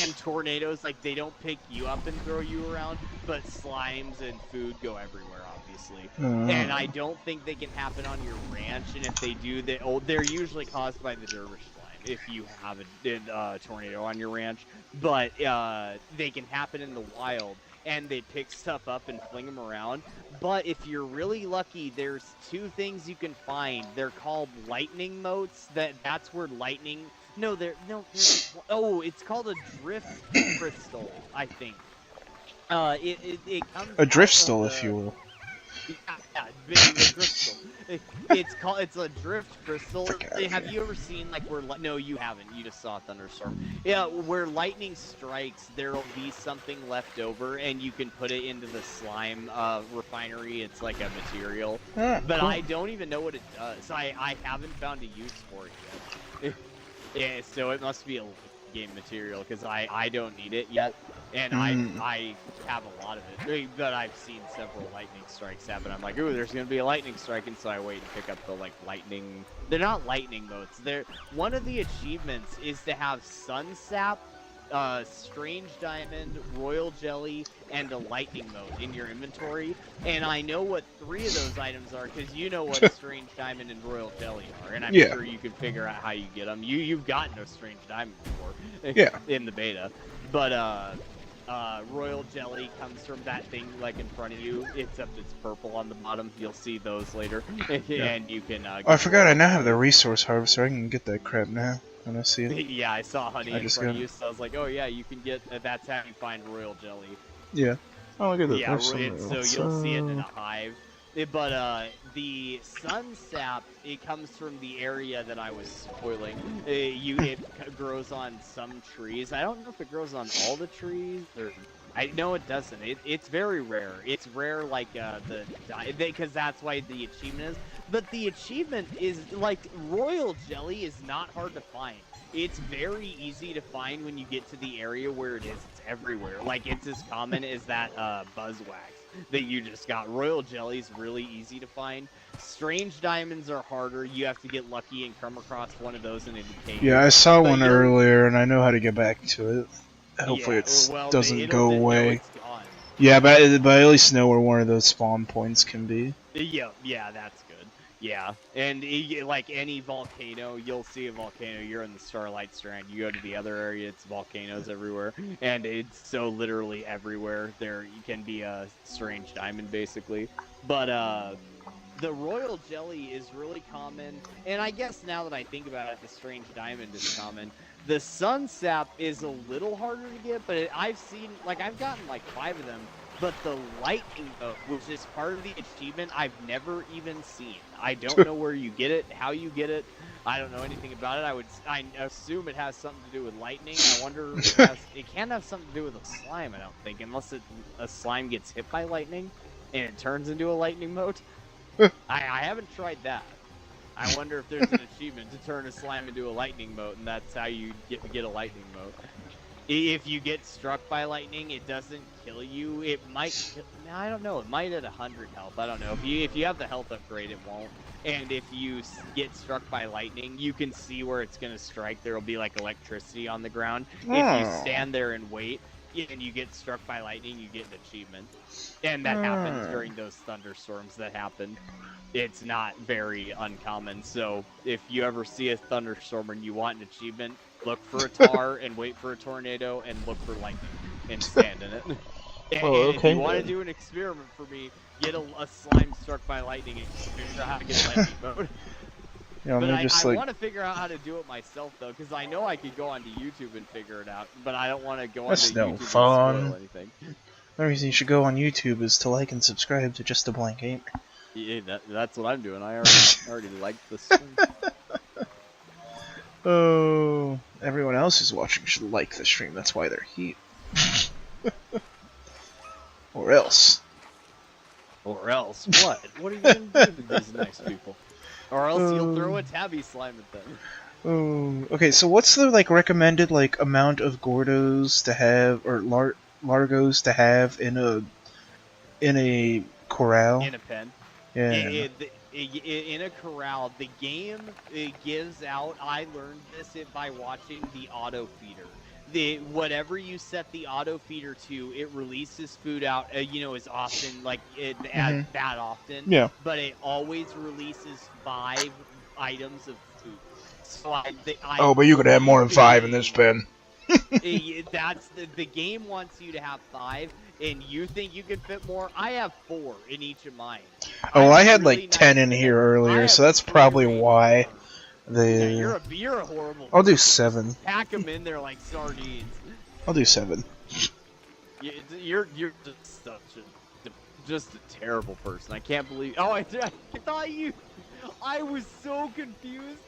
And tornadoes, like, they don't pick you up and throw you around, but slimes and food go everywhere, obviously. And I don't think they can happen on your ranch. And if they do, they're usually caused by the dervish slime if you have a tornado on your ranch. But they can happen in the wild. And they pick stuff up and fling them around. But if you're really lucky, there's 2 things you can find. They're called lightning motes. That's where lightning. Oh, it's called a drift crystal, I think. It comes A drift out of stole, the- if you will. Yeah, a crystal. It's a drift crystal. Frick outta Have here. you ever seen like where? No, you haven't. You just saw a thunderstorm. Yeah, where lightning strikes, there'll be something left over, and you can put it into the slime refinery. It's like a material, Ah, but cool. I don't even know what it does. I haven't found a use for it yet. Yeah, so it must be a game material because I don't need it yet. And I have a lot of it, but I've seen several lightning strikes happen. I'm like, ooh, there's gonna be a lightning strike, and so I wait and pick up the like lightning. They're not lightning motes. They're one of the achievements is to have sun sap, strange diamond, royal jelly, and a lightning mote in your inventory. And I know what 3 of those items are because you know what strange diamond and royal jelly are, and I'm sure you can figure out how you get them. You've gotten a strange diamond before, Yeah. in the beta, but royal jelly comes from that thing like in front of you, except it's purple on the bottom. You'll see those later. And you can Oh, I forgot I now have the resource harvester. I can get that crap now when I see it. yeah, I saw honey I in just front of got you, so I was like, oh yeah, you can get that's how you find royal jelly. Yeah. Oh, look at that. Yeah, There's something so else. you'll see it in a hive. But the sun sap, it comes from the area that I was spoiling. It grows on some trees. I don't know if it grows on all the trees, or I know it doesn't. It's very rare. It's rare, like because that's why the achievement is. But the achievement is like royal jelly is not hard to find. It's very easy to find when you get to the area where it is. It's everywhere. Like, it's as common as that buzzwax that you just got. Royal jelly's really easy to find. Strange diamonds are harder. You have to get lucky and come across one of those in a cave. Yeah, I saw one earlier, and I know how to get back to it. Hopefully it doesn't go away. It's gone. Yeah, but I at least know where one of those spawn points can be. Yeah, that's good. Yeah, and like any volcano, you'll see a volcano. You're in the Starlight Strand. You go to the other area, it's volcanoes everywhere, and it's so literally everywhere. There can be a strange diamond, basically. But the royal jelly is really common, and I guess now that I think about it, the strange diamond is common. The sun sap is a little harder to get, but I've gotten like 5 of them. but the lightning mode, which is part of the achievement, I've never even seen. I don't know where you get it, how you get it. I don't know anything about it. I assume it has something to do with lightning. I wonder if it can't have something to do with a slime, I don't think, unless a slime gets hit by lightning and it turns into a lightning mode. I haven't tried that. I wonder if there's an achievement to turn a slime into a lightning mode, and that's how you get a lightning mode. If you get struck by lightning, it doesn't kill you. It might. I don't know. It might at 100 health. I don't know. If you have the health upgrade, it won't. And if you get struck by lightning, you can see where it's gonna strike. There will be like electricity on the ground. If you stand there and wait, and you get struck by lightning, you get an achievement. And that happens during those thunderstorms that happen. It's not very uncommon. So if you ever see a thunderstorm and you want an achievement, look for a tar and wait for a tornado and look for lightning and stand in it. And if you want to do an experiment for me, get a slime struck by lightning and figure out how to get lightning mode. Yeah, but I want to figure out how to do it myself, though, because I know I could go onto YouTube and figure it out, but I don't want to go onto YouTube and spoil anything. The reason you should go on YouTube is to like and subscribe to Just a Blank Gamer. Yeah, that's what I'm doing. I already liked this stream. Oh, everyone else who's watching should like the stream. That's why they're here. Or else. Or else what? What are you going to do to these nice people? Or else you'll throw a tabby slime at them. Oh, okay. So what's the recommended amount of Gordos to have or Largos to have in a corral? In a pen. Yeah. In a corral, the game gives out. I learned this by watching the auto feeder. Whatever you set the auto feeder to, it releases food out. As often that often. Yeah. But it always releases 5 items of food. So but you could have more than 5 in this pen. That's the game wants you to have 5, and you think you can fit more. I have 4 in each of mine. Oh, I had like 10 in here earlier, so that's probably why. You're a horrible. I'll do 7. Pack them in there like sardines. I'll do 7. You're just a terrible person. I can't believe. Oh, I thought you. I was so confused.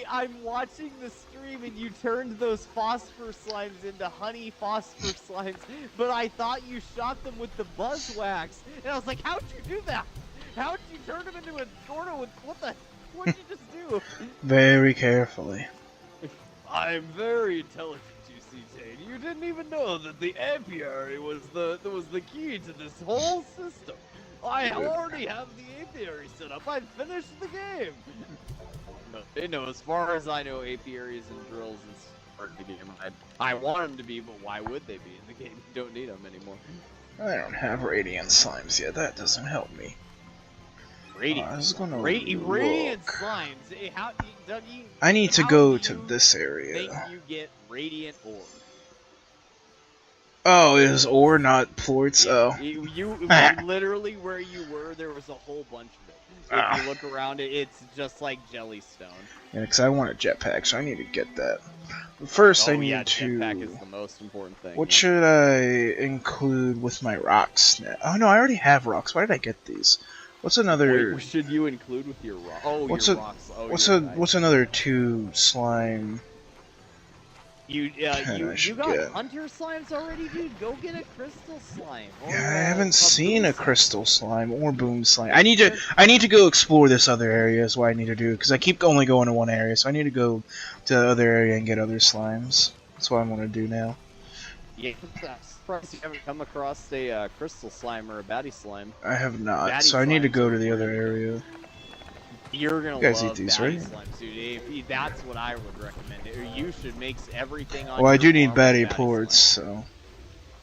I'm watching the stream and you turned those phosphor slimes into honey phosphor slimes, but I thought you shot them with the Buzzwax, and I was like, how'd you do that? How'd you turn them into a Gordo with what did you just do? Very carefully. I'm very intelligent, you see, Jane. You didn't even know that the apiary was the key to this whole system. I already have the apiary set up. I finished the game. As far as I know, apiaries and drills is part of the game. I want them to be, but why would they be in the game? You don't need them anymore. I don't have radiant slimes yet. That doesn't help me. Radiant. I was gonna radiant slimes. Dougie, I need to go to this area. Think you get radiant ore? Oh, it is ore, not plorts. Yeah, you literally where you were, there was a whole bunch of it. If you look around it, it's just like Jellystone. Yeah, because I want a jetpack, so I need to get that. But first, I need to. Jetpack is the most important thing. What should I include with my rocks? Oh no, I already have rocks. Why did I get these? What's another? What should you include with your rocks? Oh, what's your rocks. Oh, what's another 2 slime? You got hunter slimes already, dude. Go get a crystal slime. Yeah, I haven't seen a crystal slime or boom slime. I need to go explore this other area. Is what I need to do because I keep only going to one area, so I need to go to the other area and get other slimes. That's what I'm gonna do now. Yeah, I'm surprised you haven't come across a crystal slime or a baddie slime. I have not, Baddie so I need to go to the slimes other are area. You're gonna You guys love eat these, baddie right? slimes, dude. That's what I would recommend. You should mix everything on. Well, I your do need farm with baddie plorts, so.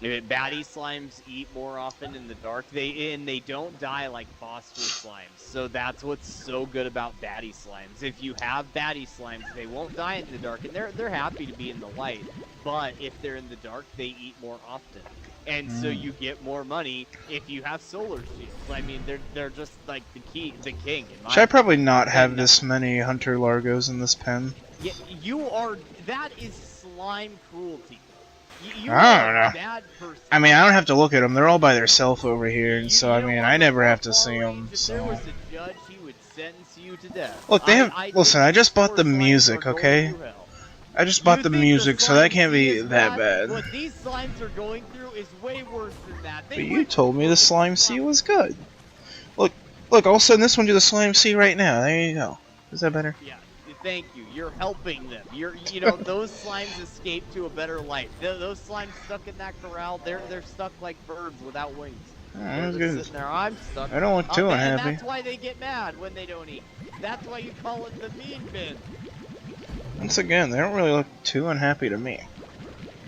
Baddie slimes eat more often in the dark. They don't die like phosphor slimes. So that's what's so good about baddie slimes. If you have baddie slimes, they won't die in the dark, and they're happy to be in the light. But if they're in the dark, they eat more often. And so you get more money if you have solar shields. I mean, they're just like the king. Should I probably not have this many hunter largos in this pen? Yeah, that is slime cruelty. You I don't are know. a bad person. I mean, I don't have to look at them. They're all by themselves over here, and so I You mean, know I what? never The have to Power see them. Range, if So there was a judge, he would sentence you to death. look, they have. Listen, I just bought the Four slimes music, are going okay? through hell. I just You bought the think music, so slime that can't sea be is that bad. What these slimes are going through is way worse than that. But you told me the Slime Sea was good. Look, I'll send this one to the Slime Sea right now. There you go. Is that better? Yeah, thank you. You're helping them. You know, those slimes escape to a better life. Those slimes stuck in that corral, they're stuck like birds without wings. They're just sitting there. I'm stuck. I don't look too unhappy. And that's why they get mad when they don't eat. That's why you call it the mean bin. Once again, they don't really look too unhappy to me.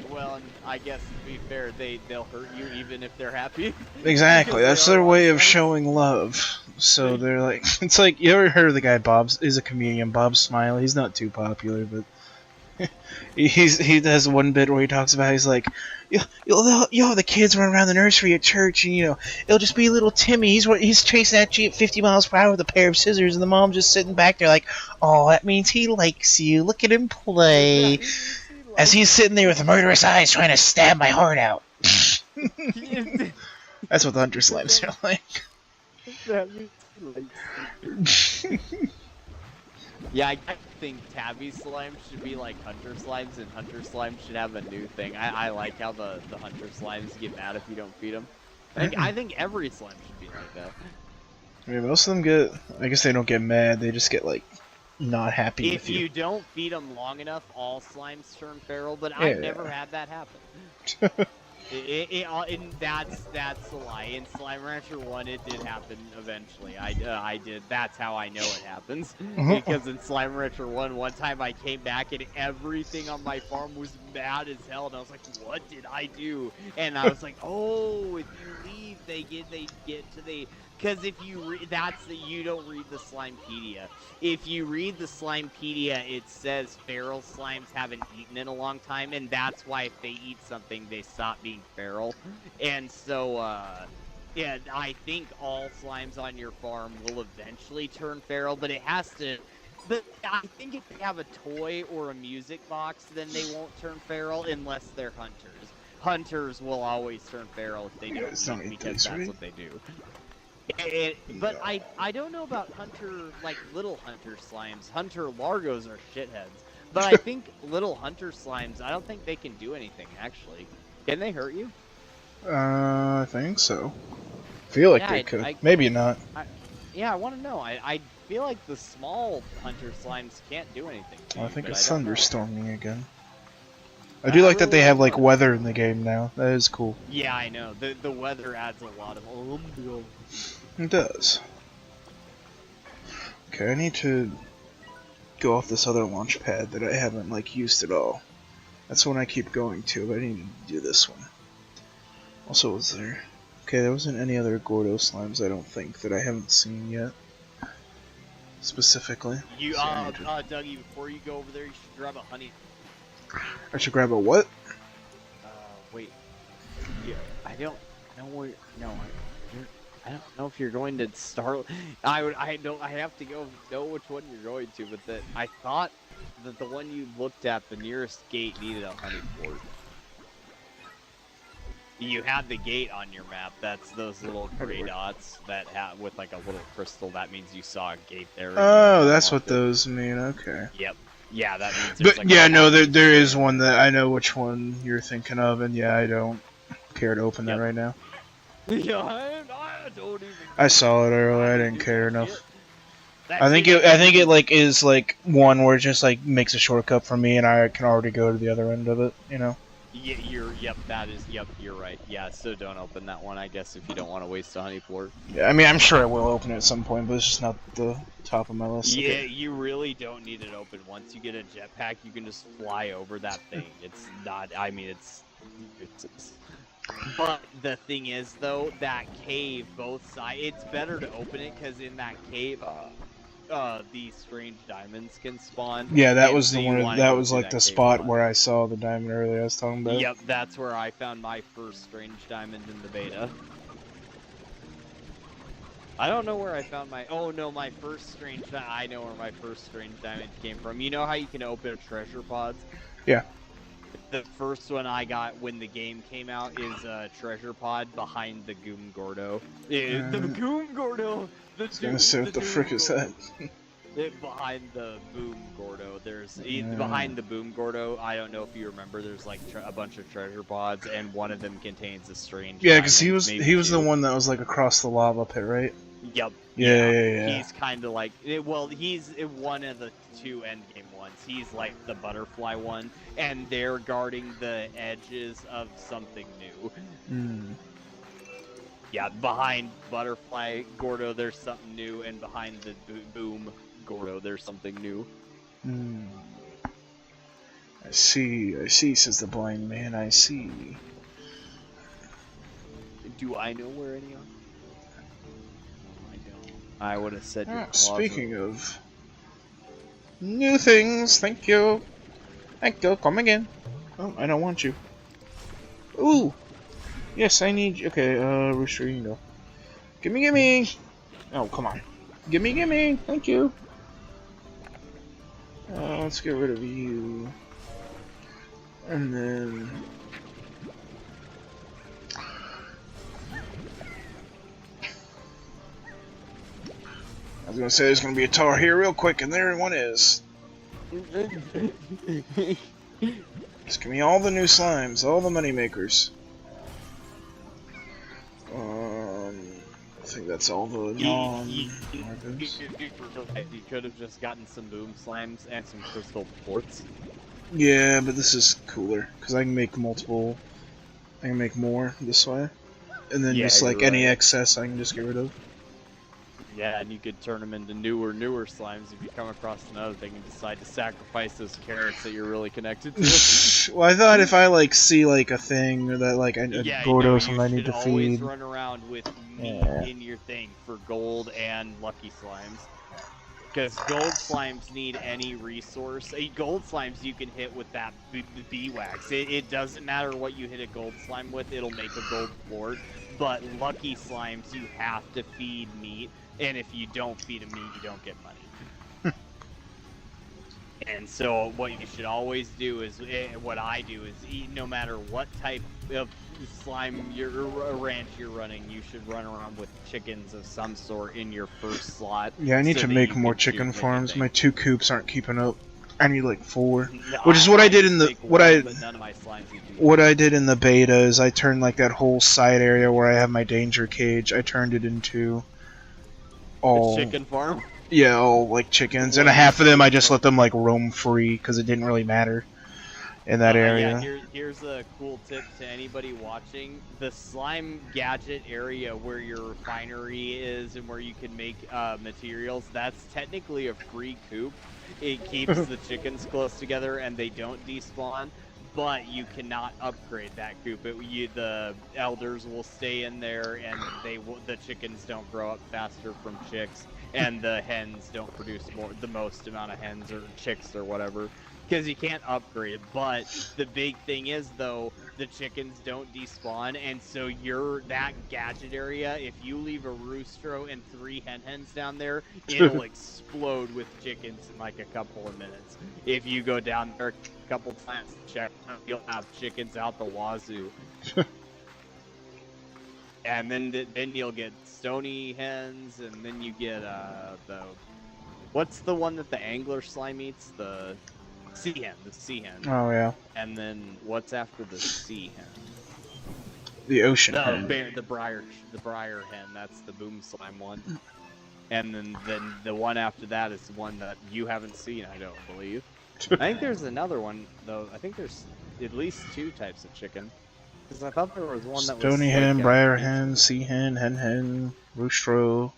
Well, and I guess to be fair, they'll hurt you even if they're happy. Exactly, that's their way of showing love. So they're like, it's like, you ever heard of the guy is a comedian, Bob Smiley? He's not too popular, but he does one bit where he talks about, he's like, you'll have the kids run around the nursery at church, and it'll just be little Timmy. He's chasing at you at 50 miles per hour with a pair of scissors, and the mom just sitting back there like, oh, that means he likes you. Look at him play. As he's sitting there with murderous eyes trying to stab my heart out. That's what the hunter slimes are like. Yeah, I think tabby slimes should be like hunter slimes, and hunter slimes should have a new thing. I like how the hunter slimes get mad if you don't feed them. I think every slime should be like that. I mean, most of them I guess they don't get mad, they just get like, not happy with you. If you don't feed them long enough, all slimes turn feral, but I've never had that happen. And that's a lie. In Slime Rancher 1, it did happen eventually. I did. That's how I know it happens. Because in Slime Rancher 1, one time I came back and everything on my farm was mad as hell, and I was like, "What did I do?" And I was like, "Oh, if you leave, they get to the." Because if you you don't read the Slimepedia. If you read the Slimepedia, it says feral slimes haven't eaten in a long time, and that's why if they eat something, they stop being feral. And so, yeah, I think all slimes on your farm will eventually turn feral, but it has to. But I think if they have a toy or a music box, then they won't turn feral unless they're hunters. Hunters will always turn feral if they don't eat, because that's what they do. But I don't know about little hunter slimes. Hunter largos are shitheads. But I think little hunter slimes, I don't think they can do anything, actually. Can they hurt you? I think so. Feel like they could. Maybe not. I want to know. I feel like the small hunter slimes can't do anything to you, I think it's I don't know. thunderstorming again. I do like that they have like weather in the game now. That is cool. Yeah, I know. The weather adds a lot of It does. Okay, I need to go off this other launch pad that I haven't like used at all. That's the one I keep going to, but I need to do this one. Also, was there? Okay, there wasn't any other Gordo slimes, I don't think, that I haven't seen yet. Specifically. You, Dougie, before you go over there, you should grab a honey. I should grab a what? Wait. Yeah, I don't know where. No, I don't know if you're going to start. I have to go know which one you're going to, but I thought that the one you looked at, the nearest gate, needed a honey port. You had the gate on your map. That's those little gray dots that have with like a little crystal. That means you saw a gate there. Oh, that's what those mean. Okay. Yep. Yeah, that means. But like yeah, no, there is one that I know which one you're thinking of, and yeah, I don't care to open that right now. Yeah, I don't even. I saw it earlier. I didn't care enough. I think it like is like one where it just like makes a shortcut for me, and I can already go to the other end of it. You know. Yeah, you're right. Yeah, so don't open that one, I guess, if you don't want to waste a honey port. Yeah, I mean, I'm sure I will open it at some point, but it's just not the top of my list. Yeah, Okay. you really don't need it open. Once you get a jetpack, you can just fly over that thing. It's not, I mean, it's but the thing is, though, that cave, both sides, it's better to open it, because in that cave, these strange diamonds can spawn. Yeah, that was the one. That was like the spot where I saw the diamond earlier. I was talking about. Yep, that's where I found my first strange diamond in the beta. I don't know where I found my. Oh no, my first strange. I know where my first strange diamond came from. You know how you can open treasure pods? Yeah. the first one I got when the game came out is Treasure Pod behind the Goom Gordo. The Goom Gordo! I was gonna say, what the frick is that? Behind the Boom Gordo, behind the Boom Gordo. I don't know if you remember. There's like a bunch of treasure pods, and one of them contains a strange. Yeah, because he was the one that was like across the lava pit, right? Yep. Yeah. He's kind of like, well, he's one of the two endgame ones. He's like the butterfly one, and they're guarding the edges of something new. Yeah, behind Butterfly Gordo, there's something new, and behind the Boom Gordo, there's something new. I see, says the blind man, I see. Do I know where any are? I don't. I would have said your closet. Speaking of new things, thank you. Thank you, come again. Oh, I don't want you. Ooh! Yes, I need you. Okay, Rooster, you can go. Gimme! Oh, come on. Gimme! Thank you. Let's get rid of you. And then... I was gonna say there's gonna be a tar here real quick, and there one is. Just give me all the new slimes, all the money makers. I think that's all the you could have just gotten some boom slimes and some crystal quartz. Yeah, but this is cooler because I can make multiple. I can make more this way, and then just like any excess, I can just get rid of. Yeah, and you could turn them into newer slimes if you come across another thing and decide to sacrifice those carrots that you're really connected to. Well, I thought if I like see like a thing or that like a Gordo something I need to feed. You should always run around with meat in your thing for gold and lucky slimes. Because gold slimes need any resource. Gold slimes you can hit with that bee wax. It doesn't matter what you hit a gold slime with, it'll make a gold floor. But lucky slimes you have to feed meat. And if you don't feed them meat, you don't get money. And so what you should always do is, what I do is, no matter what type of slime ranch you're running, you should run around with chickens of some sort in your first slot. Yeah, I need to make more chicken farms. My 2 coops aren't keeping up. I need like 4, which is what I did in the what I did in the beta. Is I turned like that whole side area where I have my danger cage. I turned it into all a chicken farm. Yeah, all like chickens, and half of them I just let them like roam free because it didn't really matter in that area. Yeah, here's a cool tip to anybody watching: the slime gadget area where your refinery is and where you can make materials. That's technically a free coop. It keeps the chickens close together and they don't despawn. But you cannot upgrade that coop. The elders will stay in there, and the chickens don't grow up faster from chicks, and the hens don't produce the most amount of hens or chicks or whatever, because you can't upgrade it. But the big thing is, though, the chickens don't despawn, and so that gadget area, if you leave a roostro and 3 hens down there, it'll explode with chickens in like a couple of minutes. If you go down there a couple times to check, you'll have chickens out the wazoo. And then you'll get stony hens, and then you get what's the one that the angler slime eats? The sea hen. Oh yeah. And then what's after the sea hen? The ocean hen. The briar hen. That's the boom slime one. And then the one after that is the one that you haven't seen, I don't believe. I think there's another one though. I think there's at least 2 types of chicken. Because I thought there was one that was stony hen, briar hen, sea hen, hen, roostro.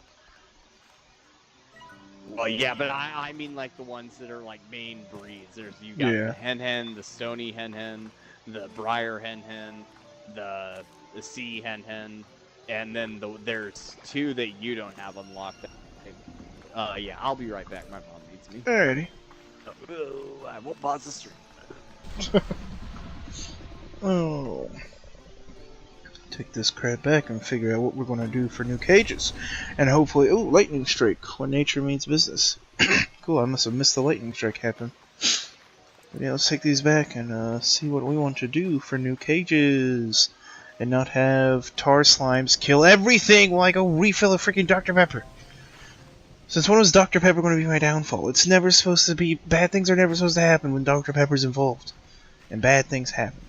Well, yeah, but I mean like the ones that are like main breeds. You got the hen, the stony hen, the briar hen, the sea hen, and then there's 2 that you don't have unlocked. Yeah, I'll be right back. My mom needs me. Alrighty. I won't pause the stream. Oh. Take this crap back and figure out what we're going to do for new cages. And hopefully... Oh, lightning strike. When nature means business. Cool, I must have missed the lightning strike happen. Yeah, let's take these back and see what we want to do for new cages. And not have tar slimes kill everything while I go refill a freaking Dr. Pepper. Since when was Dr. Pepper going to be my downfall? It's never supposed to be... Bad things are never supposed to happen when Dr. Pepper's involved. And bad things happened.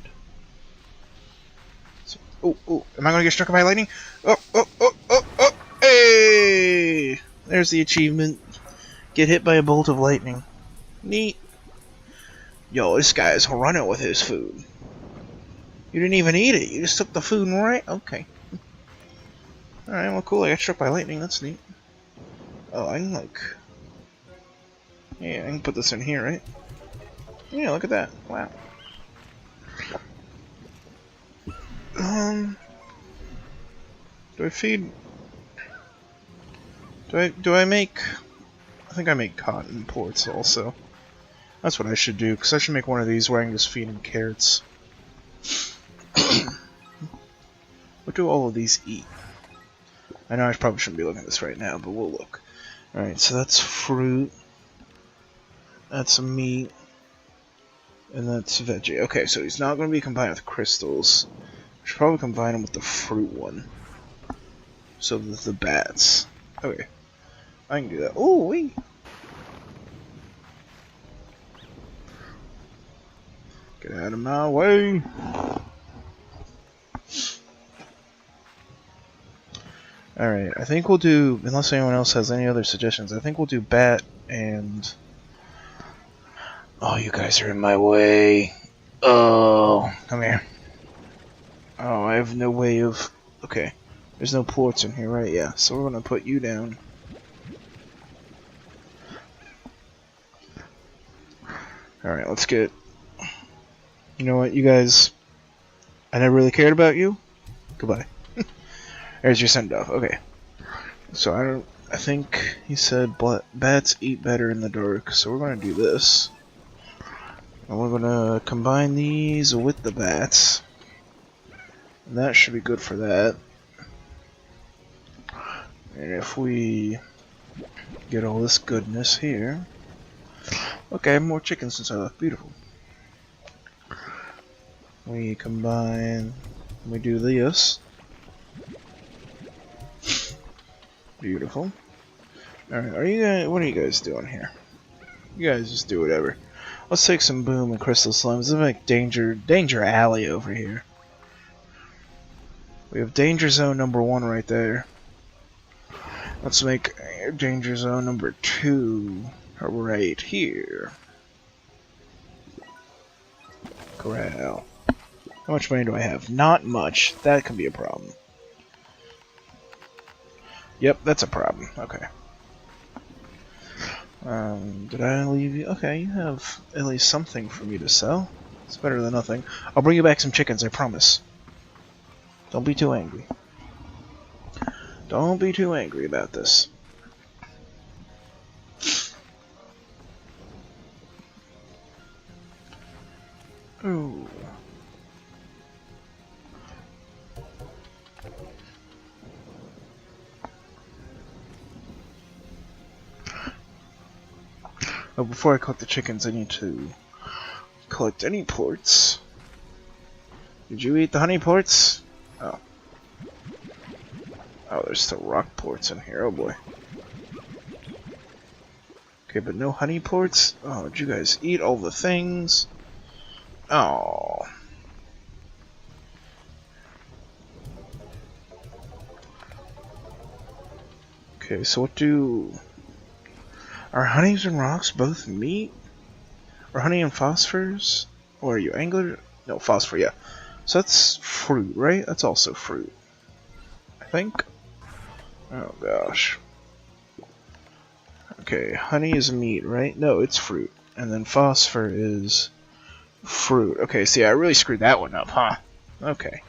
So, oh, am I going to get struck by lightning? Oh, hey! There's the achievement. Get hit by a bolt of lightning. Neat. Yo, this guy's running with his food. You didn't even eat it. You just took the food and right? Okay. Alright, well cool. I got struck by lightning. That's neat. Oh, I can like... Yeah, I can put this in here, right? Yeah, look at that. Wow. Do I feed... Do I make... I think I make cotton ports also. That's what I should do, because I should make one of these where I can just feed them carrots. What do all of these eat? I know I probably shouldn't be looking at this right now, but we'll look. Alright, so that's fruit. That's meat. And that's veggie. Okay, so he's not going to be combined with crystals. We should probably combine him with the fruit one. So the bats. Okay. I can do that. Oh, wait. Get out of my way. Alright, I think we'll do, unless anyone else has any other suggestions, I think we'll do bat and... Oh, you guys are in my way. Oh, come here. Oh, I have no way of... Okay, there's no ports in here, right? Yeah, so we're gonna put you down. Alright, let's get... You know what, you guys... I never really cared about you. Goodbye. There's your send-off. Okay. So I think he said bats eat better in the dark, so we're gonna do this. And we're gonna combine these with the bats. And that should be good for that. And if we get all this goodness here... Okay, I have more chickens since I left. Beautiful. We combine... We do this. Beautiful. Alright, what are you guys doing here? You guys just do whatever. Let's take some boom and crystal slimes. Let's make danger alley over here. We have danger zone number 1 right there. Let's make danger zone number 2 right here. Corral. How much money do I have? Not much. That can be a problem. Yep, that's a problem. Okay. Did I leave you? Okay, you have at least something for me to sell. It's better than nothing. I'll bring you back some chickens, I promise. Don't be too angry. Don't be too angry about this. Ooh. Oh, before I collect the chickens, I need to collect any ports. Did you eat the honey ports? Oh. Oh, there's still rock ports in here. Oh boy. Okay, but no honey ports? Oh, did you guys eat all the things? Oh. Okay, so what do... Are honeys and rocks both meat? Or honey and phosphors? Or are you angler? No, phosphor, yeah. So that's fruit, right? That's also fruit. I think. Oh gosh. Okay, honey is meat, right? No, it's fruit. And then phosphor is fruit. Okay, see, I really screwed that one up, huh? Okay.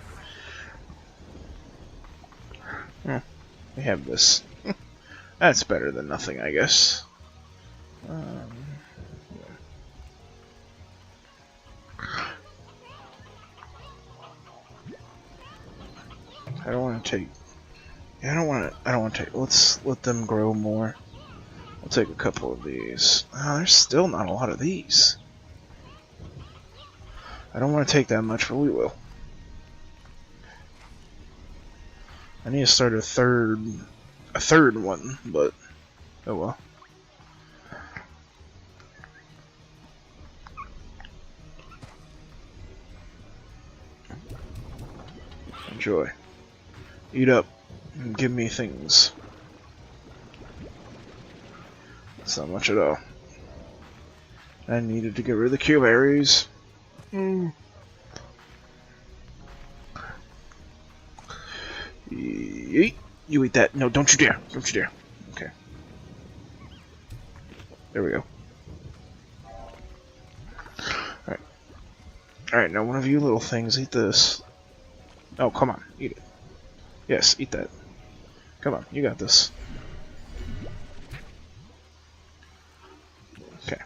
We have this. That's better than nothing, I guess. Yeah. I don't want to take. Yeah, I don't want to take. Let's let them grow more. I'll take a couple of these. Oh, there's still not a lot of these. I don't want to take that much, but we will. I need to start a third one, but oh well. Enjoy. Eat up and give me things. It's not much at all. I needed to get rid of the Q berries. You eat that. No, don't you dare. Don't you dare. Okay. There we go. Alright. Alright, now one of you little things, eat this. Oh, come on. Eat it. Yes, eat that. Come on, you got this. Okay.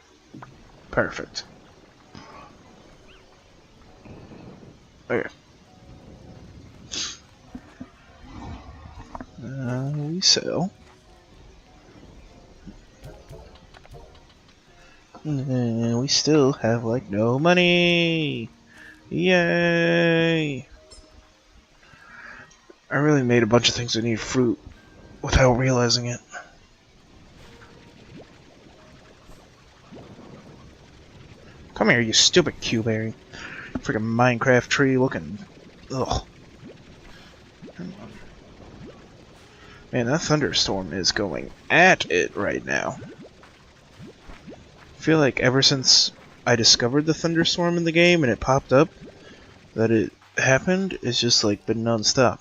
Perfect. Okay. We sell. And we still have like no money. Yay! I really made a bunch of things that need fruit without realizing it. Come here, you stupid Q-berry. Freaking Minecraft tree looking. Ugh. Man, that thunderstorm is going at it right now. I feel like ever since I discovered the thunderstorm in the game and it popped up that it happened, it's just like been non-stop.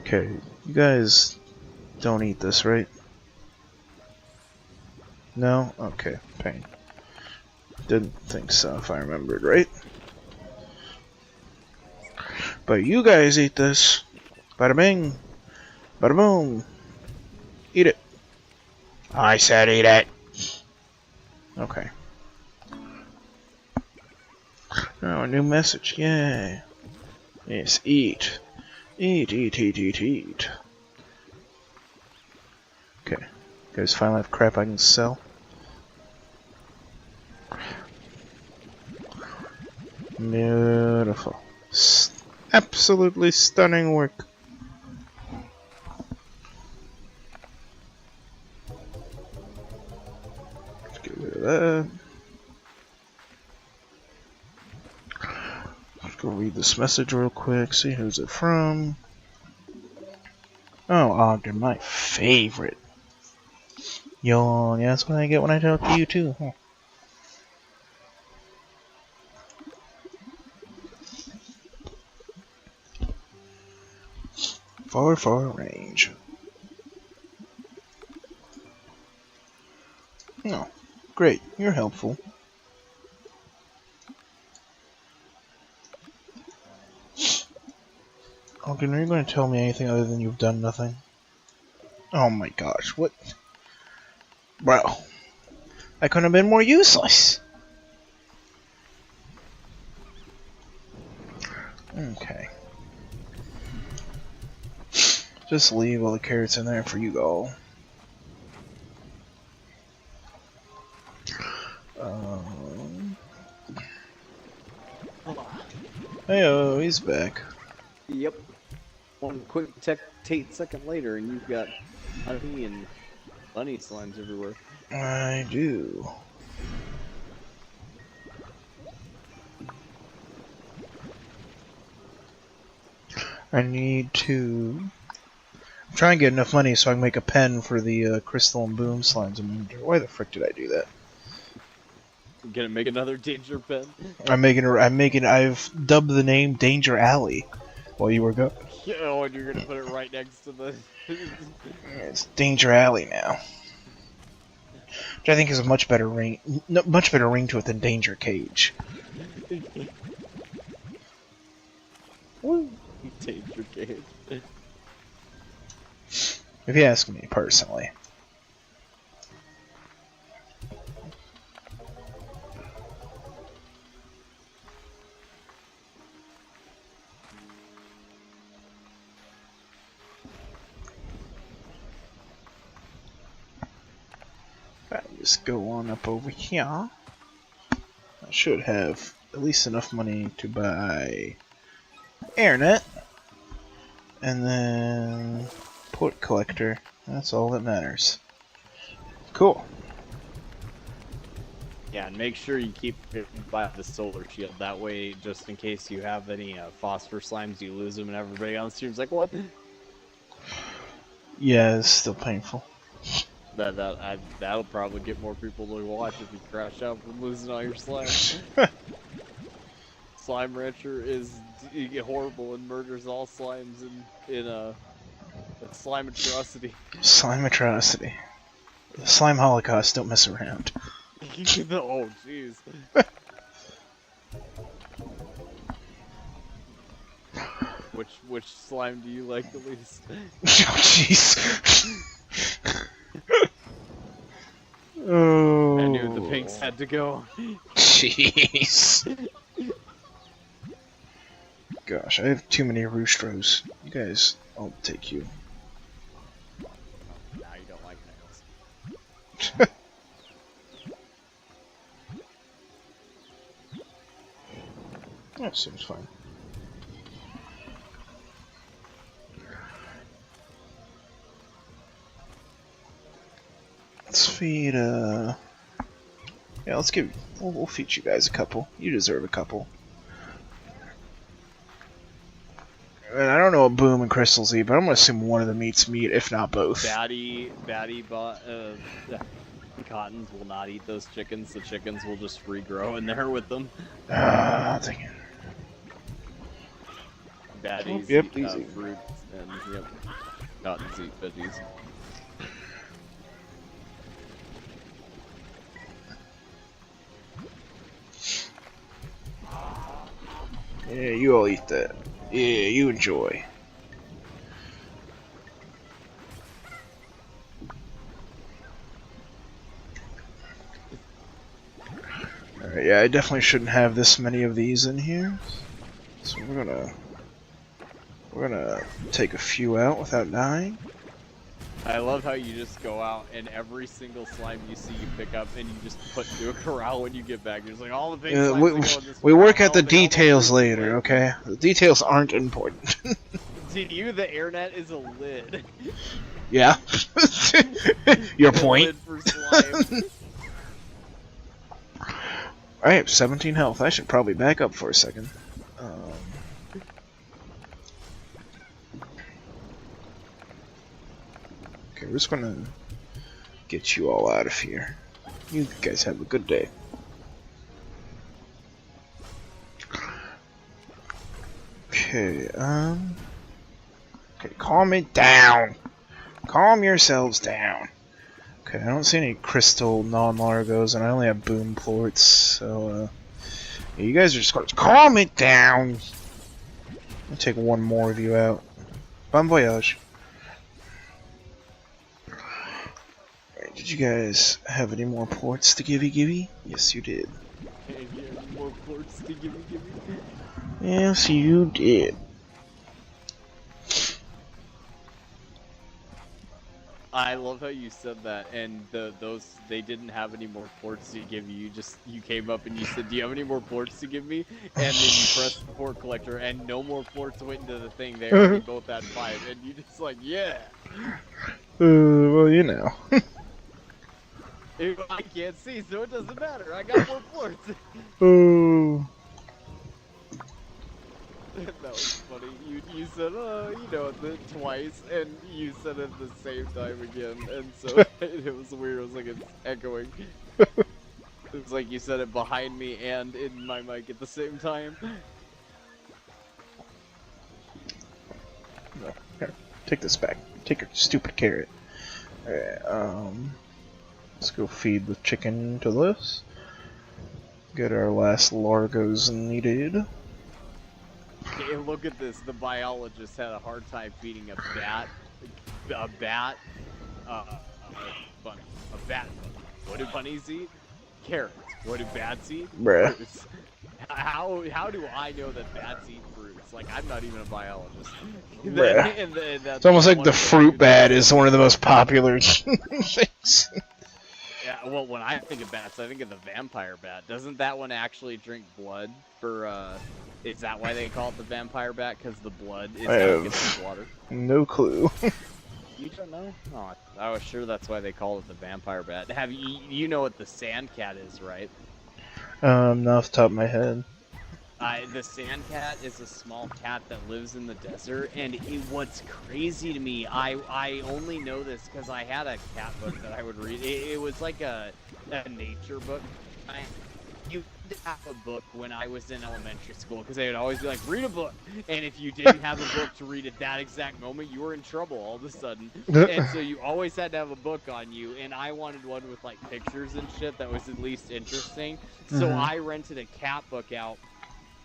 Okay, you guys don't eat this, right? No? Okay, pain. Didn't think so, if I remembered right. But you guys eat this. Bada bing. Bada boom. Eat it. I said eat it. Okay. Oh, a new message. Yay. Yes, eat. Eat, eat, eat, eat, eat. Okay. You guys finally have crap I can sell. Beautiful. Absolutely stunning work. Let's get rid of that. Let's go read this message real quick, see who's it from. Oh, Ogden, my favorite. Yawn, yeah, that's what I get when I talk to you too, huh? Far range. Oh, great, you're helpful. Ogden, are you going to tell me anything other than you've done nothing? Oh my gosh, what? Well, I couldn't have been more useless. Okay. Just leave all the carrots in there for you all. Hey-oh, he's back. Yep. One quick second later, and you've got honey and bunny slimes everywhere. I do. I need to... I'm trying to get enough money so I can make a pen for the crystal and boom slimes. Why the frick did I do that? I'm gonna make another danger pen. I've dubbed the name Danger Alley while you were gone. Oh, and you're gonna put it right next to the... It's Danger Alley now. Which I think is a much better ring to it than Danger Cage. Danger Cage. If you ask me personally. Just go on up over here. should have at least enough money to buy Airnet. And then port collector. That's all that matters. Cool. Yeah, and make sure you keep it by the solar shield. That way, just in case you have any phosphor slimes, you lose them, and everybody on the stream's like, "What?" Yeah, it's still painful. That'll probably get more people to watch if you crash out from losing all your slime. Slime Rancher is horrible and murders all slimes in a slime atrocity. Slime atrocity. The slime holocaust. Don't mess around. Oh, jeez. Which slime do you like the least? Oh, jeez. Oh. I knew the pinks had to go. Jeez. Gosh, I have too many roostros. You guys, I'll take you. Now you don't like nails. That seems fine. Let's feed, yeah, we'll feed you guys a couple. You deserve a couple. And I don't know what Boom and Crystals eat, but I'm gonna assume one of them eats meat, if not both. Batty Cottons will not eat those chickens. The chickens will just regrow in there with them. Dang it. Baddies Yep, eat easy. fruits, and yep, Cottons eat veggies. Yeah, you all eat that. Yeah, you enjoy. Alright, yeah, I definitely shouldn't have this many of these in here. So we're gonna take a few out without dying. I love how you just go out and every single slime you see you pick up and you just put into a corral when you get back. You're just like, all the big slimes we that go in this we corral, work at the all details fruits later, away. okay? The details aren't important. To you, the Airnet is a lid. Yeah. Your A point. lid for slime. I have 17 health. I should probably back up for a second. Okay, we're just gonna get you all out of here. You guys have a good day. Okay, okay, calm it down. Calm yourselves down. Okay, I don't see any crystal non-largos, and I only have boom ports, so, yeah, you guys are just gonna calm it down. I'll take one more of you out. Bon voyage. Alright, did you guys have any more ports to givey? Yes, you did. Hey, yeah, more ports to give me. Yes, you did. I love how you said that, and they didn't have any more ports to give you. You came up and you said, "Do you have any more ports to give me?" And then you pressed the port collector, and no more ports went into the thing there. We both had 5, and you just like, yeah. Well, you know. I can't see, so it doesn't matter. I got more ports. Oh. That was funny. You said, you know, twice, and you said it at the same time again, and so it was weird. It was like it's echoing. It was like you said it behind me and in my mic at the same time. No, here, take this back. Take your stupid carrot. Alright, let's go feed the chicken to this. Get our last largos needed. Hey, look at this. The biologist had a hard time feeding a bat bunny. A bat bunny. What do bunnies eat? Carrots. What do bats eat? Bruh. Fruits. How do I know that bats eat fruits? Like, I'm not even a biologist. Bruh. It's almost like the fruit bat is one of the most popular things. Yeah, well, when I think of bats, I think of the vampire bat. Doesn't that one actually drink blood for, is that why they call it the vampire bat? Because the blood is how it gets the water? No clue. You don't know? Oh, I was sure that's why they call it the vampire bat. You know what the sand cat is, right? Not off the top of my head. The sand cat is a small cat that lives in the desert, and what's crazy to me, I only know this because I had a cat book that I would read. It was like a nature book. You did have a book when I was in elementary school because they would always be like, read a book, and if you didn't have a book to read at that exact moment, you were in trouble all of a sudden. And so you always had to have a book on you, and I wanted one with like pictures and shit that was at least interesting. So I rented a cat book out.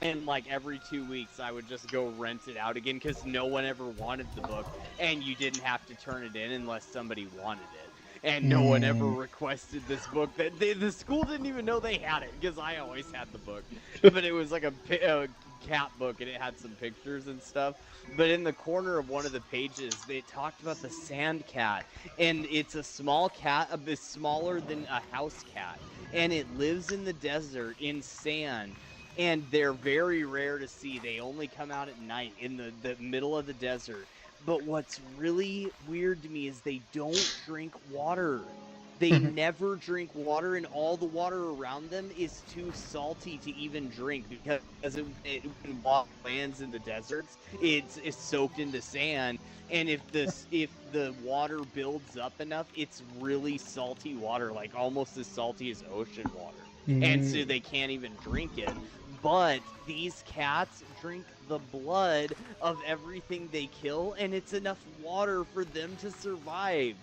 And like every 2 weeks, I would just go rent it out again because no one ever wanted the book, and you didn't have to turn it in unless somebody wanted it. And no one ever requested this book. The school didn't even know they had it because I always had the book. But it was like a cat book, and it had some pictures and stuff. But in the corner of one of the pages, they talked about the sand cat, and it's a small cat, a bit smaller than a house cat, and it lives in the desert in sand. And they're very rare to see. They only come out at night in the middle of the desert. But what's really weird to me is they don't drink water. They never drink water, and all the water around them is too salty to even drink because when water lands in the deserts, it's soaked into sand. And if the water builds up enough, it's really salty water, like almost as salty as ocean water. And so they can't even drink it. But these cats drink the blood of everything they kill, and it's enough water for them to survive.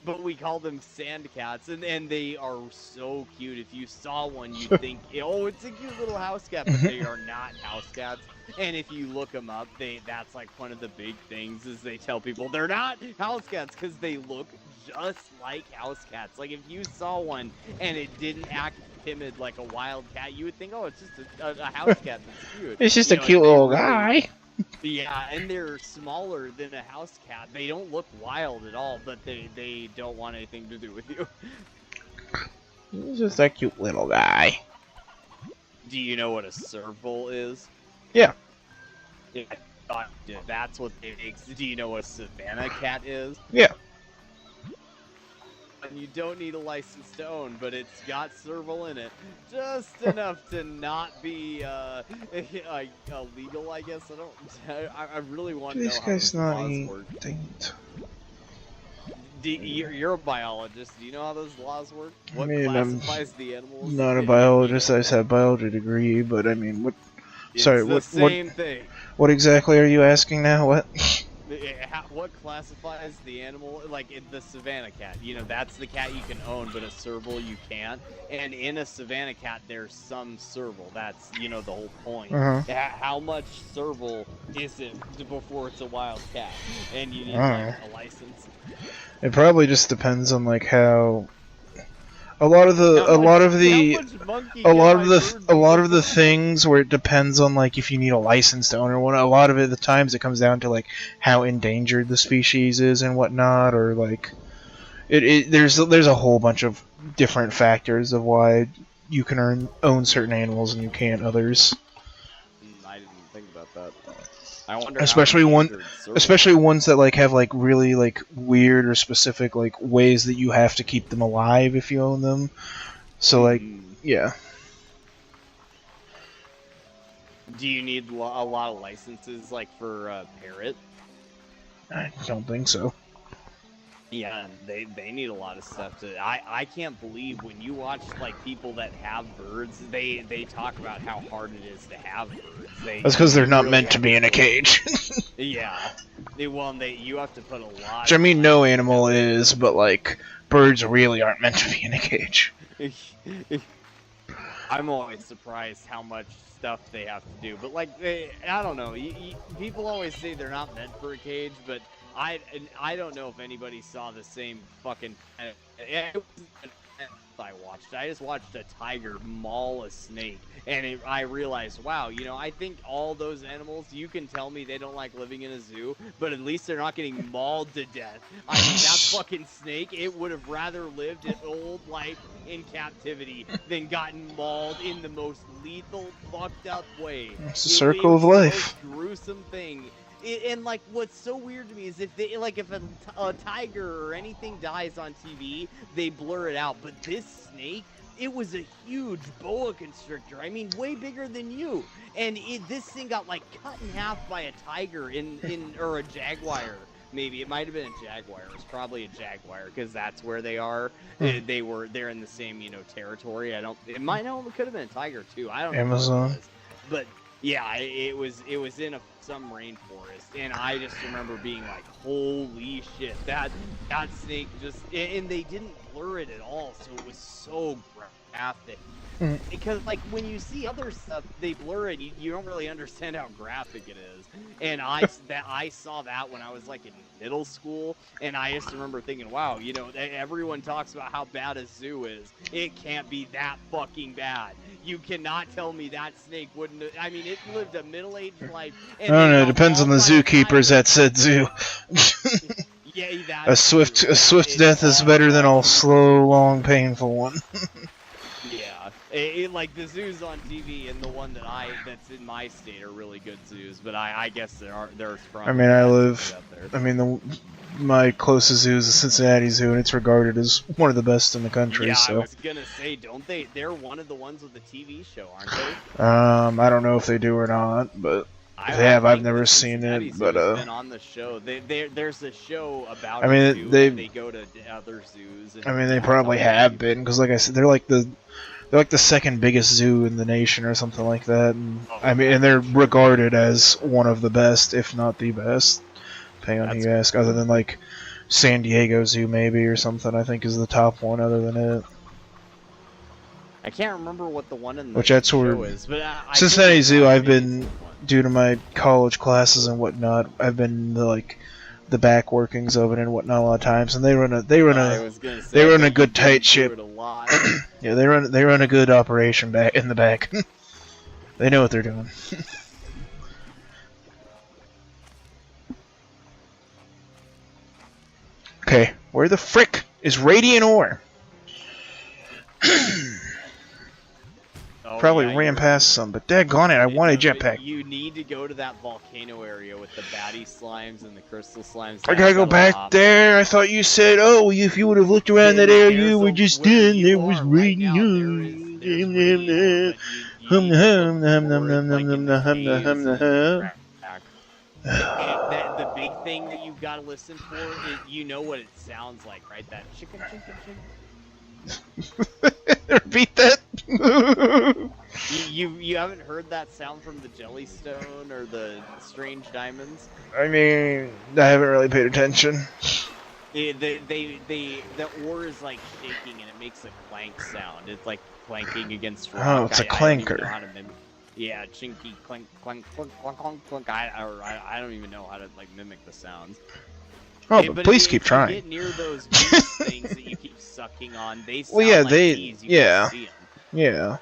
But we call them sand cats, and they are so cute. If you saw one, you'd think, oh, it's a cute little house cat, but they are not house cats. And if you look them up, that's like one of the big things is they tell people they're not house cats because they look just like house cats. Like if you saw one and it didn't act timid like a wild cat, you would think, oh, it's just a house cat that's cute. It's just a cute little guy. Yeah, and they're smaller than a house cat. They don't look wild at all, but they don't want anything to do with you. He's just a cute little guy. Do you know what a serval is? Yeah. Yeah, I thought that's what they make. Do you know what a Savannah cat is? Yeah. And you don't need a license to own, but it's got serval in it, just enough to not be illegal, I guess. I really want to know how those laws work. You're a biologist. Do you know how those laws work? What classifies the animals? I'm not a biologist. I just have a biology degree, but I mean, what? Sorry, what? Same thing. What exactly are you asking now? What? What classifies the animal? Like the Savannah cat, you know, that's the cat you can own, but a serval you can't. And in a Savannah cat, there's some serval. That's, you know, the whole point. How much serval is it before it's a wild cat? And you need like, a license. It probably just depends on like how. A lot of the things where it depends on like if you need a license to own or what. A lot of it, the times it comes down to like how endangered the species is and whatnot, or like there's a whole bunch of different factors of why you can own certain animals and you can't others. I didn't think about that. I wonder especially ones that like have like really like weird or specific like ways that you have to keep them alive if you own them. So like yeah. Do you need a lot of licenses like for parrot? I don't think so. Yeah, they need a lot of stuff to. I can't believe when you watch like people that have birds, they talk about how hard it is to have birds. That's because they're not meant to be in a cage. Yeah, you have to put a lot. Which I mean, no animal is, but like birds really aren't meant to be in a cage. I'm always surprised how much stuff they have to do, but like I don't know. People always say they're not meant for a cage, but I don't know if anybody saw the same fucking I watched. I just watched a tiger maul a snake, and I realized, wow, you know, I think all those animals, you can tell me they don't like living in a zoo, but at least they're not getting mauled to death. I mean, that fucking snake, it would have rather lived its old life in captivity than gotten mauled in the most lethal, fucked up way. It's the circle of life. The most gruesome thing. And like, what's so weird to me is if they like, if a tiger or anything dies on TV, they blur it out. But this snake, it was a huge boa constrictor. I mean, way bigger than you. And this thing got like cut in half by a tiger or a jaguar. Maybe it might have been a jaguar. It was probably a jaguar because that's where they are. They're in the same, you know, territory. It could have been a tiger too. I don't know. Amazon. But yeah, it was in some rainforest, and I just remember being like, holy shit, that snake just, and they didn't blur it at all, so it was so graphic. Because like when you see other stuff, they blur it. You don't really understand how graphic it is. And I saw that when I was like in middle school, and I just remember thinking, wow, you know, everyone talks about how bad a zoo is. It can't be that fucking bad. You cannot tell me that snake wouldn't. I mean, it lived a middle-aged life. I don't know. It depends on the zookeepers at said zoo. Yeah, a swift death is better than a slow, long, painful one. Yeah, like the zoos on TV and the one that's in my state are really good zoos, but I guess there's probably. I mean, my closest zoo is the Cincinnati Zoo, and it's regarded as one of the best in the country. Yeah, so. I was gonna say, don't they? They're one of the ones with the TV show, aren't they? I don't know if they do or not, but. I've never seen it, but been on the show. There's a show about. I mean, they go to other zoos. And I mean, they probably have been because, like I said, they're like the second biggest zoo in the nation or something like that. And, I mean, and they're regarded as one of the best, if not the best, depending on who you ask. Other than like San Diego Zoo, maybe or something, I think is the top one. Other than it. I can't remember what the one in the show is, but Cincinnati Zoo. I've been, due to my college classes and whatnot, I've been the back workings of it and whatnot a lot of times, and they run a good tight ship. Yeah, they run a good operation back in the back. They know what they're doing. Okay, where the frick is Radiant Ore? Probably ran past some, but daggone it, I want a jetpack. You need to go to that volcano area with the batty slimes and the crystal slimes. I gotta go back there. I thought you said, oh, if you would have looked around that area you were just in, there was radiant. The big thing that you've got to listen for, you know what it sounds like, right? That chicken. Repeat that. You haven't heard that sound from the Jellystone or the Strange Diamonds? I mean, I haven't really paid attention. The ore is like shaking and it makes a clank sound. It's like clanking against rock. Oh, it's a clanker. Yeah, chinky clink clink clink clink clink clink. I don't even know how to like mimic the sounds. Oh, but please keep trying. Get near those things that you keep sucking on. They sound yeah.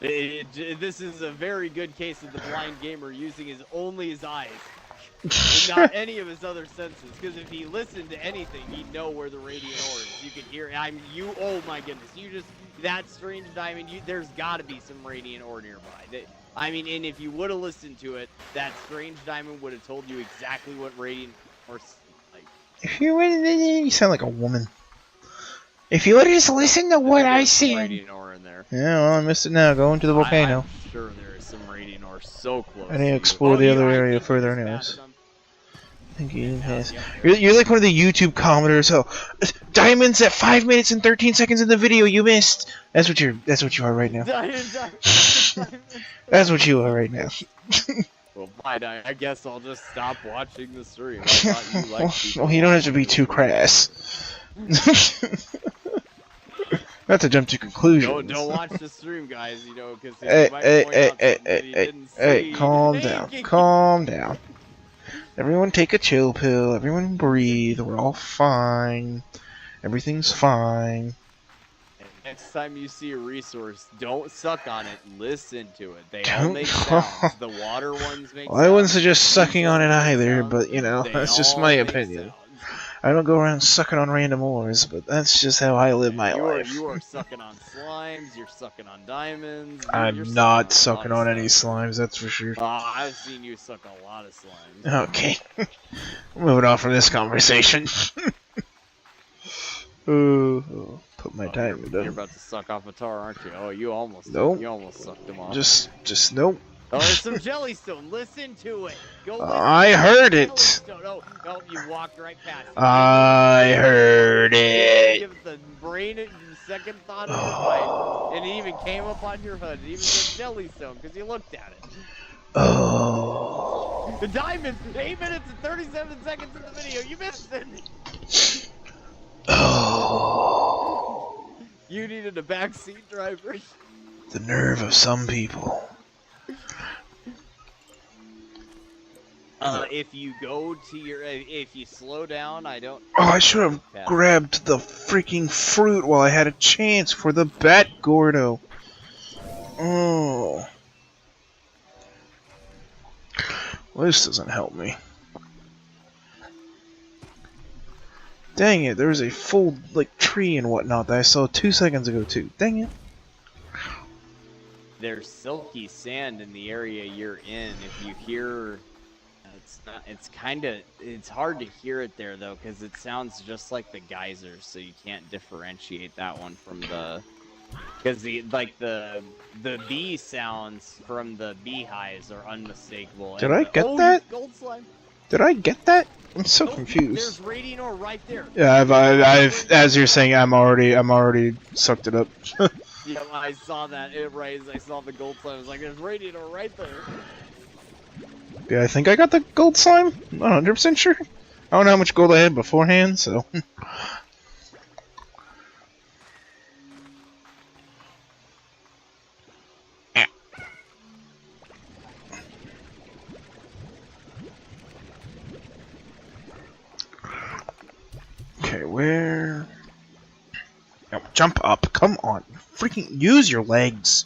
This is a very good case of the blind gamer using only his eyes, and not any of his other senses. Because if he listened to anything, he'd know where the radiant ore is. You can hear. Oh my goodness! That strange diamond. There's got to be some radiant ore nearby. I mean, and if you would have listened to it, that strange diamond would have told you exactly what radiant ore. You sound like a woman. If you would just listen to what I said. Yeah, well, I missed it now. Go into the volcano. I'm sure there is some radiant ore so close. I need to explore the other area further, anyways. Thank you. You're like one of the YouTube commenters. Oh, diamonds at 5 minutes and 13 seconds in the video you missed. That's what you are right now. That's what you are right now. Well, fine. I guess I'll just stop watching the stream. I thought you liked well, you don't have to be too crass. Not to jump to conclusions. Don't watch the stream, guys. You know, because hey, calm down. Everyone take a chill pill. Everyone breathe. We're all fine. Everything's fine. And Next time you see a resource, don't suck on it. Listen to it. They all make sounds. The water ones make sounds. I wouldn't suggest sucking on it either, but you know, They that's just all my make opinion. sounds. I don't go around sucking on random ores, but that's just how I live my life. You are sucking on slimes. You're sucking on diamonds. I'm not sucking on any slimes, that's for sure. I've seen you suck a lot of slimes. Okay. Moving on from this conversation. Ooh, put my diamond You're down. about to suck off a tar, aren't you? Oh, you almost. Nope. You almost sucked them off. Just nope. Oh, there's some jellystone. Listen to it. Go. I heard it. No, you walked right past it. I heard it. Give the brain a second thought of your mind, and it even came up on your hood. It even said jellystone because you looked at it. Oh. The diamond. 8 minutes and 37 seconds in the video. You missed it. Oh. You needed a backseat driver. The nerve of some people. If you go to if you slow down, I don't. Oh, I should have grabbed the freaking fruit while I had a chance for the Bat Gordo. Oh. Well, this doesn't help me. Dang it, there was a full, like, tree and whatnot that I saw 2 seconds ago, too. Dang it. There's silky sand in the area you're in. If you hear... It's hard to hear it there, though, because it sounds just like the geysers, so you can't differentiate that one from the... Because the bee sounds from the beehives are unmistakable. Did I get that? Gold slime. Did I get that? I'm so confused. There's radiant ore right there. Yeah, I've, as you're saying, I'm already sucked it up. Yeah, I saw that. I saw the gold slime. I was like, there's radiant ore right there. Yeah, I think I got the gold slime. I'm not 100% sure. I don't know how much gold I had beforehand, so. Okay, where? Oh, jump up! Come on, freaking use your legs.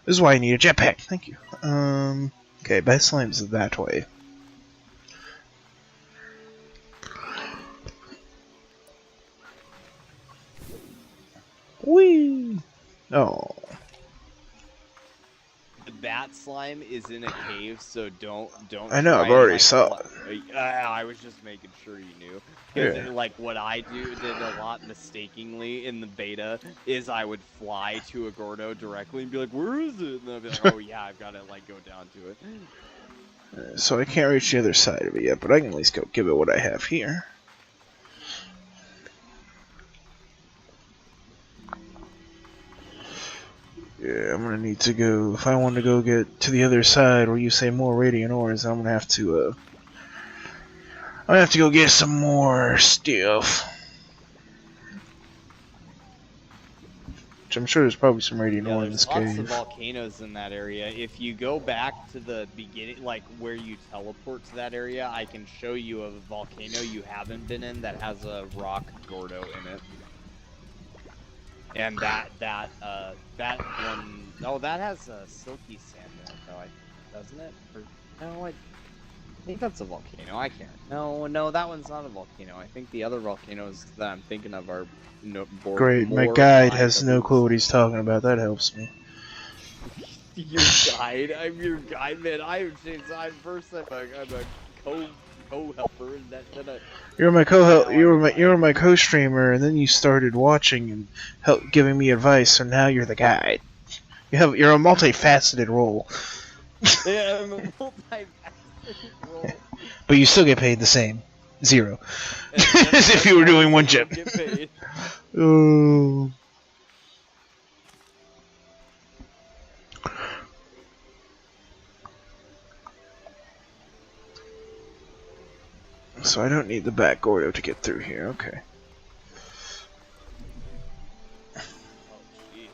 This is why I need a jetpack. Thank you. Okay, best slime's that way. Whee! Oh. The bat slime is in a cave, so don't. I know, I've already saw it. I was just making sure you knew. Because like what I did a lot mistakenly in the beta is I would fly to a Gordo directly and be like, "Where is it?" And I'd be like, "Oh yeah, I've got to like go down to it." So I can't reach the other side of it yet, but I can at least go give it what I have here. Yeah, I'm gonna need to go. If I want to go get to the other side, where you say more radiant ores, I'm gonna have to. I'm gonna have to go get some more stuff. Which I'm sure there's probably some radiant ore in this cave. There's lots of volcanoes in that area. If you go back to the beginning, like where you teleport to that area, I can show you a volcano you haven't been in that has a rock Gordo in it. And that one, oh, that has a silky sand in it, though, doesn't it? Or, no, I think that's a volcano. I can't. No, that one's not a volcano. I think the other volcanoes that I'm thinking of are Great, my guide has no clue what he's talking about. That helps me. Your guide? I'm your guide, man. I'm first. I'm a co-helper, and that. You're my co-help. You were my co-streamer, and then you started watching and giving me advice. So now you're the guide. You're a multifaceted role. Yeah, I'm a multifaceted role. But you still get paid the same, 0, as if you were doing one job. Get paid. Oh. So I don't need the back Gordo to get through here, okay. Oh jeez,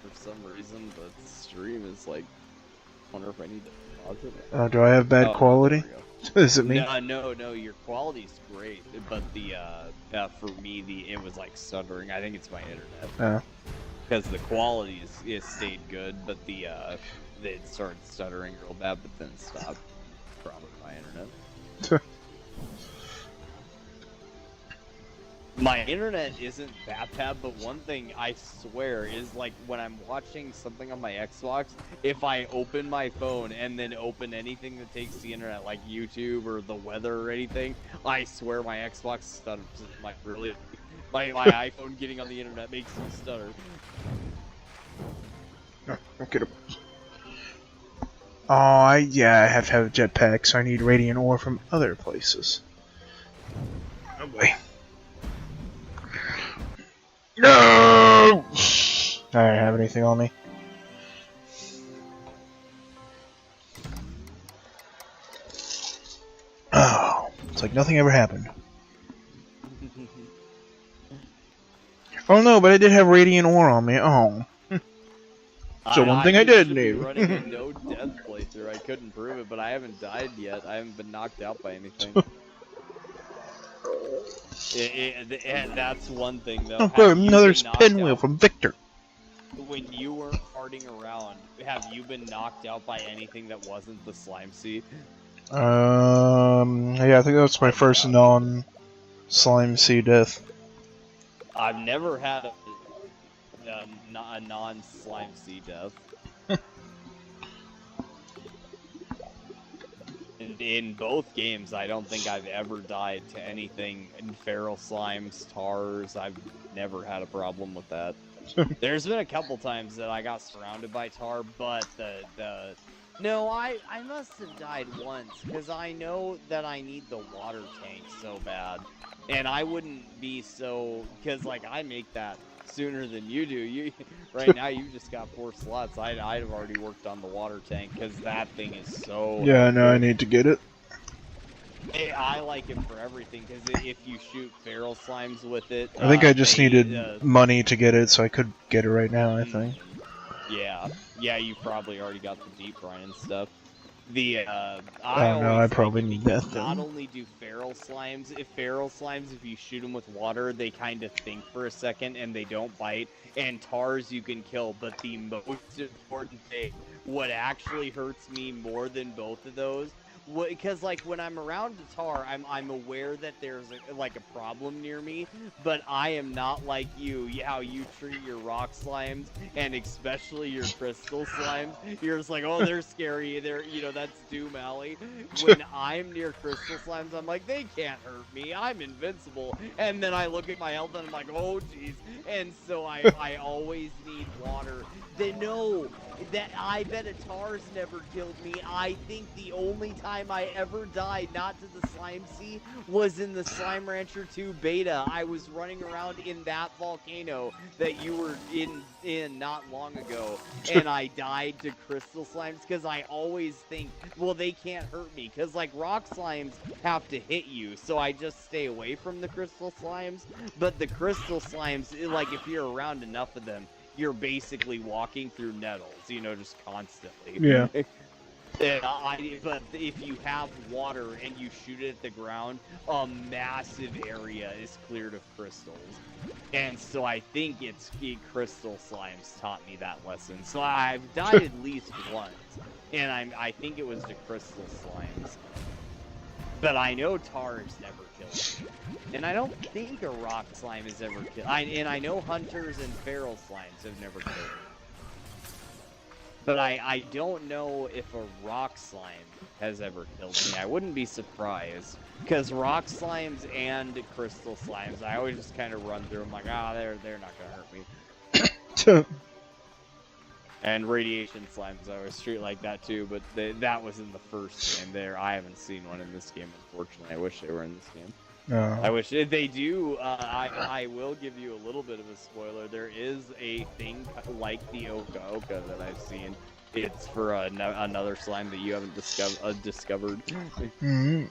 for some reason the stream is like, I wonder if I need to pause it. Do I have bad quality? There we go. Is it me? No, your quality's great, but the for me it was like stuttering. I think it's my internet. Oh. Because the quality is stayed good, but it started stuttering real bad, but then it stopped. Probably my internet. My internet isn't that bad, but one thing I swear is like when I'm watching something on my Xbox, if I open my phone and then open anything that takes the internet, like YouTube or the weather or anything, I swear my Xbox stutters. My iPhone getting on the internet makes me stutter. Okay. Oh, I have to have a jetpack, so I need radiant ore from other places. Oh boy. No! I don't have anything on me. Oh, it's like nothing ever happened. Oh no, but I did have radiant ore on me. Oh. So one thing I did need. Running a no death playthrough. I couldn't prove it, but I haven't died yet. I haven't been knocked out by anything. And that's one thing though. Oh, another pinwheel from Victor. When you were farting around, have you been knocked out by anything that wasn't the slime seed? Yeah, I think that's my first non-slime sea death. I've never had a non-slime sea death. In both games, I don't think I've ever died to anything in feral slimes, tars. I've never had a problem with that. There's been a couple times that I got surrounded by tar, but no, I must have died once, because I know that I need the water tank so bad. And I wouldn't be so, because like I make that sooner than you do. Right now you just got 4 slots. I'd have already worked on the water tank, because that thing is so... Yeah, I know, I need to get it. I like it for everything, because if you shoot feral slimes with it... I think I just needed money to get it, so I could get it right now, I think. Yeah, you probably already got the deep brine and stuff. I probably need that then. Not only do feral slimes, if you shoot them with water, they kind of think for a second and they don't bite. And tars you can kill, but the most important thing, what actually hurts me more than both of those, because like when I'm around a tar, I'm aware that there's a problem near me, but I am not like you, how you treat your rock slimes and especially your crystal slimes. You're just like, oh, they're scary. They're, that's Doom Alley. When I'm near crystal slimes, I'm like, they can't hurt me. I'm invincible. And then I look at my health and I'm like, oh, jeez. And so I always need water. They know that I bet a tar's never killed me. I think the only time I ever died, not to the slime sea, was in the Slime Rancher 2 beta. I was running around in that volcano that you were in not long ago, and I died to crystal slimes because I always think, well, they can't hurt me, because like rock slimes have to hit you, so I just stay away from the crystal slimes. But the crystal slimes, like if you're around enough of them, you're basically walking through nettles, just constantly. Yeah. But if you have water and you shoot it at the ground, a massive area is cleared of crystals. And so I think crystal slimes taught me that lesson. So I've died at least once, and I think it was the crystal slimes. But I know tars never killed me. And I don't think a rock slime has ever killed. And I know hunters and feral slimes have never killed me. But I don't know if a rock slime has ever killed me. I wouldn't be surprised. Because rock slimes and crystal slimes, I always just kind of run through them like, they're not going to hurt me. And radiation slimes, I always treat like that too, but that was in the first game there. I haven't seen one in this game, unfortunately. I wish they were in this game. No. I wish they do. I will give you a little bit of a spoiler. There is a thing like the Oka Oka that I've seen. It's for another slime that you haven't discovered. Mm-hmm.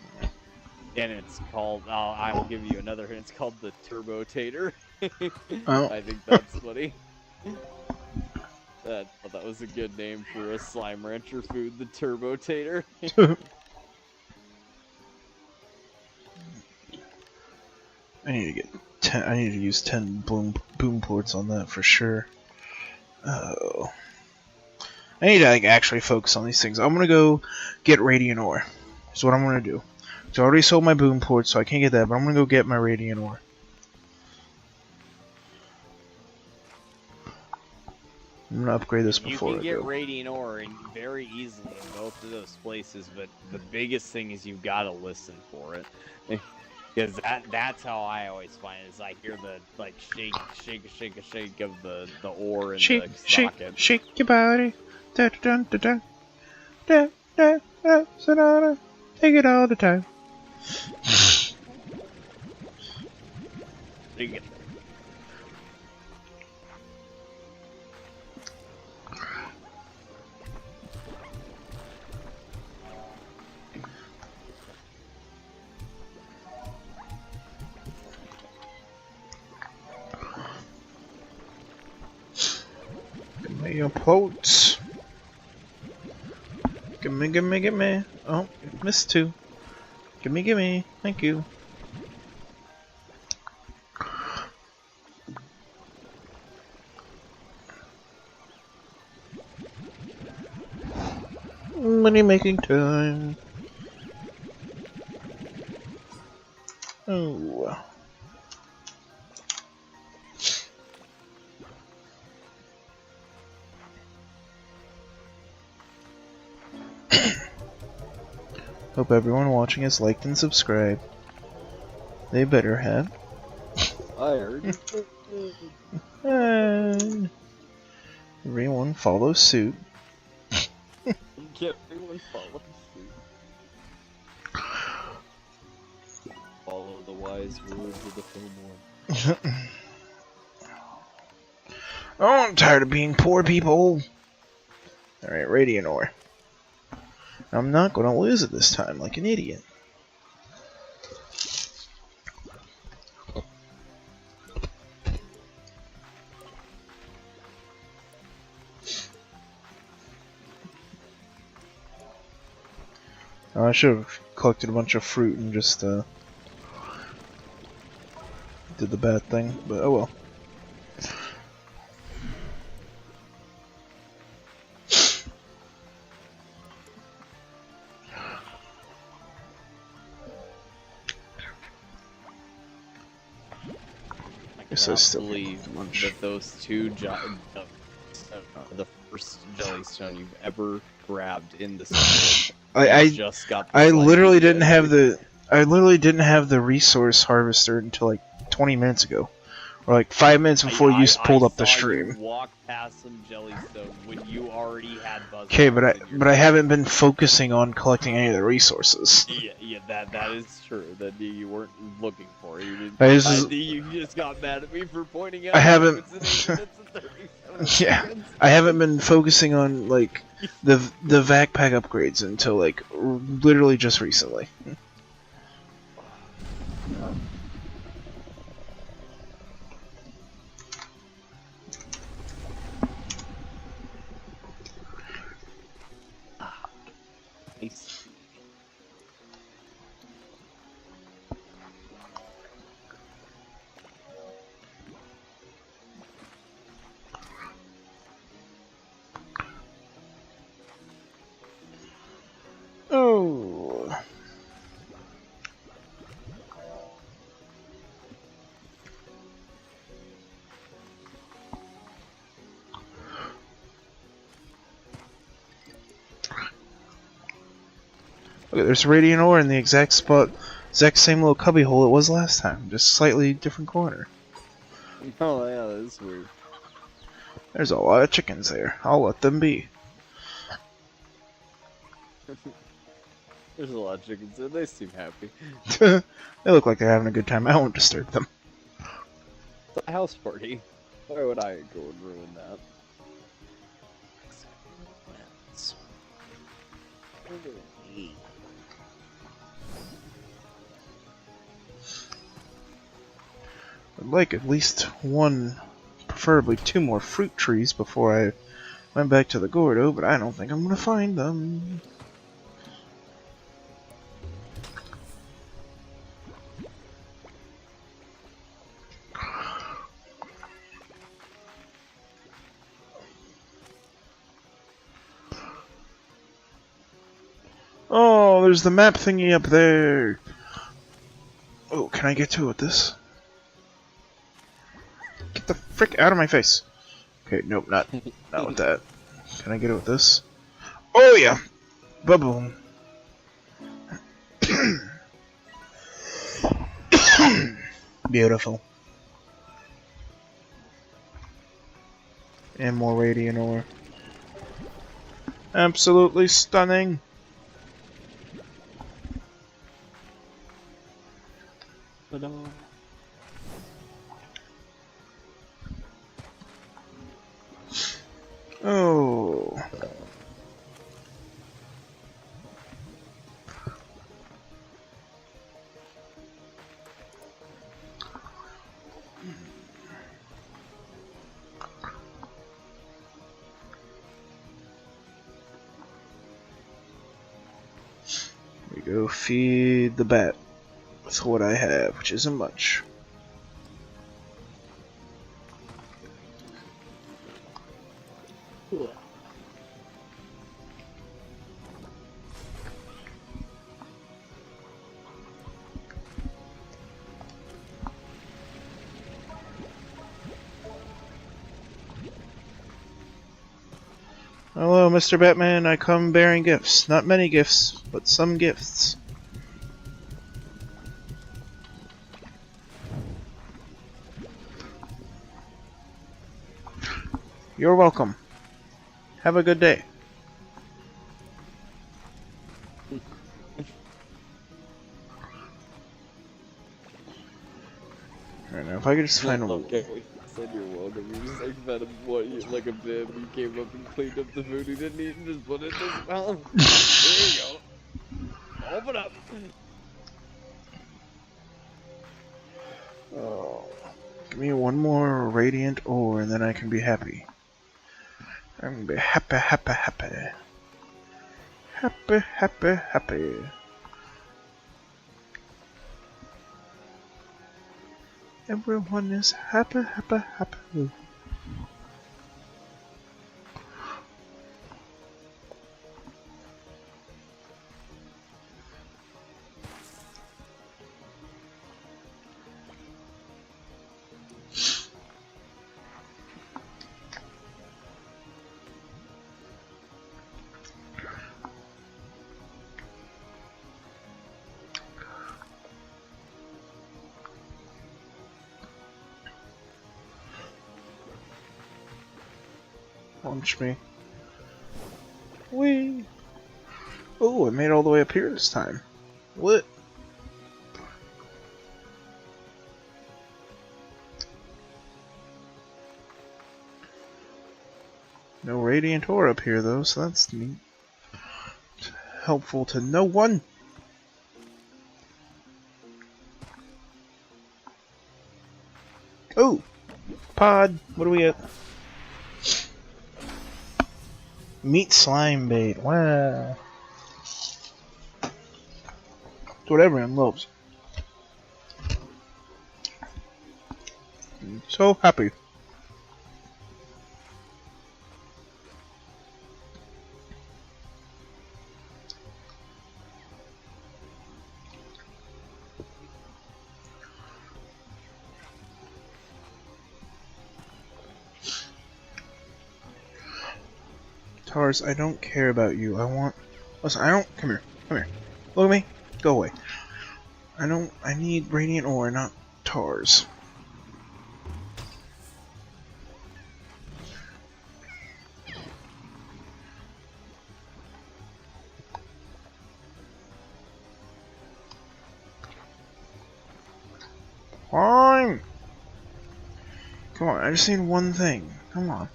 And it's called, I will give you another hint, it's called the Turbo Tater. Oh. I think that's funny. That was a good name for a Slime Rancher food, the Turbo Tater. I need to get 10. I need to use 10 boom ports on that for sure. Oh, I need to like actually focus on these things. I'm gonna go get radiant ore. That's what I'm gonna do. So I already sold my boom port, so I can't get that. But I'm gonna go get my radiant ore. I'm gonna upgrade this before I go. You can get radiant ore very easily in both of those places, but the biggest thing is you've got to listen for it. Because that's how I always find it. Is I hear the like shake of the ore in the socket. Shake your body, da da da da da da da da. Take it all the time. Give me your potes. Gimme. Oh, missed 2. Gimme. Thank you. Money making time. Oh. Hope everyone watching has liked and subscribed. They better have. I heard. Everyone follow suit. Everyone follow suit. Follow the wise words of the Fillmore. Oh, I'm tired of being poor people. Alright, radiant ore. I'm not gonna lose it this time like an idiot. Oh, I should have collected a bunch of fruit and just did the bad thing, but oh well. I still believe that those two the first jellystone you've ever grabbed in the system. I just got. I literally didn't have the resource harvester until like 20 minutes ago, or like 5 minutes before you pulled up the stream. You walk past some jellystone when you already had buzz. Okay, but I haven't been focusing on collecting any of the resources. Yeah, that is true. That you weren't looking for. You just got mad at me for pointing out. I haven't. Yeah, I haven't been focusing on like the backpack upgrades until like literally just recently. Nice. Oh. Look, there's radiant ore in the exact spot, exact same little cubby hole it was last time, just slightly different corner. Oh yeah, that's weird. There's a lot of chickens there. I'll let them be. There's a lot of chickens there. They seem happy. They look like they're having a good time. I won't disturb them. It's a house party. Why would I go and ruin that? I'd like at least one, preferably 2 more fruit trees before I went back to the Gordo, but I don't think I'm gonna find them. Oh, there's the map thingy up there. Oh, can I get to it with this? Get the frick out of my face. Okay, nope, not with that. Can I get it with this? Oh yeah! Ba-boom. Beautiful. And more radiant ore. Absolutely stunning. Oh. We go feed the bat with what I have, which isn't much. Hello, Mr. Batman. I come bearing gifts. Not many gifts, but some gifts. You're welcome. Have a good day. Alright, now if I could just find a... Okay, said you're welcome. You just like fed him what you like a bib. You came up and cleaned up the food he didn't eat and just put it in his mouth. There you go. Open up. Oh, give me one more radiant ore and then I can be happy. I'm gonna be happy, happy, happy. Happy, happy, happy. Everyone is happy, happy, happy. Launch me. Whee! Oh, I made it all the way up here this time. What? No radiant ore up here though, so that's neat. Helpful to no one. Oh! Pod! What do we get? Meat slime bait. Wow. It's what everyone loves. I'm so happy. Tars, I don't care about you. I want... Listen, I don't... Come here. Come here. Look at me. Go away. I need radiant ore, not Tars. Fine! Come on, I just need one thing. Come on.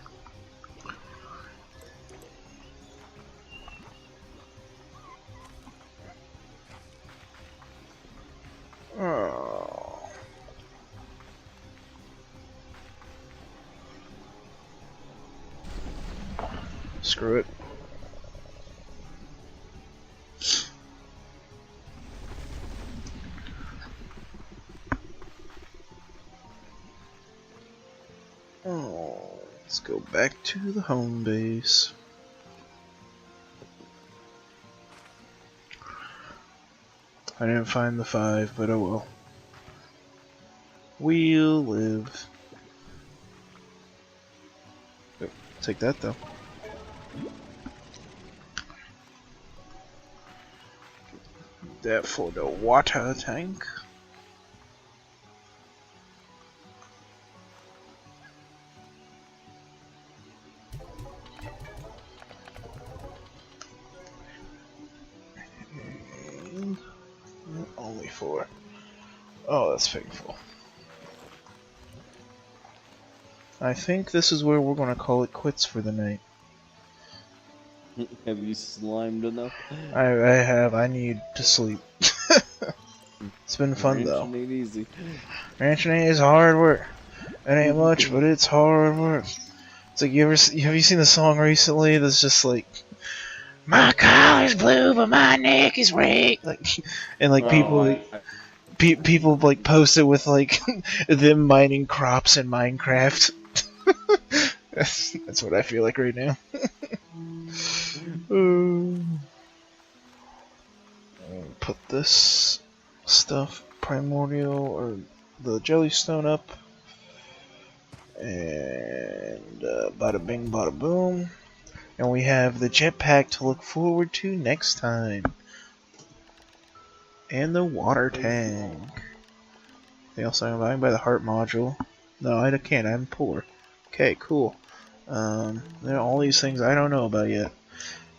Oh. Screw it. Oh, let's go back to the home base. I didn't find the 5, but oh well. We'll live. Oh, take that though. That for the water tank. And only 4. Oh, that's painful. I think this is where we're gonna call it quits for the night. Have you slimed enough? I have. I need to sleep. It's been fun though. Ranching ain't easy. Ranching is hard work. It ain't much, but it's hard work. It's like have you seen the song recently that's just like, my collar's blue but my neck is red, like, and like people like post it with like them mining crops in Minecraft. That's what I feel like right now. Put this stuff, primordial or the jellystone up, and bada bing bada boom, and we have the jetpack to look forward to next time, and the water tank. Anything else I'm buying? By the heart module. No, I can't. I'm poor. Okay, cool. There are all these things I don't know about yet.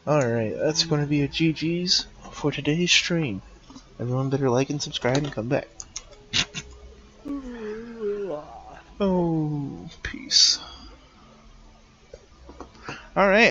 Alright, that's going to be a GG's for today's stream. Everyone better like and subscribe and come back. Oh, peace. Alright.